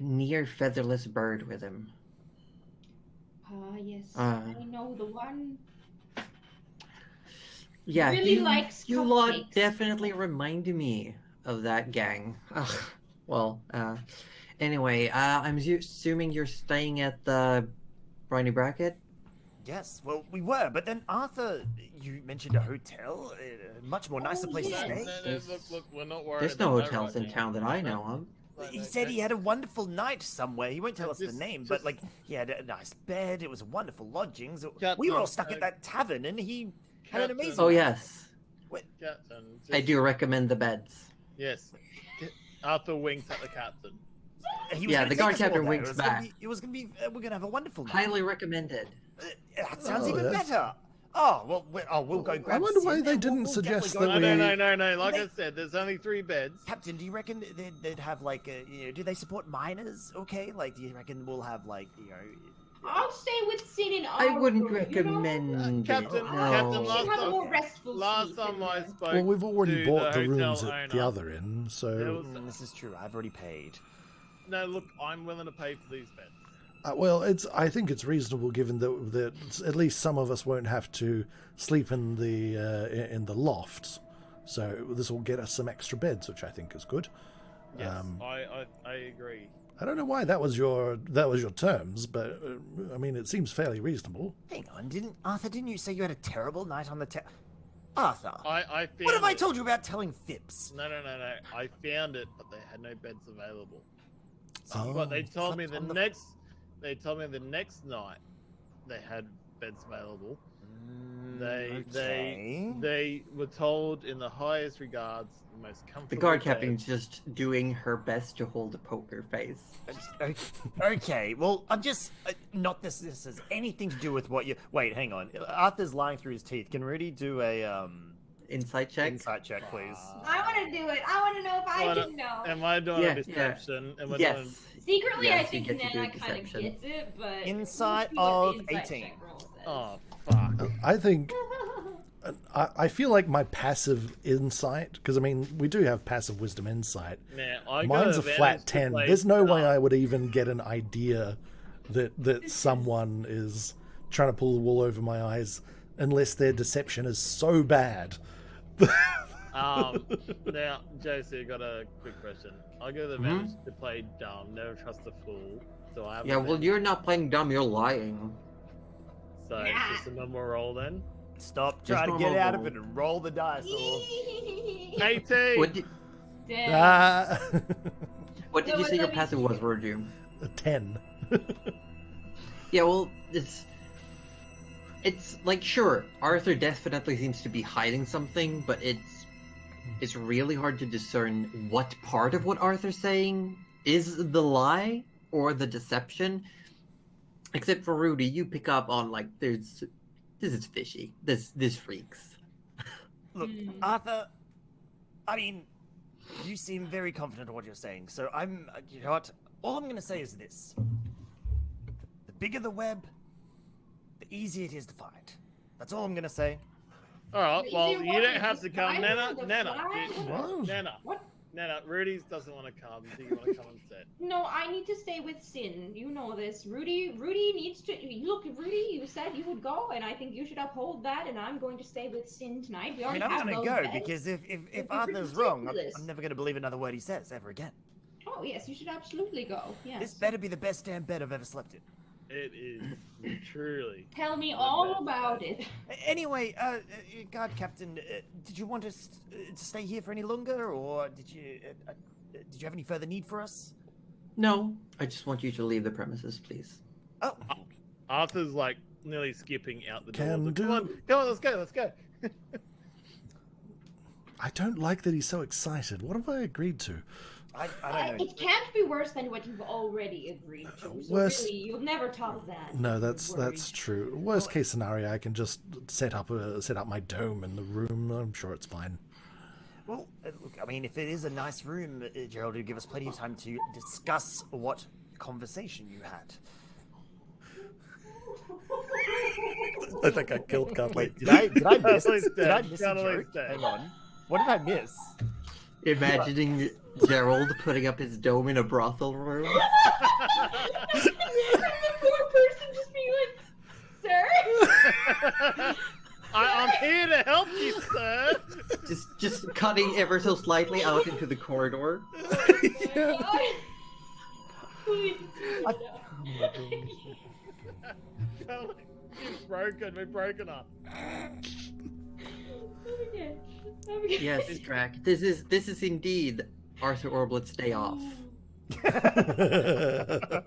near featherless bird with him. Yes, Uh. I know the one. Yeah, Really likes you lot cupcakes. definitely remind me of that gang. Well, anyway, I'm assuming you're staying at the Briny Bracket? Yes, well, we were, but then Arthur, you mentioned a hotel, a much more nicer place yes. to stay. Look, we're not worried. There's no about that hotels right in now. town that I know of. He said he had a wonderful night somewhere. He won't tell us the Just- name, but just- like he had a nice bed. It was wonderful lodgings. Captain, We were all stuck at that tavern, and he had an Captain. amazing. Oh yes, Captain, I do recommend the beds. Yes. Arthur winks at the captain. He was Yeah, gonna the take guard us all captain there. winks It was gonna back. be- It was gonna be. We're gonna have a wonderful night. Highly recommended. That sounds Oh, even yes. better. Oh well, we'll go grab. I wonder why Sin, they and didn't we'll suggest definitely that go- we- No. Like They- I said, there's only 3 beds. Captain, do you reckon they'd have like do they support minors? Okay, like do you reckon we'll have like I'll stay with Sin and I wouldn't Arthur, recommend Captain- it. Captain, No. You last should have a time- more restful Last sleep time in I there. spoke, Well, we've already to bought the hotel rooms at the owner, other inn, there so was- this is true. I've already paid. No, look, I'm willing to pay for these beds. well, I think it's reasonable given that at least some of us won't have to sleep in the lofts. So this will get us some extra beds, which I think is good. Yes, Um, I agree. I don't know why that was your terms, but I mean it seems fairly reasonable. Hang on, didn't you say you had a terrible night on the Arthur? I found What have I it. told you about telling fips? No. I found it, but they had no beds available. Oh. But they told me Slept the on next. They told me the next night they had beds available. They were told in the highest regards, the most comfortable. The guard bed. captain's just doing her best to hold a poker face. Okay, well, I'm just not this has anything to do with what you. Wait, hang on. Arthur's lying through his teeth. Can Rudy do a Insight check? insight check, please? I want to do it. I want to know if I Well, can know. Am I doing Yeah, a deception? Am I doing? Yes. Secretly, Yes, I you think get to do Nana kind of deception. gets it, but Insight we'll see of what the insight 18. check roll says. Oh fuck! I think I feel like my passive insight, because I mean we do have passive wisdom insight. Man, I got Mine's a advantage flat to 10. play There's no way dark. I would even get an idea that someone is trying to pull the wool over my eyes unless their deception is so bad. Now, Josie, I got a quick question. I got the advantage to play dumb, never trust a fool. So I have Yeah, well, advantage. you're not playing dumb, you're lying. So it's just a normal roll then. Stop Just trying to get normal out of roll. it and roll the dice. Or... 18. What did, Damn. Ah, what did So you say your let me passive see. was, Roju? a 10. Yeah, well, it's like, sure, Arthur definitely seems to be hiding something, but it's really hard to discern what part of what Arthur's saying is the lie or the deception. Except for Rudy, you pick up on like this is fishy. This freaks. Look, Arthur, I mean, you seem very confident of what you're saying, so you know what? All I'm going to say is this. The bigger the web, the easier it is to find. That's all I'm going to say. All right. Is Well, it you what, don't have just to come, fly Nana. with the Nana, fly? Wow. Nana, What? Nana. Rudy doesn't want to come. Do you want to come instead? No, I need to stay with Sin. You know this. Rudy needs to look. Rudy, you said you would go, and I think you should uphold that. And I'm going to stay with Sin tonight. We I already mean, I'm have going those to go beds. because if It'd be Arthur's wrong, ridiculous. I'm never going to believe another word he says ever again. Oh yes, you should absolutely go. Yes. This better be the best damn bed I've ever slept in. It is truly. Tell me all about it. Anyway, guard captain, did you want us to stay here for any longer, or did you have any further need for us? No, I just want you to leave the premises, please. Oh, Arthur's like nearly skipping out the door. Can Like, do. Come on, let's go. I don't like that he's so excited. What have I agreed to? I don't know. It can't be worse than what you've already agreed to. So Worse- really, you'll never top that. No, Don't that's worry. true. Worst case scenario, I can just set up my dome in the room. I'm sure it's fine. Well, look, I mean, if it is a nice room, Gerald, it'll give us plenty of time to discuss what conversation you had. I think I killed Cutley. Did I miss? Cutley's Did I dead. miss a Cutley's joke? dead. Hang on. What did I miss? Imagining Gerald putting up his dome in a brothel room. And the poor person just being like, sir? I'm here to help you, sir. Just cutting ever so slightly out into the corridor. Please. She's broken. We've broken her. Okay. Yes, Drac. This is indeed Arthur Orblet's day off. I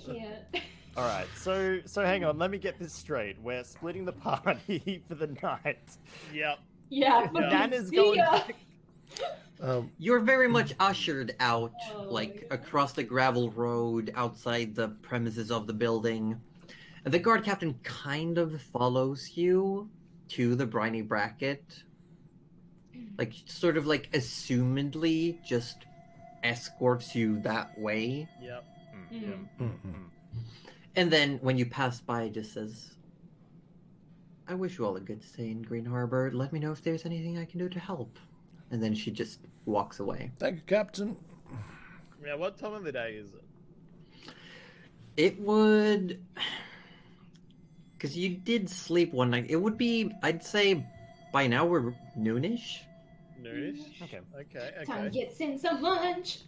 can't. All right, so hang on. Let me get this straight. We're splitting the party for the night. Yep. Yeah, Yeah. Nana's see going ya. back. You're very much ushered out, Oh, like, my across the gravel road outside the premises of the building. The guard captain kind of follows you to the briny bracket. Like, sort of like, assumedly, just escorts you that way. Yep. And then, when you pass by, just says, I wish you all a good stay in Green Harbor. Let me know if there's anything I can do to help. And then she just walks away. Thank you, Captain. Yeah, what time of the day is it? It would... Because you did sleep one night. It would be, I'd say, by now we're noonish. Noonish? Okay. Okay, Time to okay. get in some lunch.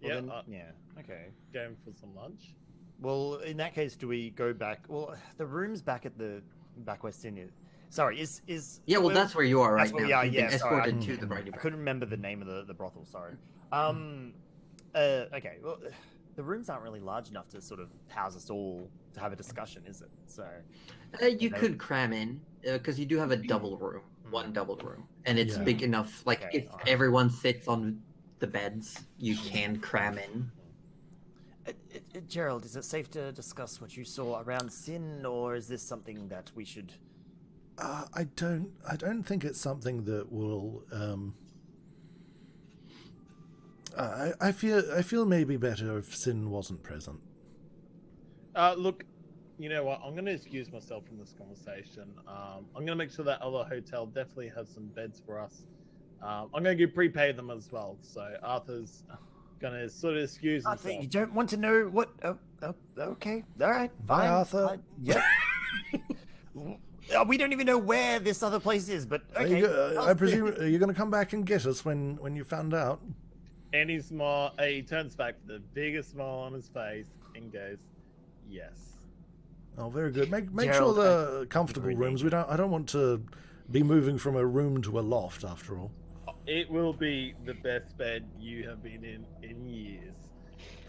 Well, Yep, then, yeah. Okay. going for some lunch. Well, in that case, do we go back? Well, the room's back at the back West Indian. Sorry, is Yeah, well, that's where you are right that's where now. we are, You've been yeah, sorry, escorted I- to the briny I bracket. couldn't remember the name of the brothel. Sorry. Okay. Well, the rooms aren't really large enough to sort of house us all to have a discussion, is it? So. You could cram in, because you do have a double room. One double room. And it's Yeah. big enough, like, Okay, if alright. everyone sits on the beds, you can cram in. Gerald, is it safe to discuss what you saw around Sin, or is this something that we should? I don't think it's something that will. I feel maybe better if Sin wasn't present. Look, you know what? I'm going to excuse myself from this conversation. I'm going to make sure that other hotel definitely has some beds for us. I'm going to prepay them as well. So Arthur's going to sort of excuse Arthur, himself. you don't want to know what? Okay, all right, Bye, fine. Arthur. Yep. We don't even know where this other place is, but okay. I presume you're going to come back and get us when you found out. And he turns back with the biggest smile on his face and goes, "Yes." Oh, very good. Make Gerald, sure they're comfortable really rooms. I don't want to be moving from a room to a loft after all. It will be the best bed you have been in years.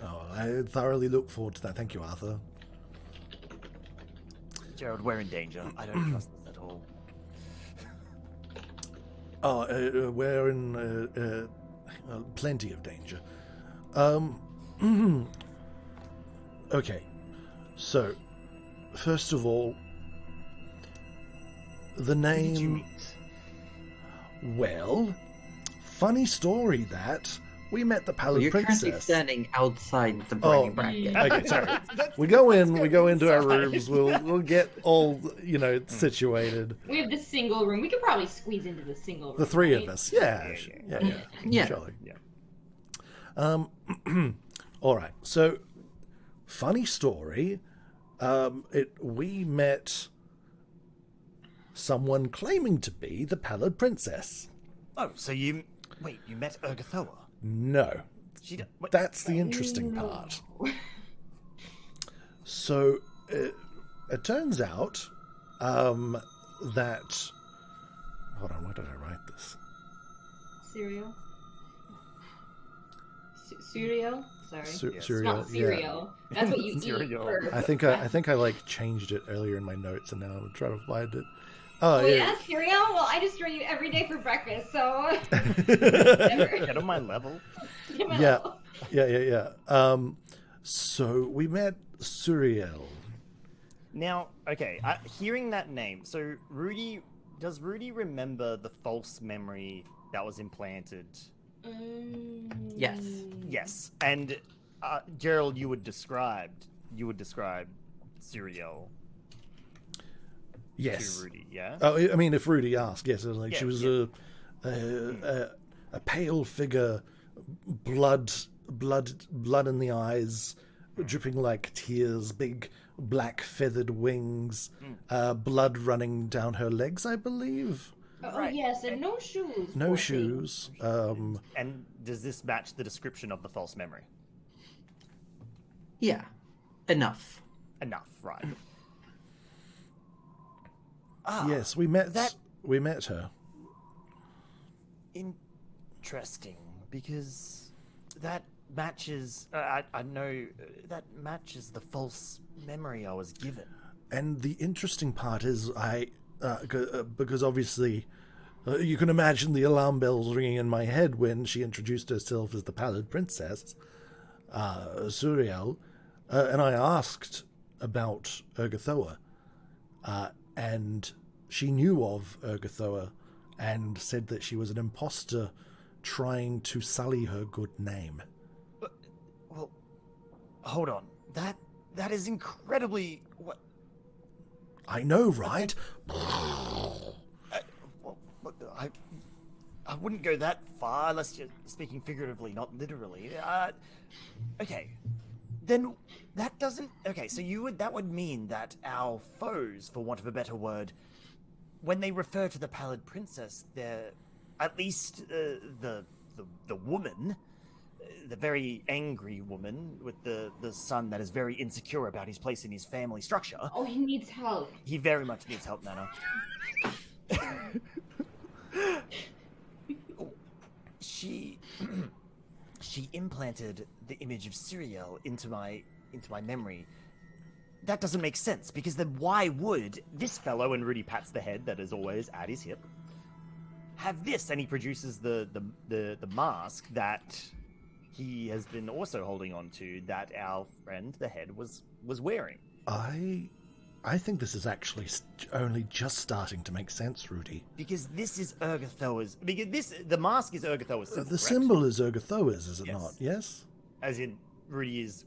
Oh, I thoroughly look forward to that. Thank you, Arthur. Gerald, we're in danger. I don't trust this at all. Oh, we're in plenty of danger. Okay, so first of all, the Who did you name. meet? Well, funny story that we met the So Pallid you're currently Princess. standing outside the briny Oh, bracket. Okay, sorry. We go into our rooms. We'll get all situated. We have the single room. We could probably squeeze into the single room. The three right? of us. Yeah. Yeah. Surely. Yeah. All right. So, funny story. We met someone claiming to be the Pallid Princess. Oh, so you met Urgathoa? No, What? that's the interesting part. So, it turns out that. Hold on, where did I write this? Cereal? Cereal? Sorry. Yes. It's Cereal. not cereal. That's what you eat. Cereal. For... I think I like changed it earlier in my notes, and now I'm trying to find it. Oh yeah, cereal. Well, I just drink it every day for breakfast, so. Get on my level. Yeah. So we met Suriel. Now, okay, hearing that name, so does Rudy remember the false memory that was implanted? Yes. Yes, and Gerald, you would describe Suriel Yes. to Rudy, yeah? Oh, I mean, if Rudy asked, yes, it was like she was Yeah. a pale figure, blood in the eyes, dripping like tears, big black feathered wings, blood running down her legs, I believe. Oh, yes, and no shoes. No poor shoes. And does this match the description of the false memory? Yeah, enough. Enough, right? Yes, we met her. Interesting, because that matches. I know that matches the false memory I was given. And the interesting part is, because obviously, you can imagine the alarm bells ringing in my head when she introduced herself as the Pallid Princess, Suriel, and I asked about Urgathoa, and she knew of Urgathoa and said that she was an imposter trying to sully her good name. Well, hold on. That is incredibly... What? I know, right? I wouldn't go that far unless you're speaking figuratively, not literally. Okay. Then that doesn't... Okay, so that would mean that our foes, for want of a better word, when they refer to the Pallid Princess, they're... At least the woman, the very angry woman with the son that is very insecure about his place in his family structure. Oh, he needs help. He very much needs help, Nana. She implanted the image of Syriel into my memory. That doesn't make sense, because then why would this fellow, and Rudy pats the head that is always at his hip, have this? And he produces the mask that he has been also holding on to, that our friend the head was wearing. I think this is actually only just starting to make sense, Rudy. Because this is Urgathoa's... Because the mask is Urgathoa's symbol, the correct? symbol is Urgathoa's, is it Yes. not? Yes? As in, Rudy is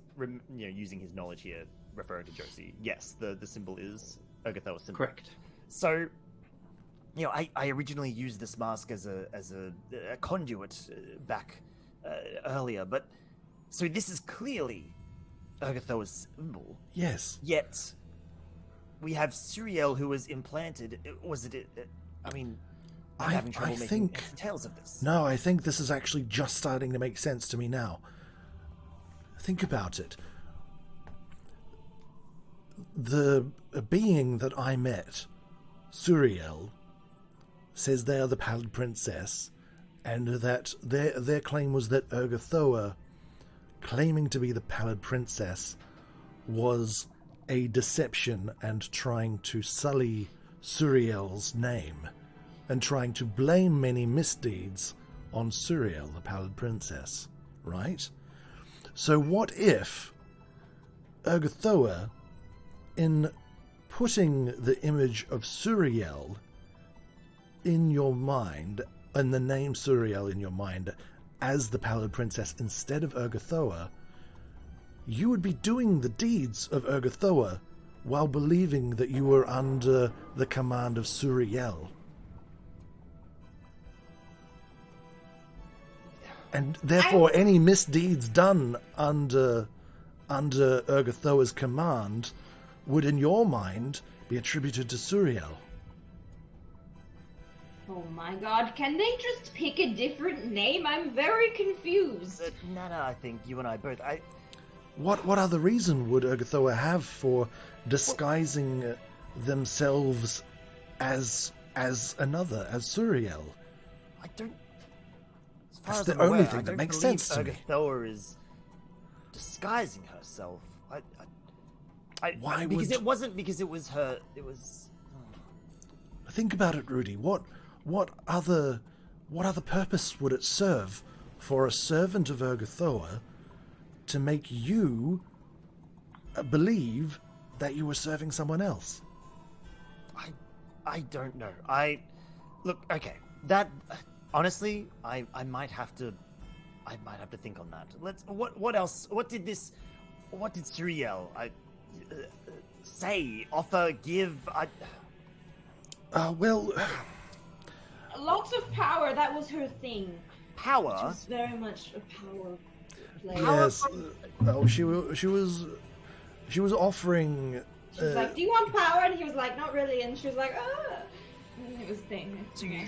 using his knowledge here, referring to Josie. Yes, the symbol is Urgathoa's symbol. Correct. So, I originally used this mask as a conduit back earlier, but... So this is clearly Urgathoa's symbol. Yes. Yet... we have Syriel who was implanted. Was it? I'm having trouble making heads and tails of this. No, I think this is actually just starting to make sense to me now. Think about it. The being that I met, Suriel, says they are the Pallid Princess, and that their claim was that Urgathoa, claiming to be the Pallid Princess, was a deception and trying to sully Suriel's name, and trying to blame many misdeeds on Suriel, the Pallid Princess, right? So what if Urgathoa, in putting the image of Suriel in your mind, and the name Suriel in your mind as the Pallid Princess instead of Urgathoa, you would be doing the deeds of Urgathoa while believing that you were under the command of Suriel. And therefore any misdeeds done under Urgathoa's command would, in your mind, be attributed to Suriel. Oh my god, can they just pick a different name? I'm very confused. Nana, I think you and I both... What other reason would Urgathoa have for disguising themselves as another, as Suriel? I don't... As far That's as the I'm only aware, thing I that don't makes believe sense to me. Urgathoa is disguising herself. Why because would... it wasn't because it was her... It was... Think about it, Rudy. What other purpose would it serve for a servant of Urgathoa to make you believe that you were serving someone else? I don't know. Look, okay. That honestly, I might have to think on that. What else? What did Suriel say, offer, give? A lot lots of power. That was her thing. She Power? was very much a power player. Yes. Oh, she was offering. She was like, "Do you want power?" And he was like, "Not really." And she was like, "Ah." And it was a thing. Okay,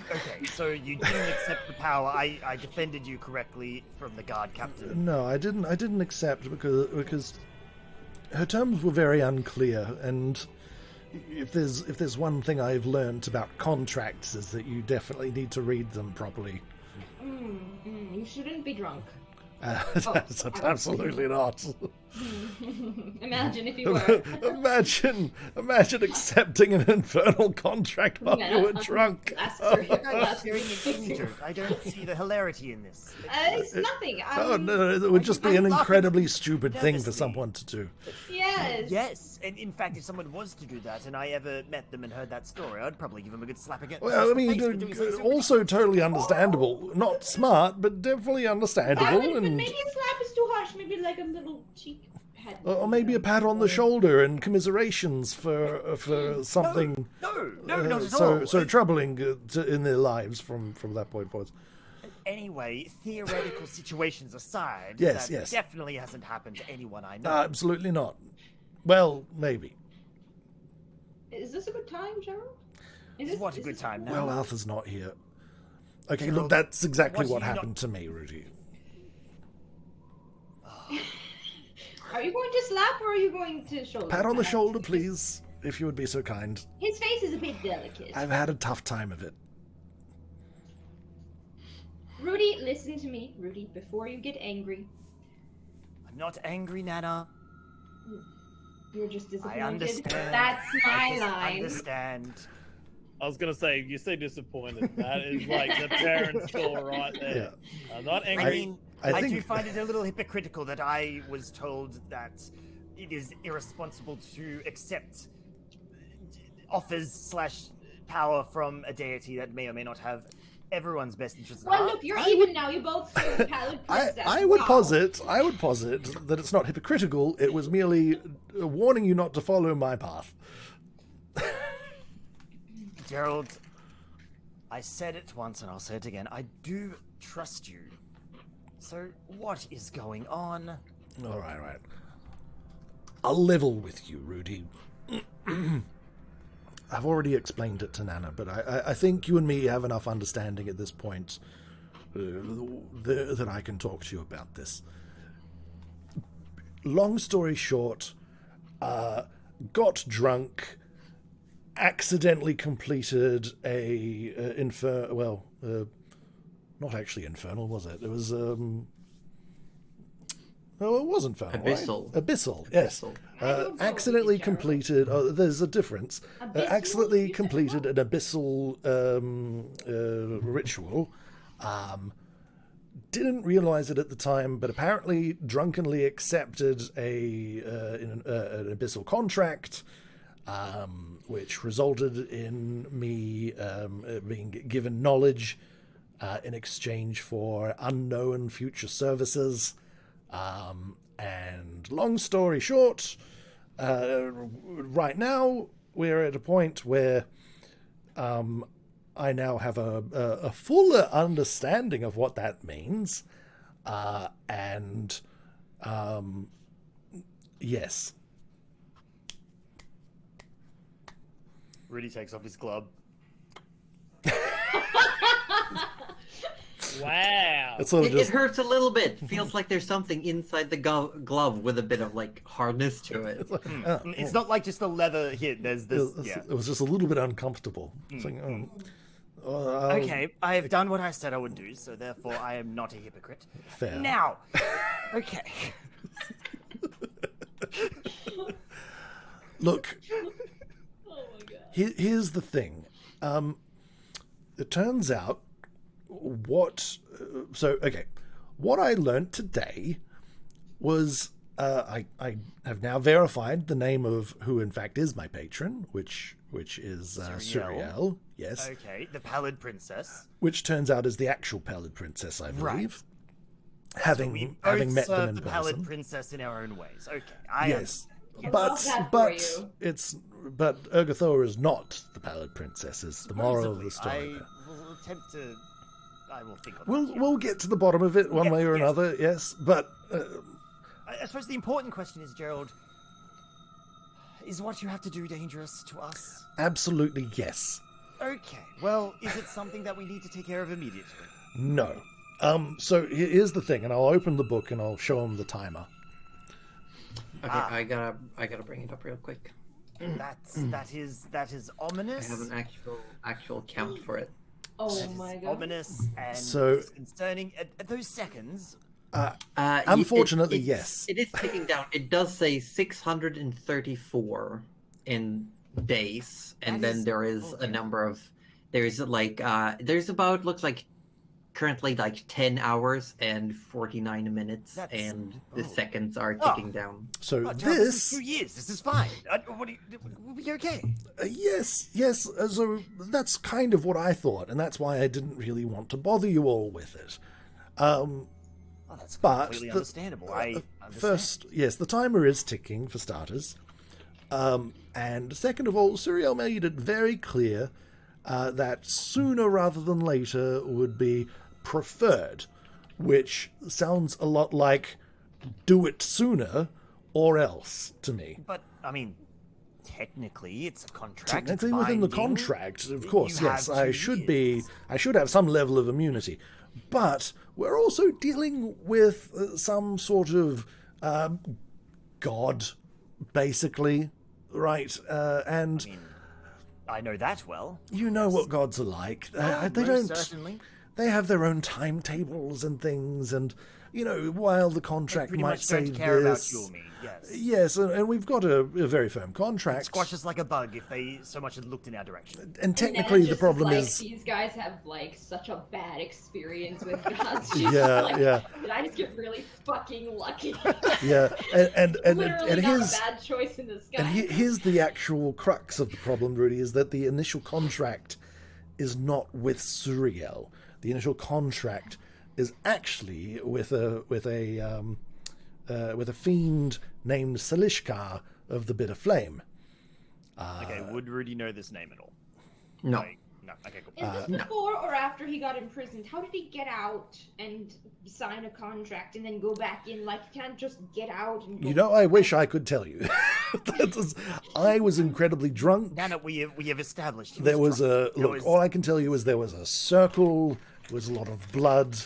so you didn't accept the power. I defended you correctly from the guard captain. No, I didn't accept because her terms were very unclear, and if there's one thing I've learned about contracts is that you definitely need to read them properly. You shouldn't be drunk. That's absolutely not. Imagine if you were. Imagine accepting an infernal contract while you were drunk. That's I don't see the hilarity in this. It's nothing. Oh no, it would just be an incredibly stupid thing for nervously. someone to do. Yes. Yes, and in fact, if someone was to do that, and I ever met them and heard that story, I'd probably give them a good slap again. Well, I mean, also totally understandable. Not smart, but definitely understandable. But And maybe a slap is too harsh. Maybe like a little cheek pat. or maybe a pat on the shoulder and commiserations for something No, not at all. so troubling in their lives from that point forward. Anyway, theoretical situations aside, Yes, that yes. definitely hasn't happened to anyone I know. Absolutely not. Well, maybe. Is this a good time, Gerald? What a good time now. Well, Arthur's not here. Okay, Gerald, look, that's exactly what what do you happened to me, Rudy. Are you going to slap or are you going to shoulder? Pat on the shoulder, please, if you would be so kind. His face is a bit delicate. I've had a tough time of it. Rudy, listen to me. Rudy, before you get angry, I'm not angry, Nana. you're just disappointed. I understand. That's my I line. understand. I was gonna say, you say disappointed. That is like the parent score right there. Yeah. I'm not I angry. mean, I I do think- find it a little hypocritical that I was told that it is irresponsible to accept offers / power from a deity that may or may not have everyone's best interests at Well, heart. look, you're even now. You both serve Pallid Princess. I would Wow. posit that it's not hypocritical. It was merely warning you not to follow my path. Gerald, I said it once and I'll say it again. I do trust you. So, what is going on? All right. I'll level with you, Rudy. I've already explained it to Nana, but I think you and me have enough understanding at this point that I can talk to you about this. Long story short, got drunk, accidentally completed not actually infernal, was it? It was no, it was infernal. Abyssal. Right? Abyssal, yes. Abyssal. I don't know, Accidentally Gerald. completed. Oh, there's a difference. Abyssal? Accidentally You said completed an abyssal ritual. Didn't realize it at the time, but apparently drunkenly accepted an abyssal contract, which resulted in me being given knowledge in exchange for unknown future services. And long story short, right now we're at a point where I now have a fuller understanding of what that means, and yes. Rudy takes off his glove. Wow. It's sort of It just hurts a little bit. Feels like there's something inside the glove with a bit of like hardness to it. It's not like just a leather hit. There's this. Yeah. it was just a little bit uncomfortable. It's like, Okay, I have done what I said I would do, so therefore I am not a hypocrite. fair. Now, okay. Look, Oh my god. here's the thing. It turns out what I learned today was I have now verified the name of who in fact is my patron, which is Syriel. Yes. Okay, the Pallid Princess. Which turns out is the actual Pallid Princess, I believe. We Having both met them serve in the person. Pallid Princess in our own ways. Okay, Yes. love But that for you. Urgathoa is not the Pallid Princess, is the moral of the story. Well, attempt to. I will think on that. We'll get to the bottom of it one way or another. Yes, but I suppose the important question is, Gerald, is what you have to do dangerous to us? absolutely yes. Okay. Well, is it something that we need to take care of immediately? No. So here's the thing, and I'll open the book and I'll show him the timer. Okay, I gotta bring it up real quick. That is ominous. I have an actual count for it. Oh my god. Ominous and So- concerning. At those seconds, Unfortunately, yes. It is ticking down. It does say 634 in days, and That then is- there is a number of there's about looks like currently like 10 hours and 49 minutes, and the seconds are ticking down. So Gerald, this is this 2 years. This is fine. We'll be okay. yes. So that's kind of what I thought, and that's why I didn't really want to bother you all with it. Oh, that's But completely the- understandable. I understand. First, yes, the timer is ticking for starters. And second of all, Suriel made it very clear that sooner rather than later would be preferred, which sounds a lot like do it sooner or else to me. But I mean, technically, it's a contract. Technically it's within the binding. contract, of course, You yes, have I 2 should years. I should have some level of immunity. But we're also dealing with some sort of god, basically, right? And I mean, I know that well. you know what gods are like. They Most don't. certainly. They have their own timetables and things, and while the contract Pretty might much say don't care about this, you or me. Yes. yes, and we've got a very firm contract. Squash us like a bug if they so much had looked in our direction. And technically, the problem like, is, these guys have like such a bad experience with gods. She's Yeah, like, yeah. Did I just get really fucking lucky? yeah, and Literally not here's a bad choice in this guy. and here's the actual crux of the problem, Rudy, is that the initial contract is not with Suriel. The initial contract is actually with a fiend named Salishkar of the Bitter Flame. Okay, would Rudy know this name at all? No. Like, no. Okay, cool. Is this before or after he got imprisoned? How did he get out and sign a contract and then go back in? Like, you can't just get out and go I wish I could tell you. I was incredibly drunk. Now that we have established, he There was drunk. a look. All I can tell you is there was a circle. There was a lot of blood.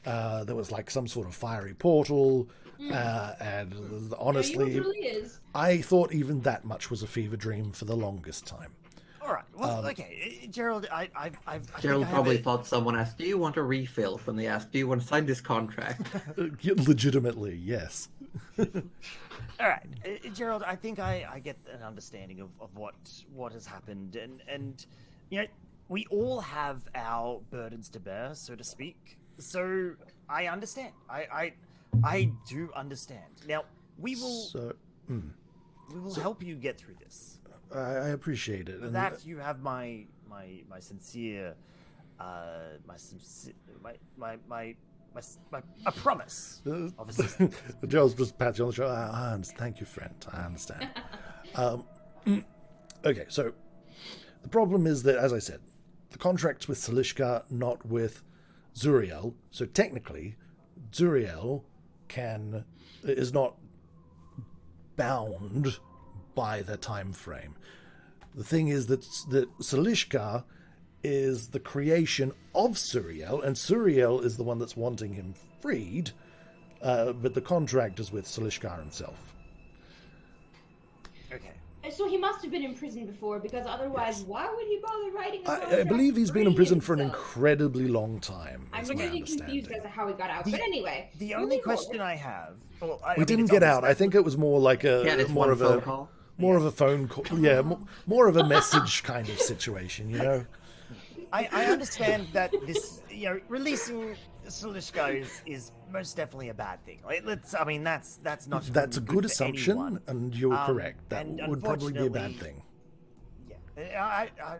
There was like some sort of fiery portal, and honestly, There usually is. I thought even that much was a fever dream for the longest time. All right. Well, okay, Gerald. I Gerald think I probably have thought someone asked, "Do you want a refill?" When they asked, "Do you want to sign this contract?" Legitimately, yes. All right, Gerald. I think I get an understanding of what has happened, and we all have our burdens to bear, so to speak. So I understand. I do understand. Now we will So help you get through this. I appreciate it. For And that you have my sincere a promise of assistance. Joel's just pats you on the shoulder. I understand. Thank you, friend. I understand. Okay, so the problem is that, as I said, the contract's with Salishka, not with Zuriel. So technically, Zuriel is not bound by the time frame. The thing is that Salishka is the creation of Suriel, and Suriel is the one that's wanting him freed, but the contract is with Salishka himself. Okay. So he must have been in prison before, because otherwise, why would he bother writing a contract? I believe he's been in freeing prison for an himself? incredibly long time. I'm is my really confused understanding. as to how he got out. But anyway, The only moving question forward. I have. We didn't get out. I think it was more like it's more one of phone a call. more of a phone call. Yeah, more of a message kind of situation. I understand that this, releasing Salishka is most definitely a bad thing. That's not. That's a good for assumption, anyone. and you're correct. That and would probably be a bad unfortunately- thing. Yeah.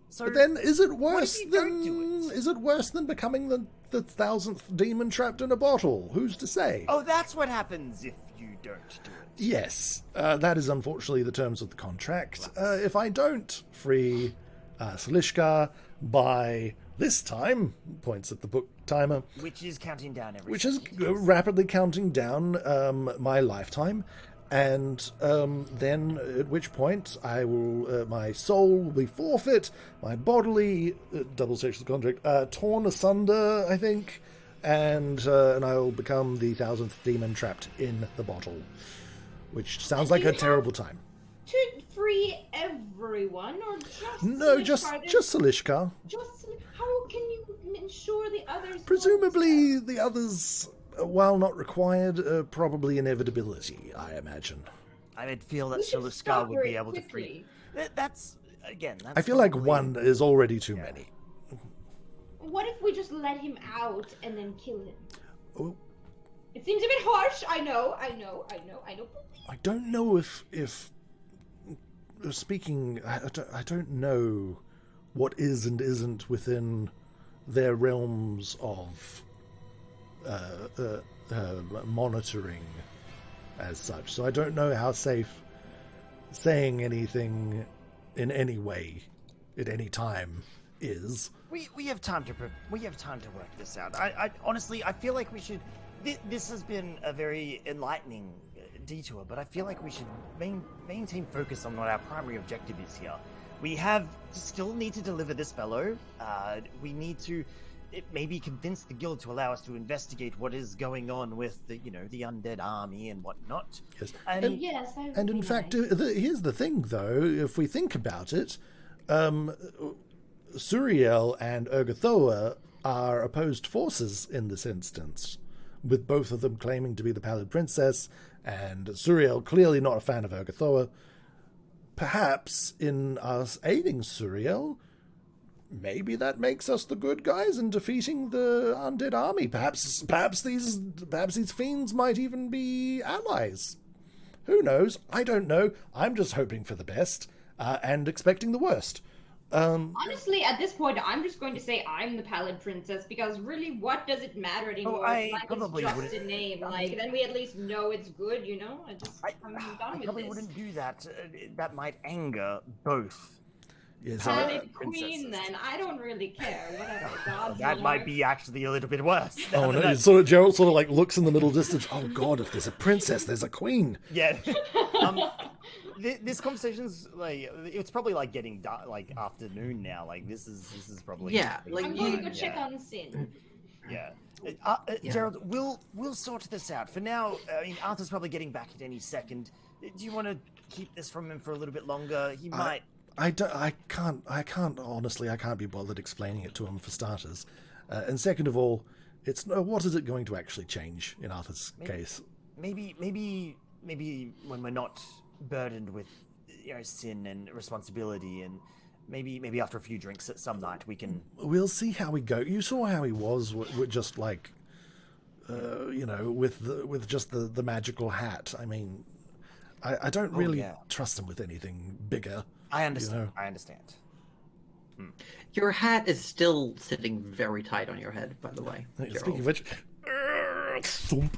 So But then, is it if worse you don't do than it? is it worse than becoming the 1,000th demon trapped in a bottle? Who's to say? Oh, that's what happens if you don't do it. Yes, that is unfortunately the terms of the contract. If I don't free Salishka by This time, points at the book timer, Which is counting down every which is second. rapidly counting down my lifetime, and then at which point I will, my soul will be forfeit, my bodily, double sexual contract, torn asunder, I think, and I will become the 1,000th demon trapped in the bottle, which sounds like a terrible time. To free everyone, or just No, Salishkar? just Salishkar. How can you ensure the others? Presumably the others, while not required, probably inevitability, I imagine. I would feel that We should Salishkar stop would be very able to quickly. free. That's I feel like probably- one is already too Yeah. many. What if we just let him out and then kill him? Oh, It seems a bit harsh. I know. I don't know if speaking, I don't know what is and isn't within their realms of monitoring as such. So I don't know how safe saying anything in any way at any time is. We have time to work this out. I honestly I feel like we should. This has been a very enlightening detour, but I feel like we should maintain focus on what our primary objective is here. We still need to deliver this fellow. We need to maybe convince the guild to allow us to investigate what is going on with the undead army and whatnot. Yes. And Yes. That would And in be fact, nice. here's the thing, though. If we think about it, Suriel and Urgathoa are opposed forces in this instance, with both of them claiming to be the Pallid Princess, and Suriel clearly not a fan of Urgathoa. Perhaps in us aiding Suriel, maybe that makes us the good guys in defeating the undead army. Perhaps these fiends might even be allies. Who knows? I don't know. I'm just hoping for the best and expecting the worst. Honestly, at this point, I'm just going to say I'm the Pallid Princess, because really, what does it matter anymore? I Like, probably it's just wouldn't- a name. Like, then we at least know it's good, you know? I'm I done with probably this. wouldn't do that. That might anger both. Yes, Pallid princesses. Queen, then. I don't really care. Whatever. God's That might be actually a little bit worse. oh no! That- It's sort of Gerald sort of like looks in the middle distance. Oh God! If there's a princess, there's a queen. Yeah. This conversation's like it's probably like getting like afternoon now. Like this is probably Yeah, like I'm going to go you- check on Sin. Yeah. Yeah. Gerald, we'll sort this out. For now, I mean, Arthur's probably getting back at any second. Do you want to keep this from him for a little bit longer? He might. I can't honestly. I can't be bothered explaining it to him for starters, and second of all, it's what is it going to actually change in Arthur's case? Maybe when we're not burdened with sin and responsibility, and maybe after a few drinks at some night we can. We'll see how we go. You saw how he was with just like, with just the magical hat. I mean, I don't really trust him with anything bigger. I understand. You know. I understand. Your hat is still sitting very tight on your head, by the way. Speaking of which, thump.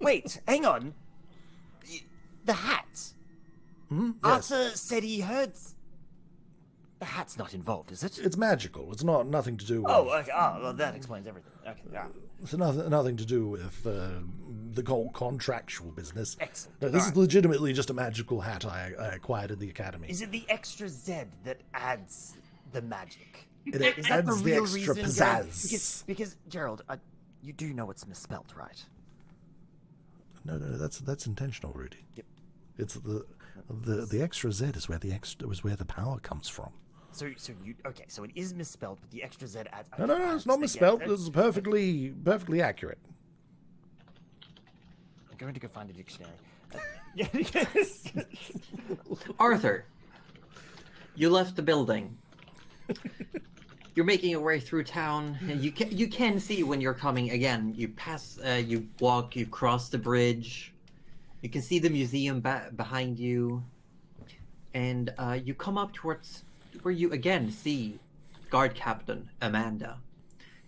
Wait, hang on. The hat. Yes. Arthur said he heard. The hat's not involved, is it? It's magical. It's nothing to do with. Oh, okay. Well, that explains everything. Okay, yeah. It's nothing to do with the whole contractual business. Excellent. No, this is Alright. legitimately just a magical hat I acquired at the academy. Is it the extra Z that adds the magic? It Is that adds the real extra reason, Gerald? pizzazz. Because Gerald, you do know it's misspelled, right? No, that's intentional, Rudy. Yep. It's the extra Z is where the power comes from. So you okay? So it is misspelled, but the extra Z adds. No, it's not misspelled. It's perfectly accurate. I'm going to go find a dictionary. Arthur, you left the building. You're making your way through town, and you can see when you're coming again. You pass, you walk, you cross the bridge. You can see the museum behind you, and you come up towards where you again see guard captain Amanda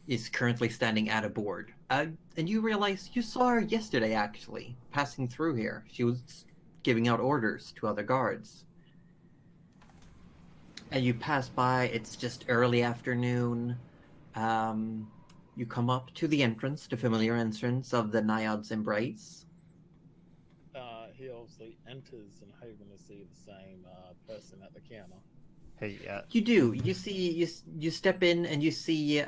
is currently standing at a board. And you realize you saw her yesterday, actually, passing through here. She was giving out orders to other guards. And you pass by, it's just early afternoon. You come up to the entrance, the familiar entrance of the Naiad's Embrace. He obviously enters and hoping to see the same person at the counter. Hey, You do. You see, you step in and you see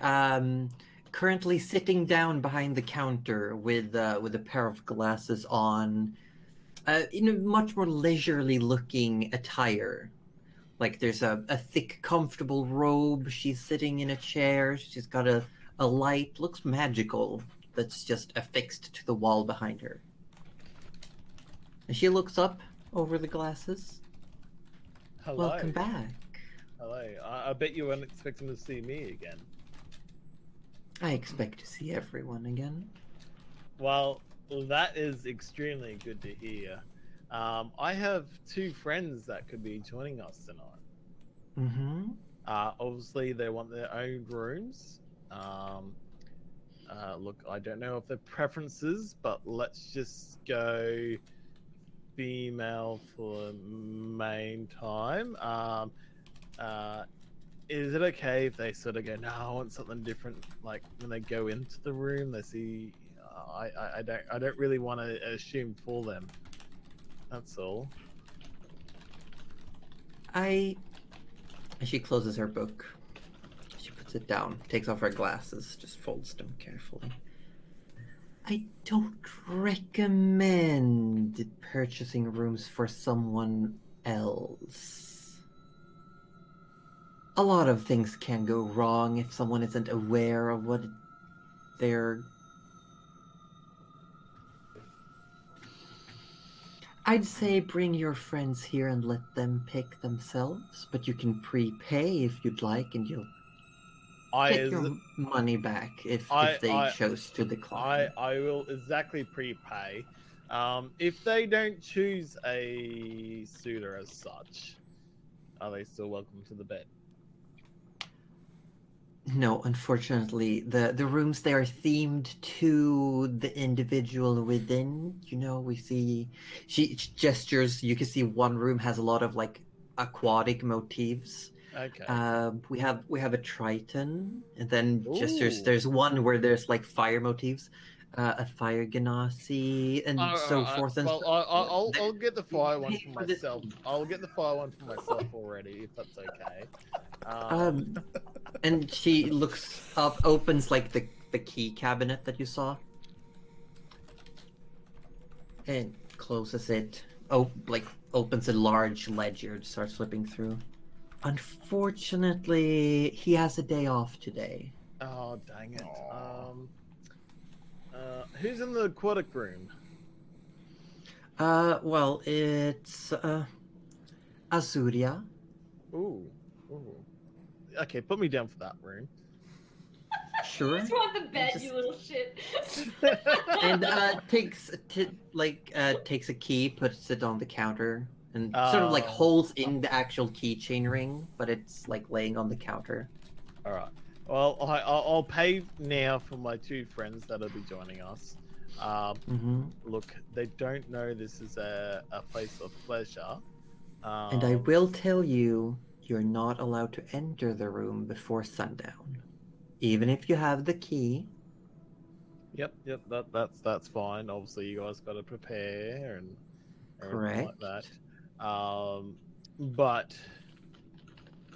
currently sitting down behind the counter with a pair of glasses on, in a much more leisurely looking attire. Like there's a thick, comfortable robe. She's sitting in a chair. She's got a light, looks magical, that's just affixed to the wall behind her. And she looks up over the glasses. Hello. Welcome back. Hello. I bet you weren't expecting to see me again. I expect to see everyone again. Well, that is extremely good to hear. I have 2 friends that could be joining us tonight. Mm-hmm. Obviously, they want their own rooms. Look, I don't know if their preferences, but let's just go female for the main time. Is it okay if they sort of go, no, I want something different? Like when they go into the room, they see. I don't really want to assume for them. That's all. She closes her book. She puts it down, takes off her glasses, just folds them carefully. I don't recommend purchasing rooms for someone else. A lot of things can go wrong if someone isn't aware of what they're... I'd say bring your friends here and let them pick themselves, but you can prepay if you'd like, and you'll get your money back if they chose to decline. I will exactly prepay. If they don't choose a suitor as such, are they still welcome to the bed? No, unfortunately, the rooms, they are themed to the individual within. You know, we see she gestures. You can see one room has a lot of like aquatic motifs. Okay. We have a Triton, and then gestures. Ooh. There's one where there's like fire motifs, a fire ganassi, and so forth. And well, I'll get the fire one for for this- myself. I'll get the fire one for myself already, if that's okay. And she looks up, opens like the key cabinet that you saw, and closes it. Opens a large ledger, starts flipping through. Unfortunately, he has a day off today. Oh, dang it. Who's in the aquatic room? Well, it's Azuria. Ooh. Okay, put me down for that room. Sure. I just want the bed, you little shit. And takes a key, puts it on the counter, and sort of like holds in the actual keychain ring, but it's like laying on the counter. All right. Well, I'll pay now for my 2 friends that'll be joining us. Look, they don't know this is a place of pleasure. And I will tell you, you're not allowed to enter the room before sundown, even if you have the key. Yep. That's fine. Obviously, you guys got to prepare and everything like that. But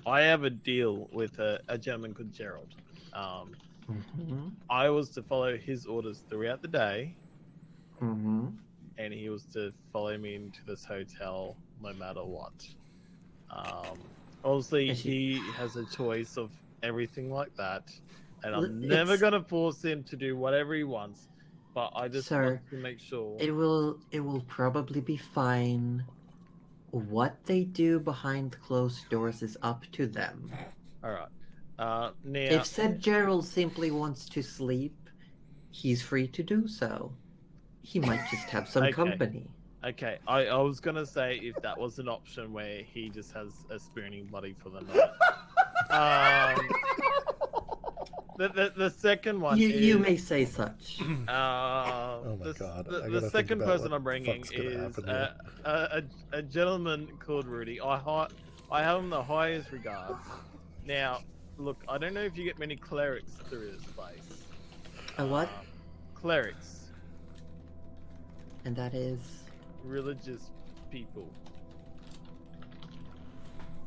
I have a deal with a gentleman called Gerald. I was to follow his orders throughout the day, and he was to follow me into this hotel no matter what. Obviously, he has a choice of everything like that, and I'm never gonna force him to do whatever he wants. But I just want to make sure it will probably be fine. What they do behind closed doors is up to them. All right. Now, if said Gerald simply wants to sleep, he's free to do so. He might just have some company. Okay, I was gonna say if that was an option where he just has a spooning buddy for the night. The second one. You may say such. Oh my god! The second person I'm bringing is a gentleman called Rudy. I I have them the highest regards. Now, look, I don't know if you get many clerics through this place. A what? Clerics. And that is... Religious people.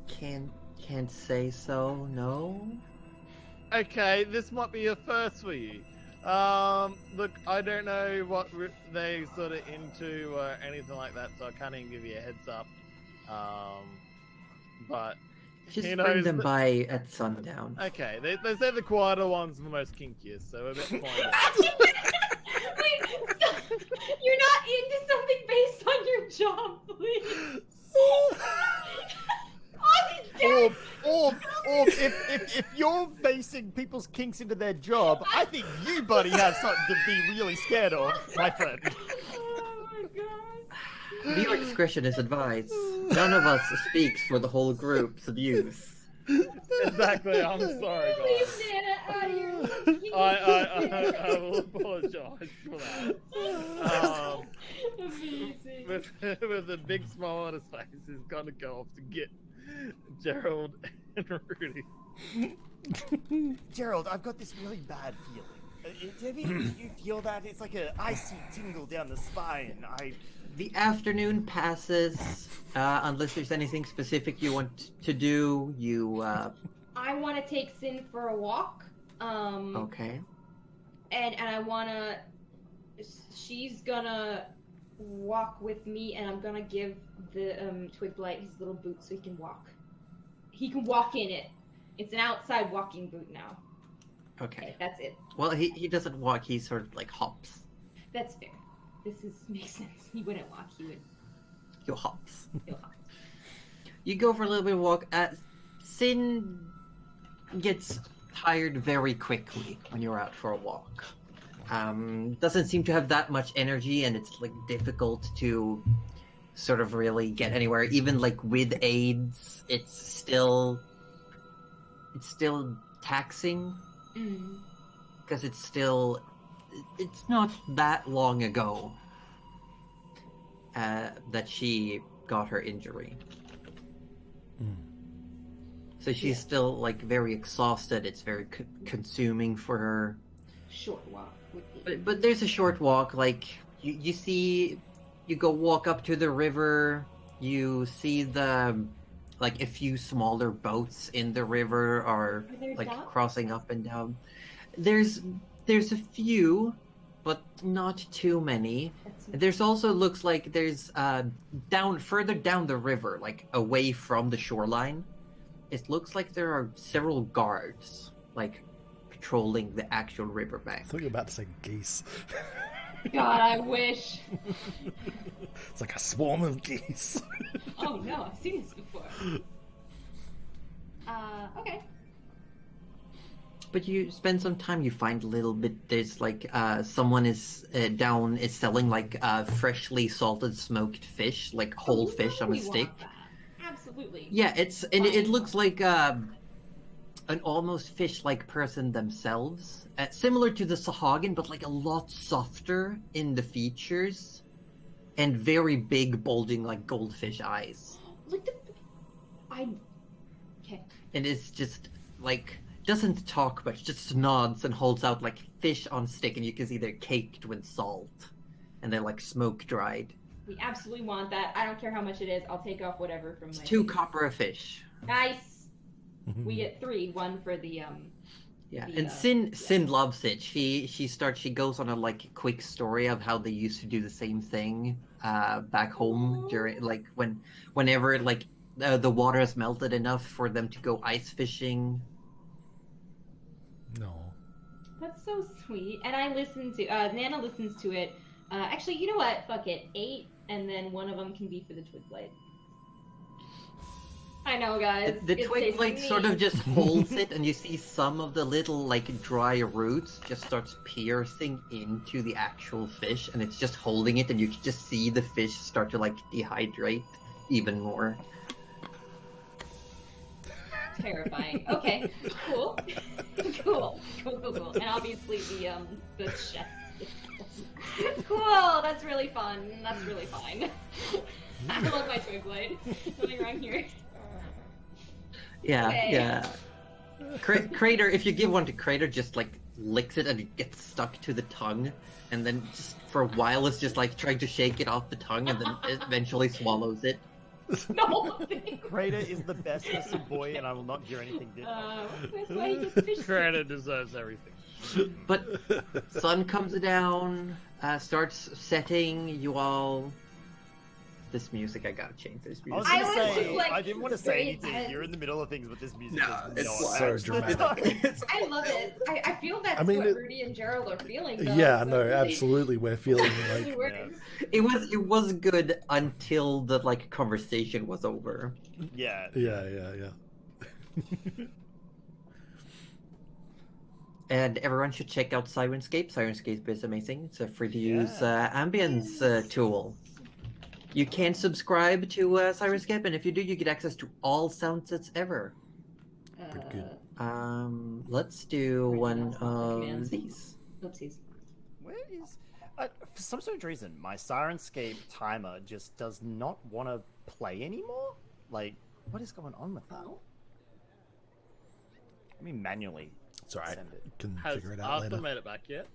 Can't say so, no? Okay, this might be a first for you. Look, I don't know what they sort of into or anything like that, so I can't even give you a heads up. But Just who bring knows them that- by at sundown. Okay, they say the quieter ones are the most kinkiest, so we're a bit fine. Wait, stop. You're not into something based on your job, please. Or if you're basing people's kinks into their job, I think you, buddy, have something to be really scared of, my friend. Oh my god. Viewer discretion is advised. None of us speaks for the whole group's views. Exactly, I'm sorry, Leave guys. Nana out of your I will apologize for that. Amazing. With a big smile on his face, he's gonna go off to get Gerald and Rudy. Gerald, I've got this really bad feeling. Do you feel that? It's like an icy tingle down the spine. The afternoon passes. Unless there's anything specific you want to do, you I want to take Sin for a walk. okay. And I want to. She's gonna walk with me, and I'm gonna give the Twigblight his little boot so he can walk. He can walk in it. It's an outside walking boot now. Okay. That's it. Well, he doesn't walk. He sort of like hops. That's fair. Makes sense. He wouldn't walk. He hops. he'll hop. You go for a little bit of walk. Sin gets tired very quickly when you're out for a walk. Doesn't seem to have that much energy, and it's like difficult to sort of really get anywhere. Even like with aids, it's still taxing because it's not that long ago that she got her injury. So she's still like very exhausted. It's very consuming for her. Short walk would be. But there's a short walk. Like you see, you go walk up to the river. You see the like a few smaller boats in the river are like ducks? crossing up and down. There's a few, but not too many. There's also looks like there's further down the river, like away from the shoreline. It looks like there are several guards, like patrolling the actual riverbank. I thought you were about to say geese. God, I wish. It's like a swarm of geese. Oh no, I've seen this before. Okay. But you spend some time, you find a little bit, there's like, someone is selling like freshly salted smoked fish, like whole fish on a We stick. want that. Absolutely. Yeah, it looks like an almost fish-like person themselves. Similar to the Sahagin, but like a lot softer in the features. And very big, bulging, like goldfish eyes. Like okay. And it's just, like, doesn't talk much, just nods and holds out, like, fish on stick, and you can see they're caked with salt. And they're, like, smoke-dried. We absolutely want that. I don't care how much it is. I'll take off whatever from It's my... 2 copper a fish. Nice! We get 3. 1 for the, Yeah, the, and Sin loves it. She goes on a, like, quick story of how they used to do the same thing back home during, like, whenever, like, the water has melted enough for them to go ice fishing. No. That's so sweet. And I listen to... Nana listens to it. Actually, you know what? Fuck it. 8, and then one of them can be for the Twigblight. I know, guys. The Twigblight sort of just holds it, and you see some of the little, like, dry roots just starts piercing into the actual fish, and it's just holding it, and you can just see the fish start to, like, dehydrate even more. Terrifying. Okay, cool. Cool. And obviously the chef. Cool, that's really fun. That's really fine. I love my Twigblight. Nothing wrong here. Yeah, Okay. yeah. Crater, if you give one to Crater, just like licks it and it gets stuck to the tongue, and then just for a while it's just like trying to shake it off the tongue, and then it eventually swallows it. No, thanks. Crater is the best Mr. Boy, and I will not hear anything different. What's this way? He just fished Credit deserves everything. But sun comes down, starts setting. You all. This music, I gotta change this I was music. gonna I was say, just, like, I didn't want to say very anything. tense. You're in the middle of things, but this music No, is it's not so actually- dramatic. I love it. I feel that's I mean, what it- Rudy and Gerald are feeling. Though, Yeah, so no, really- absolutely. We're feeling like really works. It was good until the like conversation was over. Yeah. yeah. And everyone should check out Syrinscape. Syrinscape is amazing. It's a free to use Yeah. ambience tool. You can subscribe to Syrinscape, and if you do, you get access to all sound sets ever. Pretty good. Let's do Right, one that's not the of commands. these. Oopsies. Where is? For some strange reason, my Syrinscape timer just does not want to play anymore. Like, what is going on with that? Oh. Let me manually It's all right. send it. Can Has figure it out Arthur later. made it back yet?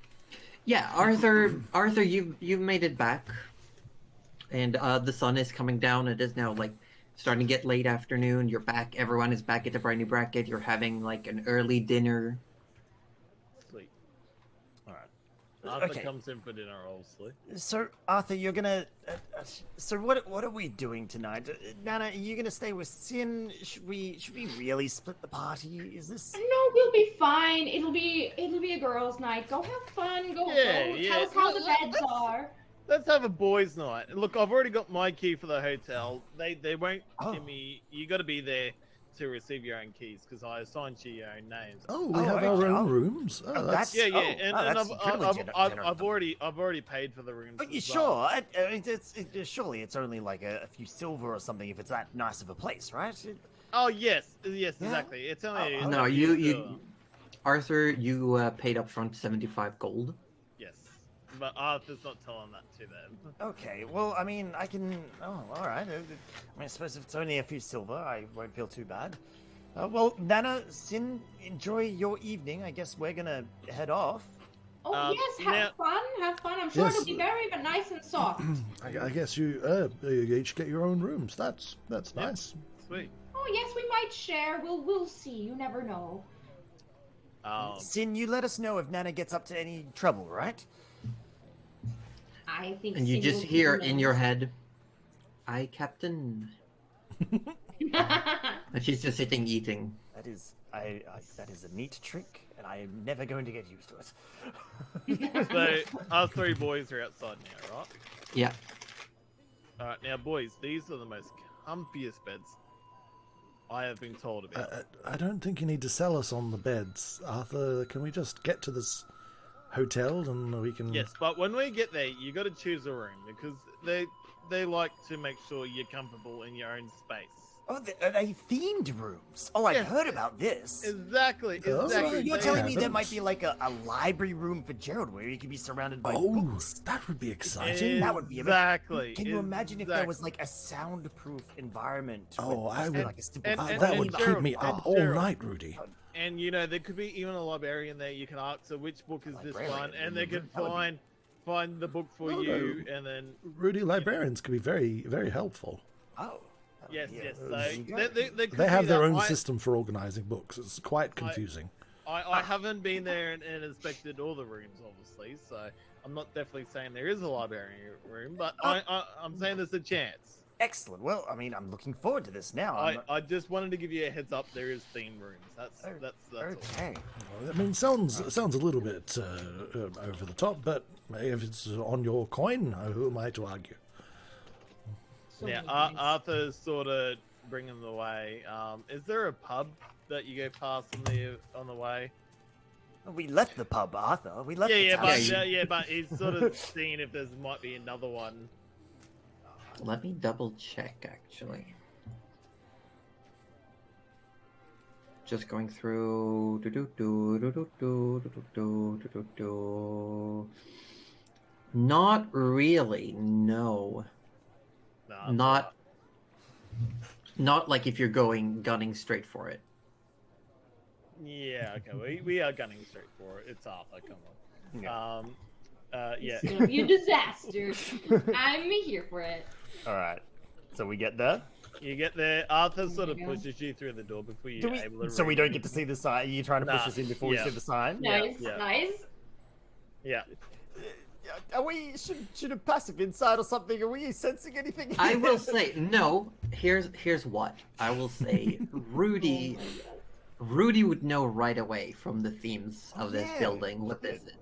Yeah, Arthur, you've made it back, and the sun is coming down. It is now like starting to get late afternoon. You're back. Everyone is back at the briny bracket. You're having like an early dinner. Sweet. All right. Arthur Okay. comes in for dinner, obviously. So, Arthur, you're gonna. So, what are we doing tonight? Nana, are you gonna stay with Sin? Should we really split the party? Is this? No, we'll be fine. It'll be a girls' night. Go have fun. Go, Yeah, go. yeah. Tell us how the Let- beds let's- are. Let's have a boys' night. Look, I've already got my key for the hotel. They won't Oh. give me. You got to be there to receive your own keys because I assigned you your own names. Oh, we Oh, have okay. our own Oh. rooms. Oh, Oh, that's Yeah, yeah, Oh, and, oh, and that's incredibly I've already paid for the rooms. Are you as sure? well. Surely it's only like a few silver or something if it's that nice of a place, right? Oh yes, Yeah? exactly. It's only. Oh, No, it's you silver. Arthur, you paid up front 75 gold. Yes, but Arthur's not telling that to them. Okay, well, I mean, I can. Oh, all right. I mean, I suppose if it's only a few silver, I won't feel too bad. Well, Nana, Sin, enjoy your evening. I guess we're gonna head off. Oh yes, have now- fun. Have fun. I'm sure Yes. it'll be very but nice and soft. I guess you each get your own rooms. That's nice. Sweet. Oh yes, we might share. We'll see. You never know. Sin, you let us know if Nana gets up to any trouble, right? I think. And you Sin just will hear do in your head, "Aye, Captain." that. And she's just sitting eating. That is, that is a neat trick, and I am never going to get used to it. So our three boys are outside now, right? Yeah. All right, now boys, these are the most comfiest beds I have been told about. I don't think you need to sell us on the beds, Arthur. Can we just get to this hotel and we can? Yes, but when we get there, you got to choose a room because they like to make sure you're comfortable in your own space. Oh, are they themed rooms? Oh, I've Yeah. heard about this. Exactly. Oh, So Exactly. you're They telling have- me there might be like a library room for Gerald where he could be surrounded by Oh, books? that would be exciting. That would be amazing. exactly. Can you imagine if there exactly. was like a soundproof environment? Oh, with I just, would- like a simple and- That and would keep Gerald, me up and all Gerald. night, Rudy. And you know, there could be even a librarian there. You can ask her which book is this Librarian, one, and they can that would be- find the book for No, you, and then Rudy, librarians could be very, very helpful. Oh. yes, yeah. yes. So There you go. they could They have be their that. own system for organizing books. It's quite confusing. I haven't been there and inspected all the rooms, obviously. So I'm not definitely saying there is a library room, but I'm saying there's a chance. Excellent. Well, I mean, I'm looking forward to this now. I just wanted to give you a heads up. There is theme rooms. That's all. Okay. I mean, sounds a little bit over the top, but if it's on your coin, who am I to argue? So Yeah, many things. Arthur's sort of bringing the way. Is there a pub that you go past on the way? We left the pub, Arthur. We left Yeah, the yeah, town. but Yeah, but he's sort of seeing if there might be another one. Let me double check, actually. Just going through. Not really. No. Nah, Not. Not like if you're gunning straight for it. Yeah, okay, we are gunning straight for it. It's Arthur, come on. Yeah. Yeah. It's gonna be a disaster. I'm here for it. All right. So we get there. You get there, Arthur sort of There you go. pushes you through the door before you're able to So we read don't it. get to see the sign. You're trying to push Nah, us in before we yeah. see the sign. Nice, yeah. nice. Yeah. Are we should have passive insight or something? Are we sensing anything? I will say no. Here's what I will say. Rudy would know right away from the themes of this Yeah, building what this is.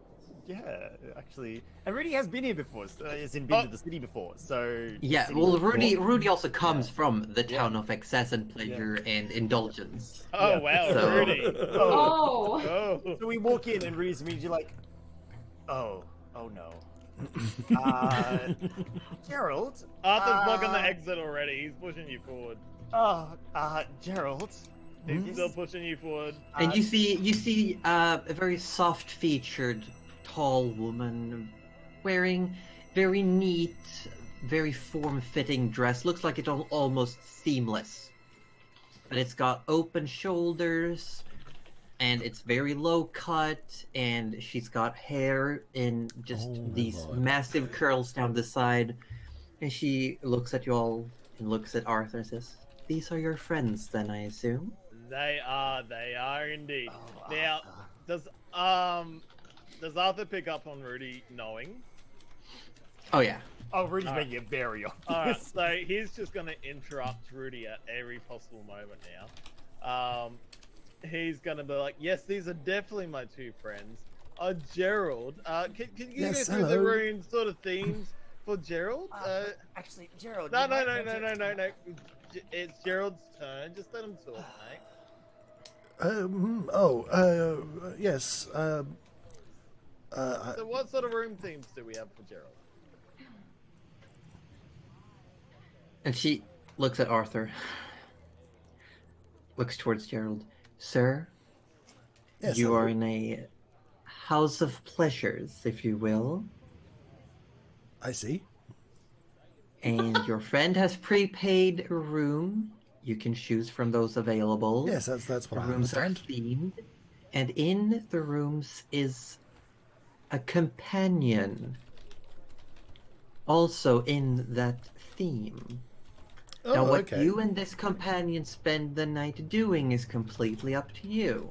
Yeah, actually, and Rudy has been here before. Has been to the city before. So Yeah, city well, before. Rudy also comes from the town of excess and pleasure and indulgence. Oh, wow, So- Rudy. Oh. Oh. So we walk in and Rudy's immediately like, oh no. Gerald. Arthur's blocking the exit already. He's pushing you forward. Gerald. He's still pushing you forward. And you see a very soft-featured, tall woman wearing very neat, very form-fitting dress. Looks like it's almost seamless. But it's got open shoulders, and it's very low cut, and she's got hair in just Oh my these God. massive curls down the side. And she looks at you all and looks at Arthur and says, "These are your friends, then, I assume?" They are indeed. Oh, Now, Arthur. does Arthur pick up on Rudy knowing? Oh, yeah. Oh, Rudy's Alright. making it very Alright, obvious. so he's just gonna interrupt Rudy at every possible moment now. He's gonna be like, yes, these are definitely my two friends. Gerald, can you Yes, go through the hello. room sort of themes for Gerald? Actually, Gerald. No, you might no, want to- no. It's Gerald's turn. Just let him talk, mate. Yes. So what sort of room themes do we have for Gerald? And she looks at Arthur, looks towards Gerald. Sir, Yes, you hello. are in a house of pleasures, if you will, I see. and your friend has prepaid a room. You can choose from those available. Yes, that's The what I rooms are understand. themed, and in the rooms is a companion, also in that theme. Now, Oh, what okay. you and this companion spend the night doing is completely up to you.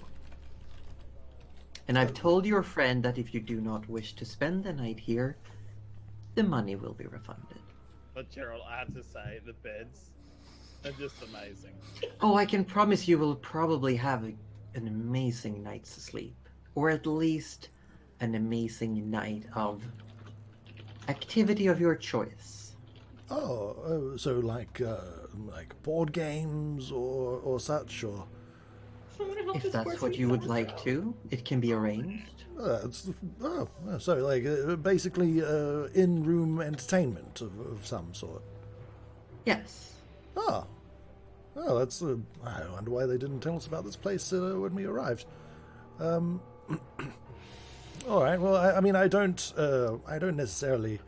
And I've told your friend that if you do not wish to spend the night here, the money will be refunded. But Gerald, I have to say, the beds are just amazing. Oh, I can promise you will probably have an amazing night's sleep. Or at least an amazing night of activity of your choice. So like board games or such, or Someone help If this that's poor what sweet you would soul. like to, it can be arranged. so like basically in-room entertainment of some sort. Yes. Oh, that's. I wonder why they didn't tell us about this place when we arrived. All right. Well, I mean, I don't necessarily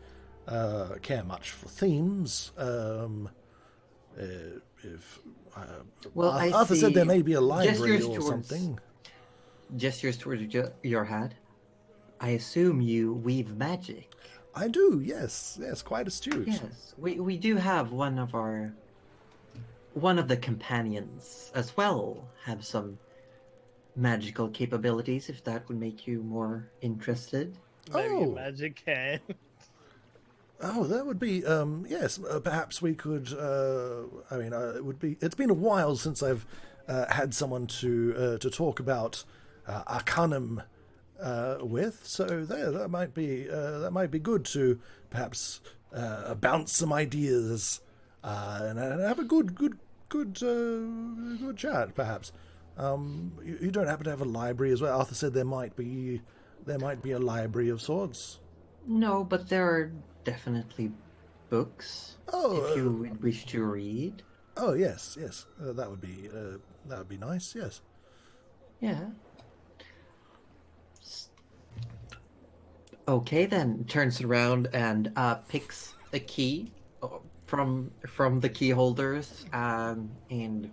care much for themes. If Well, I Arthur said see there may be a library gestures or towards- something. Gestures towards your hat. I assume you weave magic. I do. Yes, quite astute. Yes, we do have one of the companions as well have some magical capabilities. If that would make you more interested. Maybe Oh. a magic can. Oh, that would be yes. Perhaps we could. I mean, it would be. It's been a while since I've had someone to talk about Arcanum with. So that might be good to perhaps bounce some ideas and have a good chat. Perhaps you don't happen to have a library as well. Arthur said there might be a library of sorts. No, but there are definitely books Oh, if you would wish to read. Oh yes. That would be nice. Yes. Yeah. Okay then. Turns around and picks a key from the key holders, and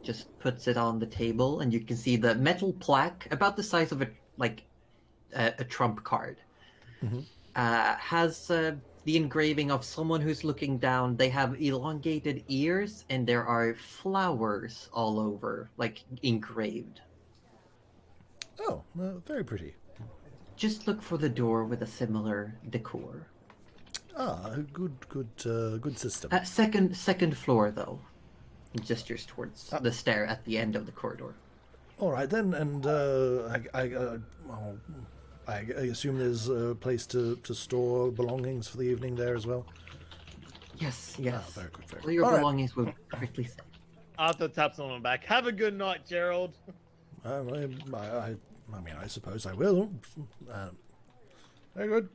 just puts it on the table, and you can see the metal plaque about the size of a trump card. Mhm. Has the engraving of someone who's looking down. They have elongated ears, and there are flowers all over, like engraved. Oh, very pretty. Just look for the door with a similar decor. Good system. Second floor, though. He gestures towards the stair at the end of the corridor. All right then, and I assume there's a place to store belongings for the evening there as well. Yes. Very good. Very All good. your All right. belongings will be perfectly safe. Arthur taps on my back. Have a good night, Gerald. I mean, I suppose I will. Very good.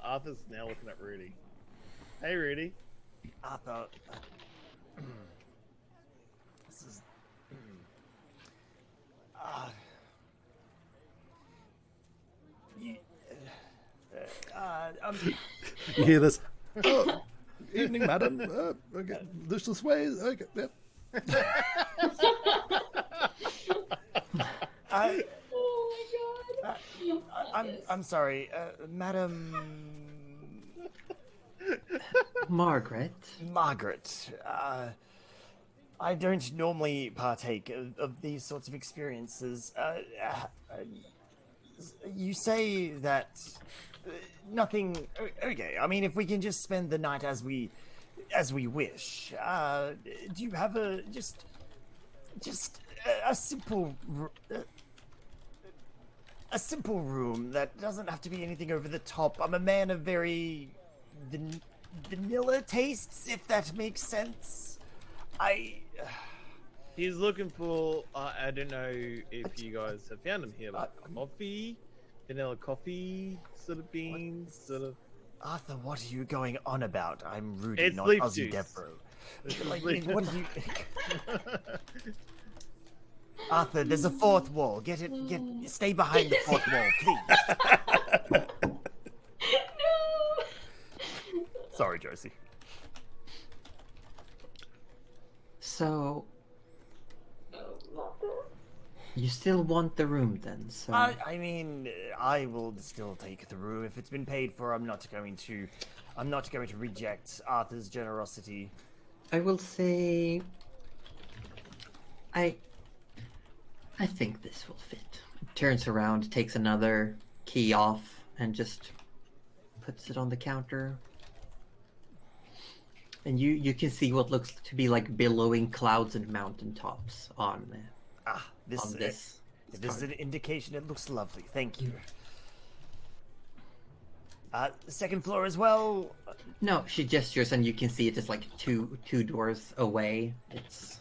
Arthur's now looking at Rudy. Hey, Rudy. Arthur, this is. You hear this? Oh, evening, madam. Okay, this way. Okay, yep. Oh my god. I'm sorry, madam. Margaret. I don't normally partake of these sorts of experiences. You say that nothing. Okay, I mean, if we can just spend the night as we wish. Do you have just a simple room that doesn't have to be anything over the top? I'm a man of very vanilla tastes, if that makes sense. He's looking for. I don't know if you guys have found him here, but coffee, vanilla coffee, sort of beans, sort of. Arthur, what are you going on about? I'm Rudy, It's not leaf Ozzy juice. Debro. Like, what are you? Arthur, there's a fourth wall. Stay behind the fourth wall, please. No. Sorry, Josie. So, you still want the room then? So I mean, I will still take the room if it's been paid for. I'm not going to reject Arthur's generosity. I will say, I think this will fit. Turns around, takes another key off, and just puts it on the counter. And you can see what looks to be like billowing clouds and mountaintops on This on this. If this is an indication, it looks lovely. Thank you. Second floor as well. No, she gestures, and you can see it is like two doors away. It's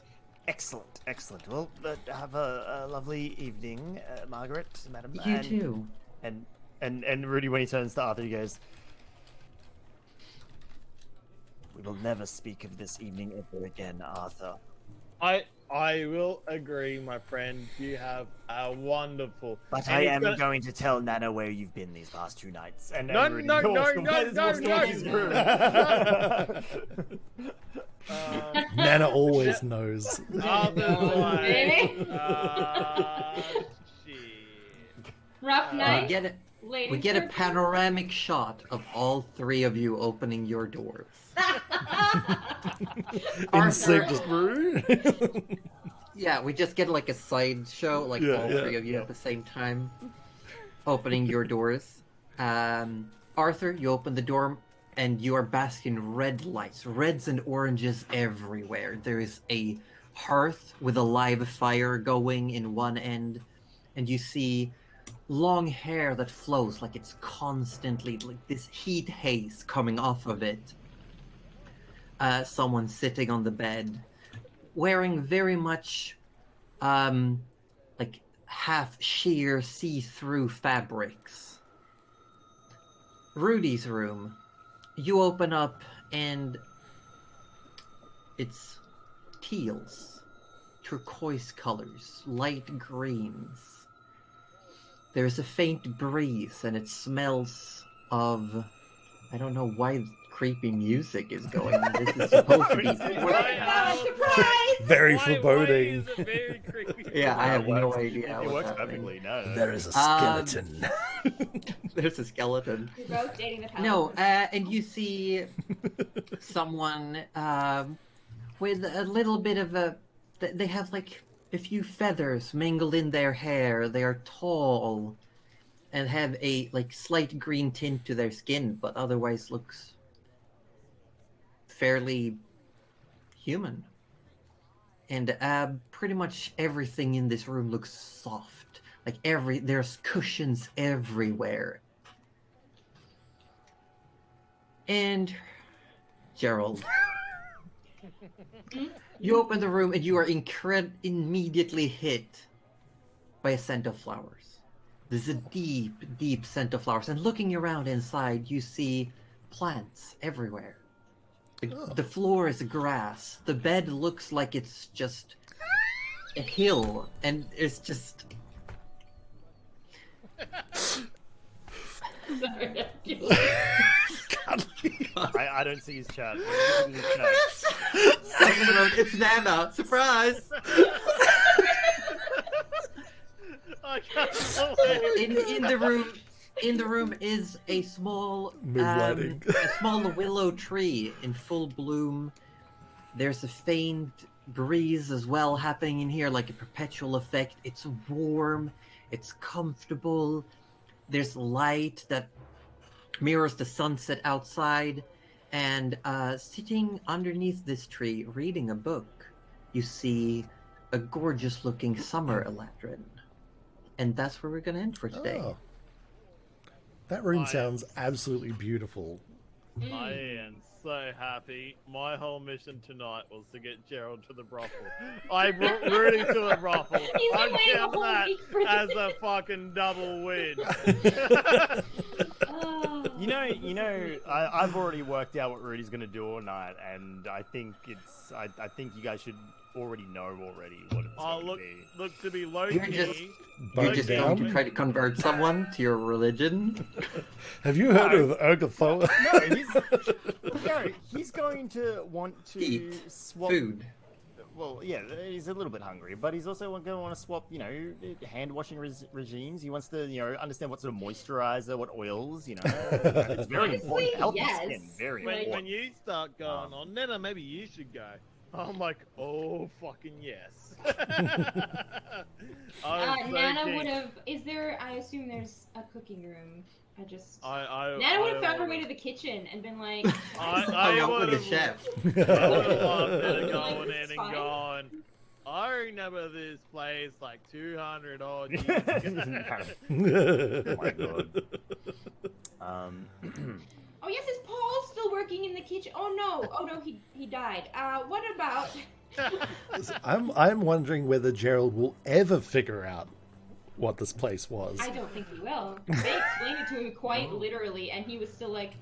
Excellent. Well, have a lovely evening, Margaret, madam. you too. And Rudy, when he turns to Arthur, he goes, "We will never speak of this evening ever again, Arthur." I will agree, my friend. You have a wonderful. But and I it's am gonna- going to tell Nana where you've been these past 2 nights. And No, Rudy no, walks no, towards his room. Nana always knows. Arthur's like, Really? shit. Rough night. We get a panoramic shot of all three of you opening your doors. In sync, just. Yeah, we just get like a sideshow, like all three of you at the same time, opening your doors. Arthur, you open the door, and you are basking in red lights, reds and oranges everywhere. There is a hearth with a live fire going in one end, and you see long hair that flows like it's constantly like this heat haze coming off of it. Someone sitting on the bed, wearing very much like half sheer see-through fabrics. Rudy's room. You open up and it's teals, turquoise colors, light greens. There's a faint breeze and it smells of I don't know why creepy music is going. This is supposed to be. Surprise! Very Why foreboding. is it very creepy? Yeah, I have no It idea. works what's happening. perfectly. No. There is a skeleton. There's a skeleton. You're both dating the palace. No, and you see someone with a little bit of a. They have like a few feathers mingled in their hair. They are tall and have a like slight green tint to their skin, but otherwise looks fairly human. And pretty much everything in this room looks soft. Like there's cushions everywhere. And Gerald, you open the room and you are immediately hit by a scent of flowers. There's a deep, deep scent of flowers. And looking around inside, you see plants everywhere. The floor is grass. The bed looks like it's just a hill, and it's just. Sorry. I don't see his chat. It's Nana. Surprise! I can't believe In the room is a small Moonlighting. a small willow tree in full bloom. There's a faint breeze as well happening in here, like a perpetual effect. It's warm, it's comfortable. There's light that mirrors the sunset outside, and sitting underneath this tree, reading a book, you see a gorgeous-looking summer electron. And that's where we're going to end for today. Oh. That room sounds absolutely beautiful. I am so happy. My whole mission tonight was to get Gerald to the brothel. I'm rooting to the brothel. He's I been waiting count a whole that week for as this. a fucking double win. Oh. You know, I've already worked out what Rudy's gonna do all night, and I think I think you guys should already know already what it's Oh, going to be. look to be low You're key. just- Bone You're just going down. to try to convert someone to your religion? Have you heard of Ergotho? He's going to want to Eat swap food. Well, yeah, he's a little bit hungry, but he's also going to want to swap, hand washing regimes. He wants to, understand what sort of moisturizer, what oils, It's very important to help the yes. skin. Very When important. you start going on, Nana, maybe you should go. I'm like, oh, fucking yes. Nana would have. Is there? I assume there's a cooking room. Nana would have found her way to the kitchen and been like, Hung out with the chef. I would have loved her Like, going this in is and fine. going. I remember this place like 200 odd years Oh my god. "Oh yes, is Paul still working in the kitchen? Oh no, he died. What about?" I'm wondering whether Gerald will ever figure out what this place was. I don't think he will. They explained it to him quite literally, and he was still like,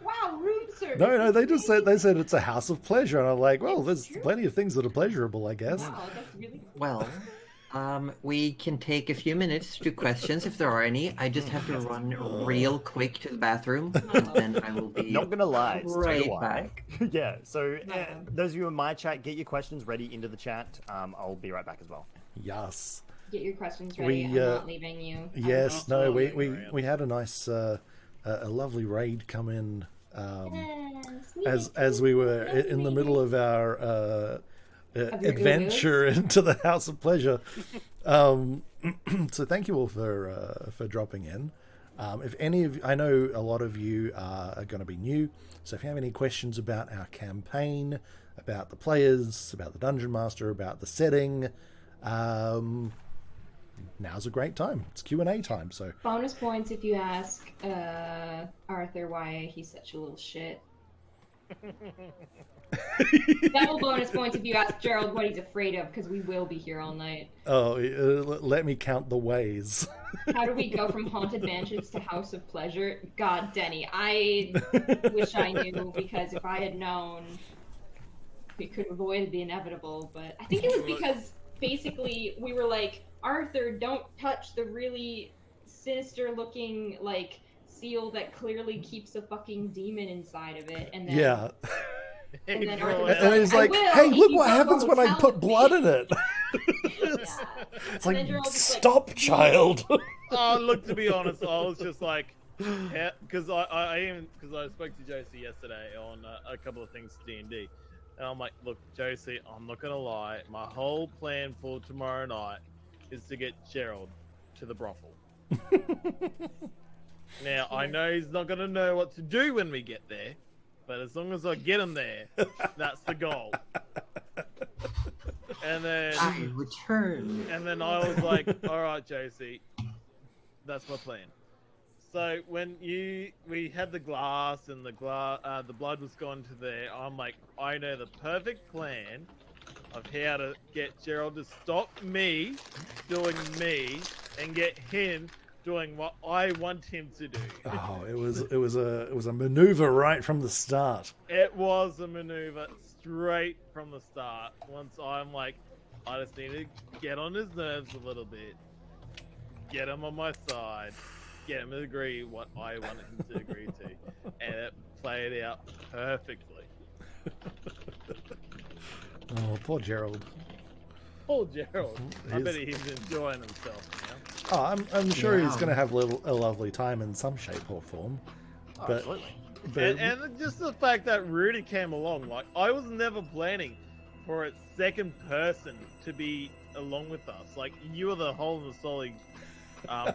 "Wow, room service." No, they just amazing." said it's a house of pleasure, and I'm like, well, there's plenty of things that are pleasurable, I guess. Wow, that's really cool. Well, we can take a few minutes to questions if there are any. I just have to run real quick to the bathroom, and then I will be Not gonna lie, it's right so back. Yeah, so No. those of you in my chat, get your questions ready into the chat. I'll be right back as well. Yes. Get your questions ready. I'm not leaving you. Yes. No. absolutely. We had a nice, a lovely raid come in. Yes, As we were in the middle of our your adventure into the House of Pleasure. So thank you all for dropping in. If any of I know a lot of you are going to be new, so if you have any questions about our campaign, about the players, about the Dungeon Master, about the setting, now's a great time. It's Q&A time, so bonus points if you ask Arthur why he's such a little shit. Double bonus points if you ask Gerald what he's afraid of, because we will be here all night. let me count the ways. How do we go from haunted mansions to House of Pleasure? God, Denny, I wish I knew, because if I had known, we could have avoided the inevitable. But I think it was because basically we were like, Arthur, don't touch the really sinister-looking, like, seal that clearly keeps a fucking demon inside of it, and then Yeah. and then Bro, Arthur's And he's "I like, will, hey, if look you what don't happens go when I tell put me." blood in it. Yeah. It's And like, then Gerald just, like, stop, child. Oh, look, to be honest, I was just like, because I spoke to Josie yesterday on a couple of things D&D, and I'm like, look, Josie, I'm not gonna lie, my whole plan for tomorrow night is to get Gerald to the brothel. Now I know he's not gonna know what to do when we get there, but as long as I get him there, that's the goal. And then I return. And then I was like, all right, Josie, that's my plan. So when we had the glass and the blood was gone to there, I'm like, I know the perfect plan of how to get Gerald to stop me doing me and get him doing what I want him to do. Oh, it was a maneuver right from the start. It was a maneuver straight from the start. Once I'm like, I just need to get on his nerves a little bit, get him on my side, get him to agree what I want him to agree to, and it played out perfectly. Oh, poor Gerald. Poor Gerald. I bet he's enjoying himself now. Oh, I'm sure he's Yeah. going to have a lovely time in some shape or form. But, Absolutely. but And just the fact that Rudy came along, like, I was never planning for a second person to be along with us. Like, you were the whole and the solid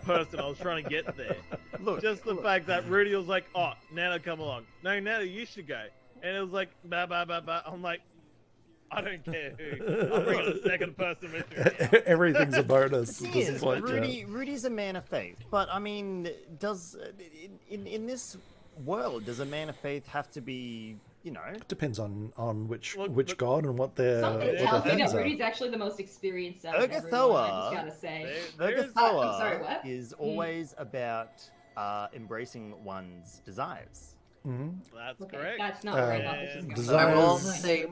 person I was trying to get there. Look, Just the fact that Rudy was like, oh, Nana, come along. No, Nana, you should go. And it was like, bah, bah, bah, bah. I'm like, I don't care who. I'm bringing a second person with me now. everything's a bonus. The at thing this is, point, Rudy's a man of faith, but I mean, does in this world does a man of faith have to be, you know? Depends on which Look, god and what their Something Yeah, tells me things that are. Rudy's actually the most experienced out of everyone. I just gotta say. There's- Vergathoa sorry, what? is always about embracing one's desires. Mhm. That's Okay, correct. that's not where I thought this was going. Desire- I will Desires, say,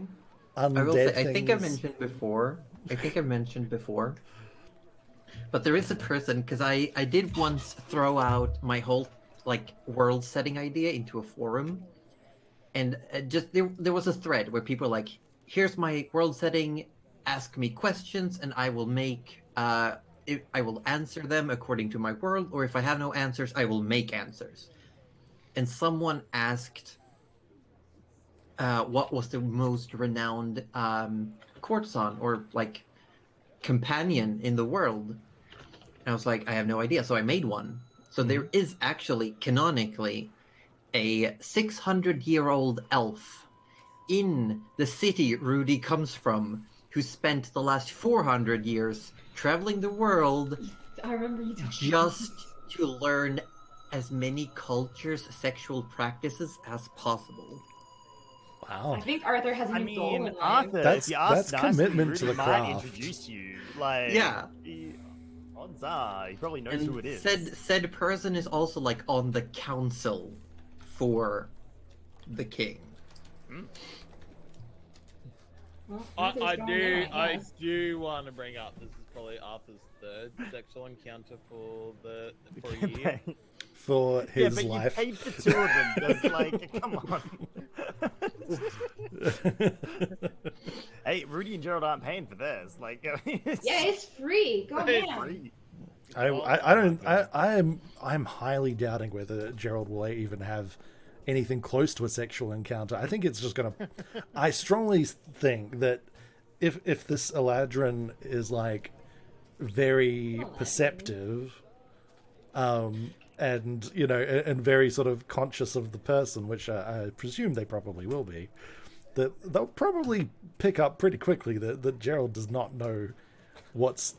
Undead I think I things. mentioned before, but there is a person, because I did once throw out my whole like world setting idea into a forum, and just there was a thread where people were like, here's my world setting, ask me questions and I will make I will answer them according to my world, or if I have no answers I will make answers. And someone asked what was the most renowned courtesan or like companion in the world, and I was like, I have no idea, so I made one. So there is actually canonically a 600-year-old elf in the city Rudy comes from, who spent the last 400 years traveling the world I remember you talking just to learn as many cultures' sexual practices as possible. Wow. I think Arthur has a I new goal in mean, life. Arthur, That's- if you ask that's nicely, commitment Rudy to the might craft. introduce you. Like, Yeah. Odds are he probably knows who it is. Said person is also like on the council for the king. Well, I Arthur's going there, I guess. do want to bring up, this is probably Arthur's third sexual encounter for a year. For Yeah, his but life. you paid for two of them. That's like, come on. Hey, Rudy and Gerald aren't paying for theirs. Like, it's Yeah, it's free. Go It's ahead. free. I'm highly doubting whether Gerald will even have anything close to a sexual encounter. I think it's just gonna. I strongly think that if this Eladrin is like very Eladrin. perceptive, and you know, and very sort of conscious of the person, which I presume they probably will be, that they'll probably pick up pretty quickly that Gerald does not know what's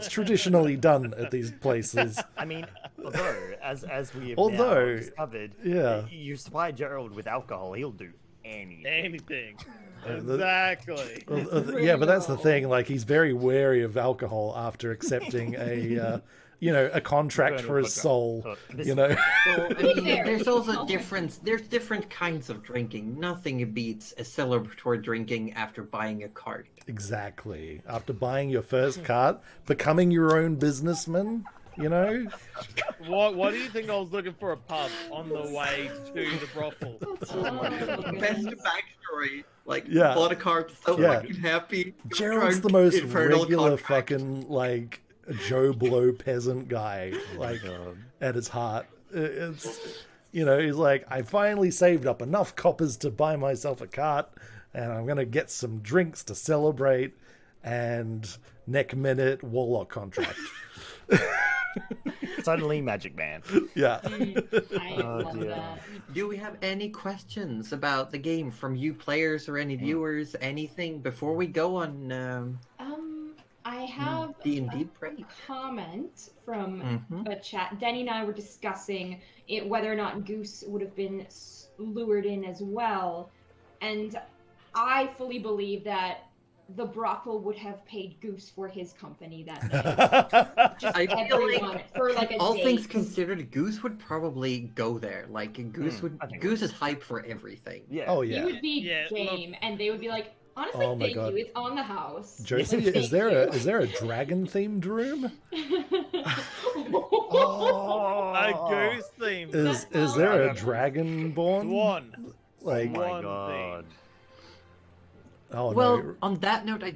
traditionally done at these places. I mean, although as we have Although, now discovered, yeah. you supply Gerald with alcohol, he'll do anything. Anything. the- Exactly. Yeah, but that's the thing. Like, he's very wary of alcohol after accepting a a contract for his soul. You know, Well, I mean, Fair. there's also difference. There's different kinds of drinking. Nothing beats a celebratory drinking after buying a cart. exactly. After buying your first cart, becoming your own businessman. You know? What do you think I was looking for a pub on the way to the brothel? Best backstory. Like, Yeah. bought a car, so Yeah. fucking happy. Gerald's drunk, the most infernal regular contract. fucking, like, Joe Blow peasant guy, like, at his heart. It's, you know, he's like, I finally saved up enough coppers to buy myself a cart, and I'm going to get some drinks to celebrate, and next minute, Warlock contract. Suddenly, Magic Man. Yeah. I love dear. that. Do we have any questions about the game from you players or any viewers? Anything before we go on I have D&D a break? comment from Mhm. a chat. Denny and I were discussing whether or not Goose would have been lured in as well, and I fully believe that the brothel would have paid Goose for his company that night. Just I feel everyone like for like a all date. things considered, Goose would probably go there. Like Goose I think Goose is hype for everything. Yeah. Oh, He yeah. would be Yeah, game, and they would be like, honestly, Oh my thank God. you. It's on the house. Josie, Thank is there you. a dragon themed room? Oh, A goose theme. Is there a dragonborn? One. Like, Oh my One god. oh Well, no. on that note, I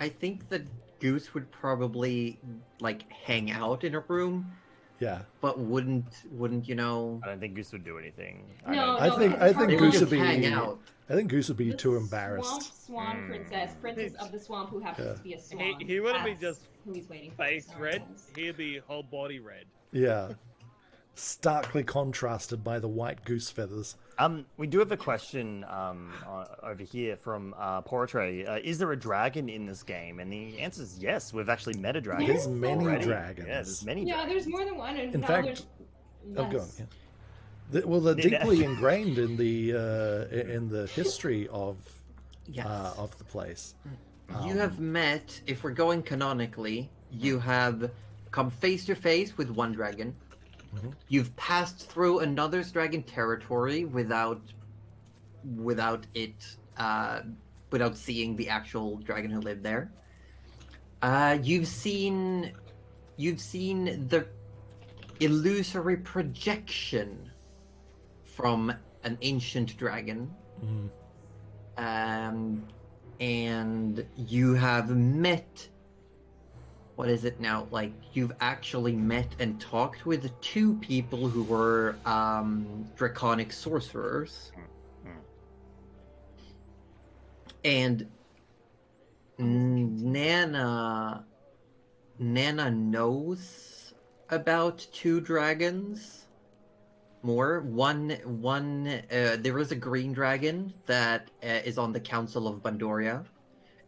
think that Goose would probably like hang out in a room, Yeah. but wouldn't you know? I don't think Goose would do anything. No, I think because They Goose would would just be hang out. I think Goose would be the too embarrassed. Swamp princess of the swamp who happens to be a swan. He wouldn't be That's just who he's waiting for. Face No red. offense. He'd be whole body red. Yeah. Starkly contrasted by the white goose feathers. We do have a question over here from Portray. Is there a dragon in this game? And the answer is yes. We've actually met a dragon. There's many already. dragons. Yeah, there's many Yeah, dragons. there's more than one, and In now fact- there's Oh, less. go on. Yeah. Well, they're Yeah. deeply ingrained in the history of Yes. the place. You have met, if we're going canonically, you have come face to face with one dragon. Mhm. You've passed through another's dragon territory without seeing the actual dragon who lived there. You've seen the illusory projection from an ancient dragon. Mhm. And you have met, what is it now? Like, you've actually met and talked with two people who were draconic sorcerers. And Nana knows about two dragons. More one. There is a green dragon that is on the Council of Bandoria,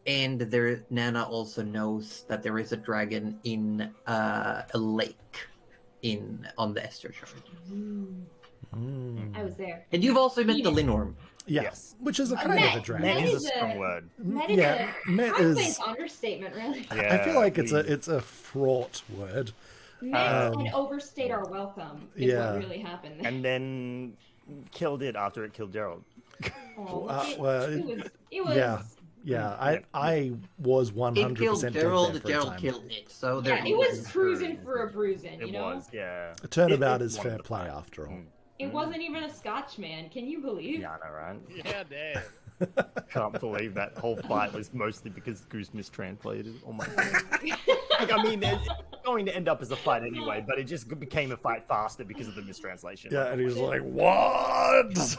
and Nana also knows that there is a dragon in a lake on the estuary. Mm. I was there. And you've also met the Yeah. Linorm. Yeah. Yes. Which is a kind Met. of a dragon. Met Met is a is strong a- word. Met is Yeah, met I'd say is. it's understatement, really. I feel like it's we- a fraught word. Met Um, and overstayed our welcome is yeah. what really happened there. And then killed it after it killed Gerald. Oh, well, it was yeah. Yeah, I was It 100% killed dead Gerald. there for a Gerald time. killed it. So there yeah, you it was go. cruising for a bruising, It you know? was, yeah. A turnabout It is won fair the play fight. after all. It wasn't even a Scotchman. Can you believe? Yeah, I know, right? Yeah, damn. Can't believe that whole fight was mostly because Goose mistranslated. Oh my god. Like, I mean, it's going to end up as a fight anyway, but it just became a fight faster because of the mistranslation. Yeah, and he was like, "What?"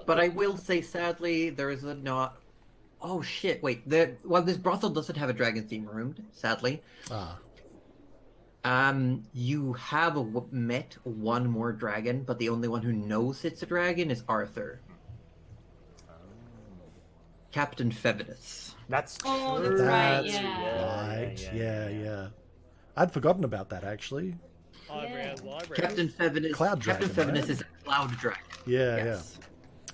But I will say, sadly, there is a not. Oh shit! Wait, this brothel doesn't have a dragon theme room. Sadly, Ah, you have met one more dragon, but the only one who knows it's a dragon is Arthur, Captain Fevidus. That's Oh, true. that's right, that's yeah. right. Yeah. I'd forgotten about that actually. Library. Captain Fevidus. Cloud Captain dragon, Fevidus right? is a cloud dragon. Yeah, Yes,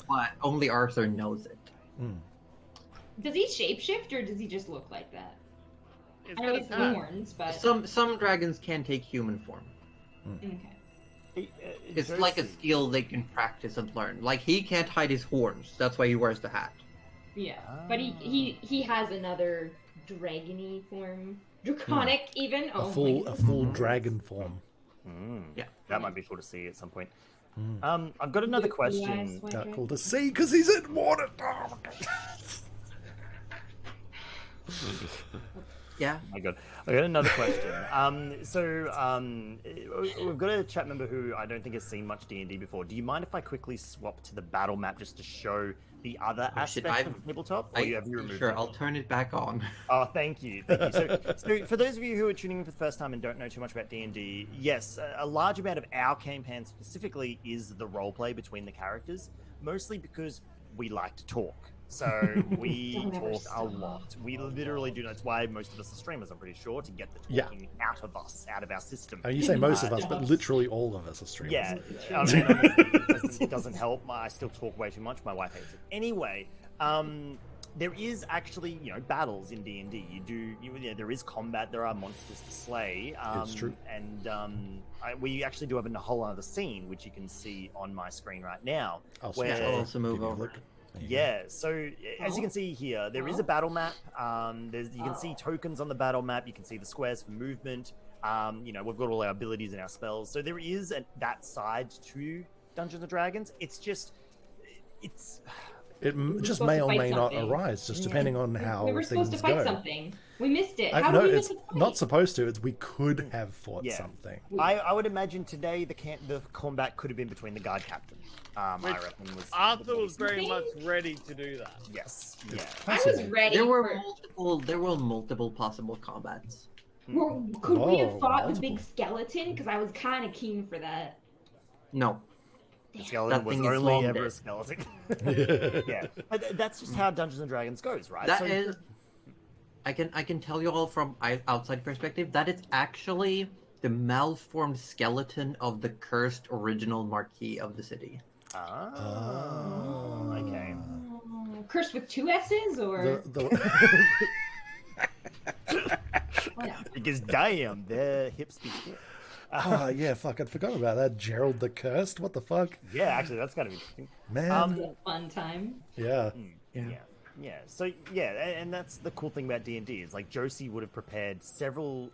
but only Arthur knows it. yeah. Mm. Does he shapeshift or does he just look like that? It's I know got it's a hat. horns, but Some dragons can take human form. okay. It's like a skill they can practice and learn. Like, he can't hide his horns. That's why he wears the hat. Yeah, but he has another dragony form. Draconic, even. A Oh full my a God. full dragon form. Yeah. That might be cool to see at some point. I've got another Blue eyes, question. white Not dragon. cool to see because he's in water. Oh, Yeah. Oh my god, I got another question. We've got a chat member who I don't think has seen much D&D before. Do you mind if I quickly swap to the battle map just to show the other aspect of tabletop? Or have you removed Sure, it? I'll turn it back on. Oh, thank you. So for those of you who are tuning in for the first time and don't know too much about D&D, yes, a large amount of our campaign specifically is the roleplay between the characters, mostly because we like to talk. So we Don't ever talk a stop. lot. We literally do. That's why most of us are streamers, I'm pretty sure, to get the Yeah. talking out of us, out of our system. you say most of us, but literally all of us are streamers. Yeah, I mean, honestly, it doesn't help. I still talk way too much. My wife hates it. Anyway, there is actually, battles in D&D. There is combat. There are monsters to slay. It's true. And we actually do have a whole other scene, which you can see on my screen right now. I'll where- switch I'll over. also move Give you a over. look. There you Yeah, so as you can see here, there is a battle map. You can see tokens on the battle map. You can see the squares for movement. We've got all our abilities and our spells. So there is that side to Dungeons and Dragons. It's just, It were just supposed may to or fight may not something. arise, just depending on how We were supposed to things fight go. something. We missed it. I, How no, did we it's miss a fight? not supposed to. It's we could have fought Yeah. something. I would imagine today the combat could have been between the guard captain. I Which reckon was Arthur was very Think? much ready to do that. yes, yeah. I was ready. There were for... multiple possible combats. Could we have Whoa, fought the multiple. big skeleton? Because I was kind of keen for that. No. The skeleton That was thing is only long ever dead. a skeleton. Yeah, but that's just how Dungeons and Dragons goes, right? That is. I can tell you all from outside perspective that it's actually the malformed skeleton of the cursed original Marquis of the city. Oh, okay. Cursed with 2 S's or Because damn, their hips be thick. yeah, fuck, I'd forgotten about that. Gerald the Cursed? What the fuck? Yeah, actually, that's kind of interesting. Man. fun time? Yeah. Yeah. So yeah, and that's the cool thing about D&D is like Josie would have prepared several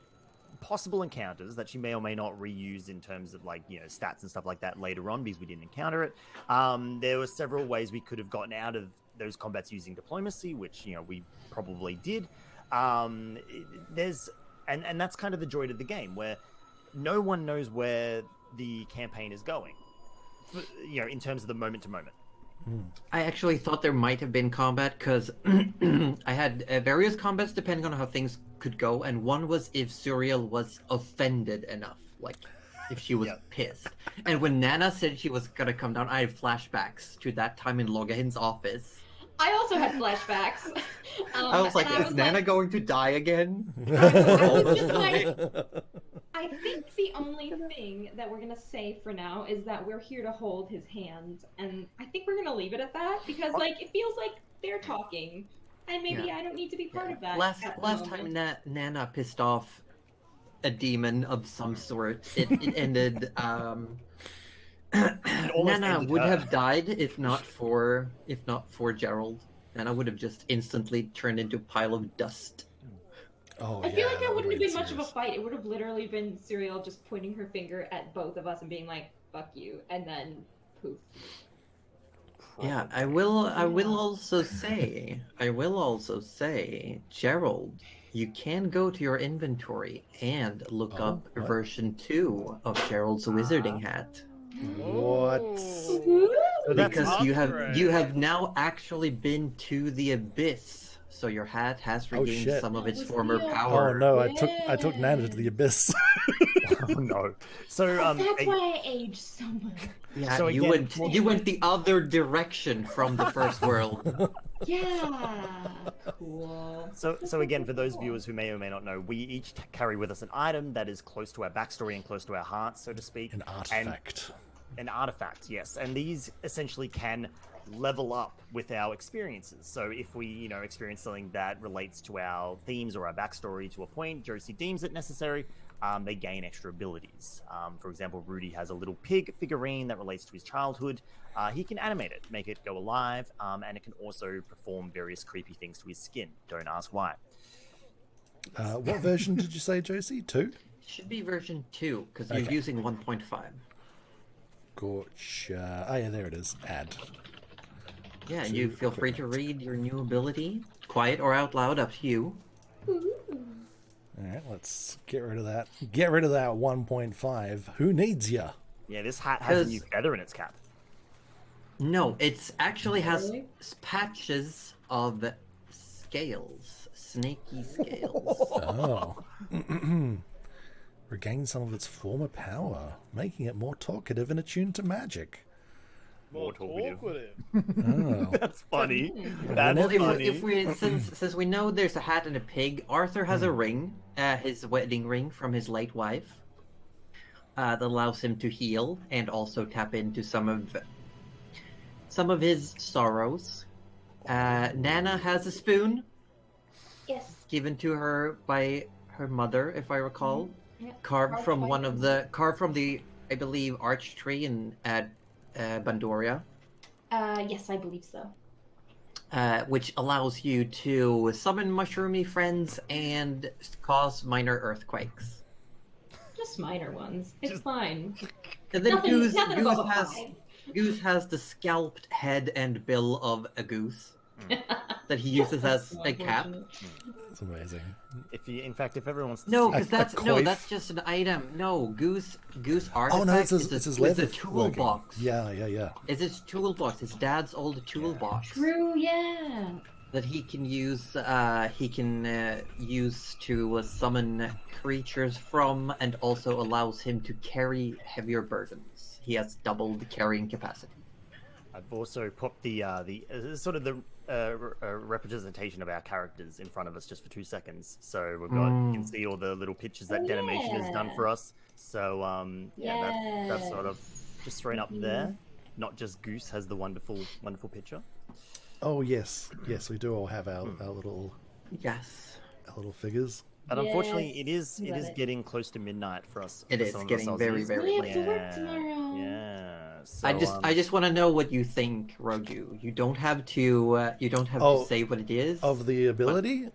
possible encounters that she may or may not reuse in terms of stats and stuff like that later on because we didn't encounter it. There were several ways we could have gotten out of those combats using diplomacy, which we probably did. There's and that's kind of the joy of the game where no one knows where the campaign is going, in terms of the moment to moment. I actually thought there might have been combat because I had various combats depending on how things could go, and one was if Suriel was offended enough, like if she was pissed. And when Nana said she was gonna come down, I had flashbacks to that time in Logahin's office. I also had flashbacks. I was like, is Nana going to die again? I was just like, I think the only thing that we're gonna say for now is that we're here to hold his hand, and I think we're gonna leave it at that because, it feels like they're talking, and maybe I don't need to be part of that. Last at the time moment. Nana pissed off a demon of some sort, it ended. Nana ended would her. have died if not for Gerald. Nana would have just instantly turned into a pile of dust. Oh, I feel like that that wouldn't have made been much of a sense. fight. It would have literally been Suriel just pointing her finger at both of us and being like, "Fuck you," and then poof. Yeah, I will also say, Gerald, you can go to your inventory and look Oh, up what? version 2 of Gerald's wizarding hat. What? So that's Because you accurate. have now actually been to the abyss, so your hat has Oh, regained shit. some of its That was former real. Oh power. no, I took Nana to the abyss. Oh no. So That's why I aged so much. Yeah, So you again- went the other direction from the first world. Yeah, cool. So again, for those viewers who may or may not know, we each carry with us an item that is close to our backstory and close to our hearts, so to speak. An artifact. An artifact, yes. And these essentially can level up with our experiences. So if we, experience something that relates to our themes or our backstory to a point, Josie deems it necessary, they gain extra abilities. For example, Rudy has a little pig figurine that relates to his childhood. He can animate it, make it go alive, and it can also perform various creepy things to his skin. Don't ask why. What version did you say, Josie? 2? Should be version 2, because you're Okay. using 1.5. Gotcha. Oh yeah, there it is. Add. Yeah, To you feel free to equipment. read your new ability, quiet or out loud, up to you. Ooh. All right, let's get rid of that. Get rid of that 1.5. Who needs ya? Yeah, this hat has a new 'Cause- feather in its cap. No, it's actually has Really? patches of scales, snaky scales. Oh. Regain some of its former power, making it more talkative and attuned to magic. More talkative. talkative. Oh. That's funny. Hmm. That's Well, funny. if we since we know there's a hat and a pig, Arthur has a ring, his wedding ring from his late wife, that allows him to heal and also tap into some of his sorrows. Nana has a spoon Yes. given to her by her mother, if I recall, Yeah. carved Carved from by carved from the I believe arch tree in Bandoria. Yes, I believe so. Which allows you to summon mushroomy friends and cause minor earthquakes. Just minor ones. It's Just- fine. And then Nothing above a has 5. Goose has the scalped head and bill of a goose that he uses as So a cap. unfortunate. It's amazing. In fact, if everyone wants to No, see- because that's coif? that's just an item. No, Goose artifact Oh no, it's is his is leather a toolbox. working. Yeah. It's his toolbox, his dad's old toolbox True, yeah. that he can use. Use to summon creatures from, and also allows him to carry heavier burdens. He has doubled carrying capacity. I've also put the sort of the representation of our characters in front of us just for 2 seconds. So we've got you can see all the little pictures that Oh, Denimation has done yeah. for us. So that's sort of just thrown up there. Not just Goose has the wonderful picture. Oh yes, we do all have our little Yes, figures. But unfortunately, Yes, it love is it. getting close to midnight for us. It for is some of getting us very, Aussies. very We have to work tomorrow. Yeah. So, I just want to know what you think, Roju. You don't have to. You don't have Oh, to say what it is. Of the ability,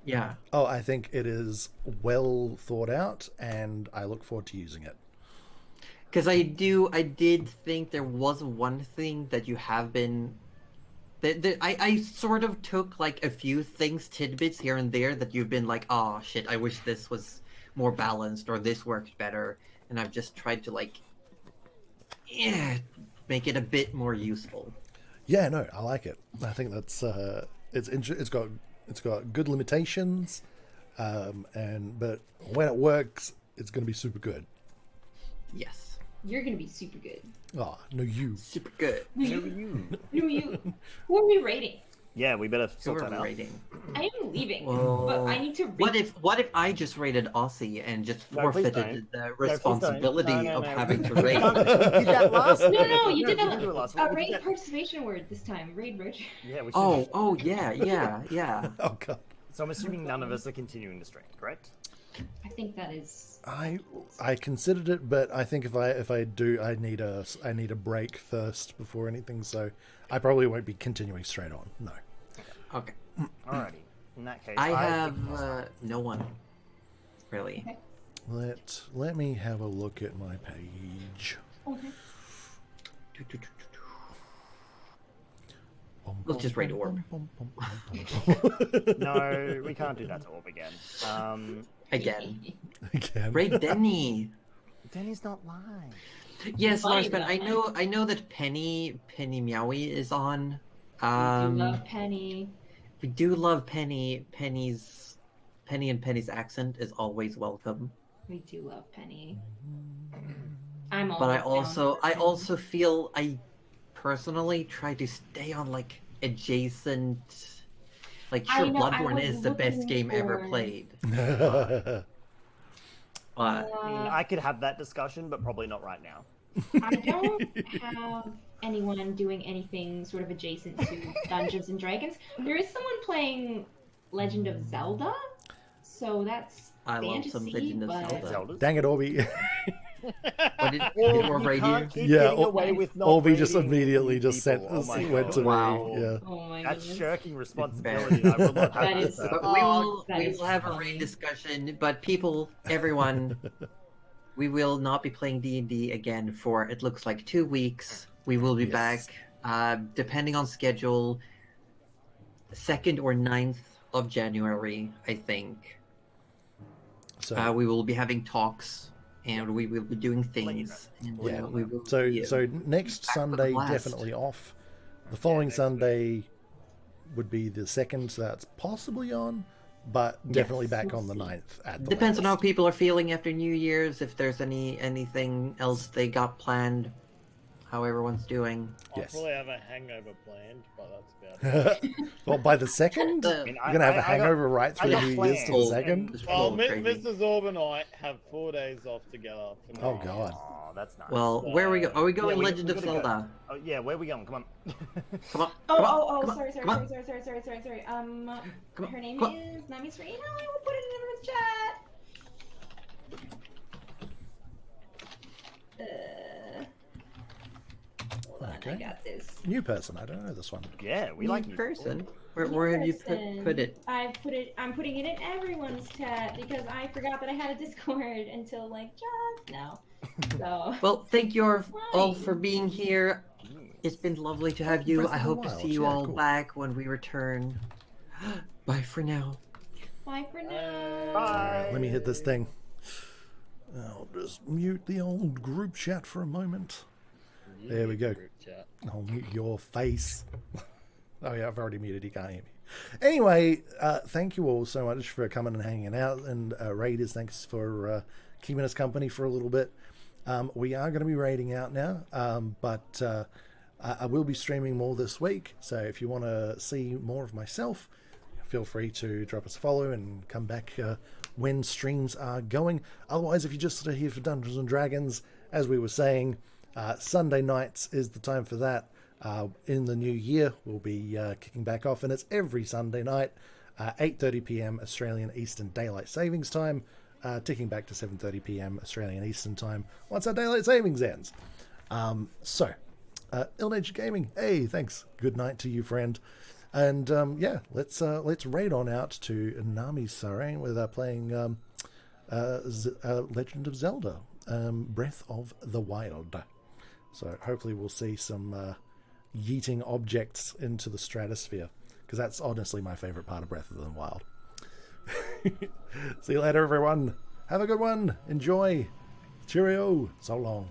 Yeah. oh, I think it is well thought out, and I look forward to using it. Because I did think there was one thing that you have been. I sort of took like a few things, tidbits here and there that you've been like, oh shit, I wish this was more balanced or this worked better, and I've just tried to like, make it a bit more useful. Yeah, no, I like it. I think that's it's got good limitations, but when it works, it's going to be super good. Yes, You're gonna be super good. Oh, no, you. super good. Who are you? Who are we rating? Yeah, we better So sort that we're out. rating. I am leaving, Whoa. but I need to read. What if I just rated Aussie and just No, please forfeited don't. the please don't. responsibility No, no, of no. having to We rate? can't- we did that last. No, you did we that. do it last. We did Raid that- participation word this time. Raid Roger. Yeah, we should. Oh yeah. Oh god, So I'm assuming none of us are continuing the stream, correct? I think that is. I considered it, but I think if I do, I need a break first before anything. So I probably won't be continuing straight on. No. Okay. Alrighty. In that case, I have no one, really. Okay. Let me have a look at my page. Okay. We'll just rate Orb. No, we can't do that to Orb again. Again. Again. Rate Denny. Danny's not lying. Yes, Fine, Larsman, then. I know that Penny Meowie is on. We do love Penny. We do love Penny. Penny and Penny's accent is always welcome. We do love Penny. I'm But I always down for Penny. also feel I personally try to stay on like adjacent. Like I sure, know, I Bloodborne was is the best looking game ever for- played. But I mean, I could have that discussion, but probably not right now. I don't have anyone doing anything sort of adjacent to Dungeons and Dragons. There is someone playing Legend of Zelda, so that's I love fantasy, some Legend of but Zelda. Zelda's. Dang it, Orby. What did Or Orb you raid can't you? keep Yeah, getting or- away with not Orby just raiding immediately new just sent people. Oh my went to God. Wow. me. Yeah. Oh my That's goodness. shirking responsibility. I will not have That this is happen. But Oh, that we is will have a funny. raid discussion. But people, everyone, we will not be playing D&D again for it looks like 2 weeks. We will be Yes. back, depending on schedule, 2nd or 9th of January, I think. So We will be having talks, and we will be doing Let you know. things. And Yeah. we will so be, so next back for the Sunday blast. definitely off. The following next Sunday would be the 2nd, so that's possibly on, but definitely Yes. back on the 9th at the Depends on how latest. people are feeling after New Year's. If there's anything else they got planned, how everyone's doing. I'll Yes. probably have a hangover planned, but that's about it. Well, by the 2nd? Uh, mean, You're going to have a I got- hangover right I through got New Year's to the plans, 2nd? Just Well, full crazy. Mr. Zorb and I have 4 days off together. For Oh, New Year's. God. Oh, that's nice. Well, where are we go? Are we going we Legend of gotta go. Zelda? Oh, yeah, where are we going? Come on. Come on. Oh, come on, oh, come on, sorry. come on. Come on, her name come on. is Nami Serena. I will put it in everyone's chat. Hold on, Okay. I got this. New person. I don't know this one. Yeah, we New like you. person. Where have you Person. put it? I'm putting it in everyone's chat because I forgot that I had a Discord until like just now. So Well, thank you all Fine. for being here. It's been lovely to have you. Breath I of the hope to Wild, see you yeah, all cool. back when we return. Bye for now. bye for now. Bye. Let me hit this thing. I'll just mute the old group chat for a moment. There we go. Group chat. I'll mute your face. Oh yeah, I've already muted. You can't hear me. Anyway, thank you all so much for coming and hanging out. And Raiders, thanks for keeping us company for a little bit. We are going to be raiding out now, but I will be streaming more this week. So if you want to see more of myself, feel free to drop us a follow and come back when streams are going. Otherwise, if you're just here for Dungeons and Dragons, as we were saying, Sunday nights is the time for that. In the new year, we'll be kicking back off, and it's every Sunday night, 8:30 p.m. Australian Eastern Daylight Savings Time, ticking back to 7:30 p.m. Australian Eastern Time once our Daylight Savings ends. Ill-Natured Gaming, hey, thanks. Good night to you, friend. And yeah, let's raid on out to Nami Sarain with playing Legend of Zelda, Breath of the Wild. So hopefully we'll see some yeeting objects into the stratosphere, because that's honestly my favorite part of Breath of the Wild. See you later, everyone. Have a good one. Enjoy. Cheerio. So long.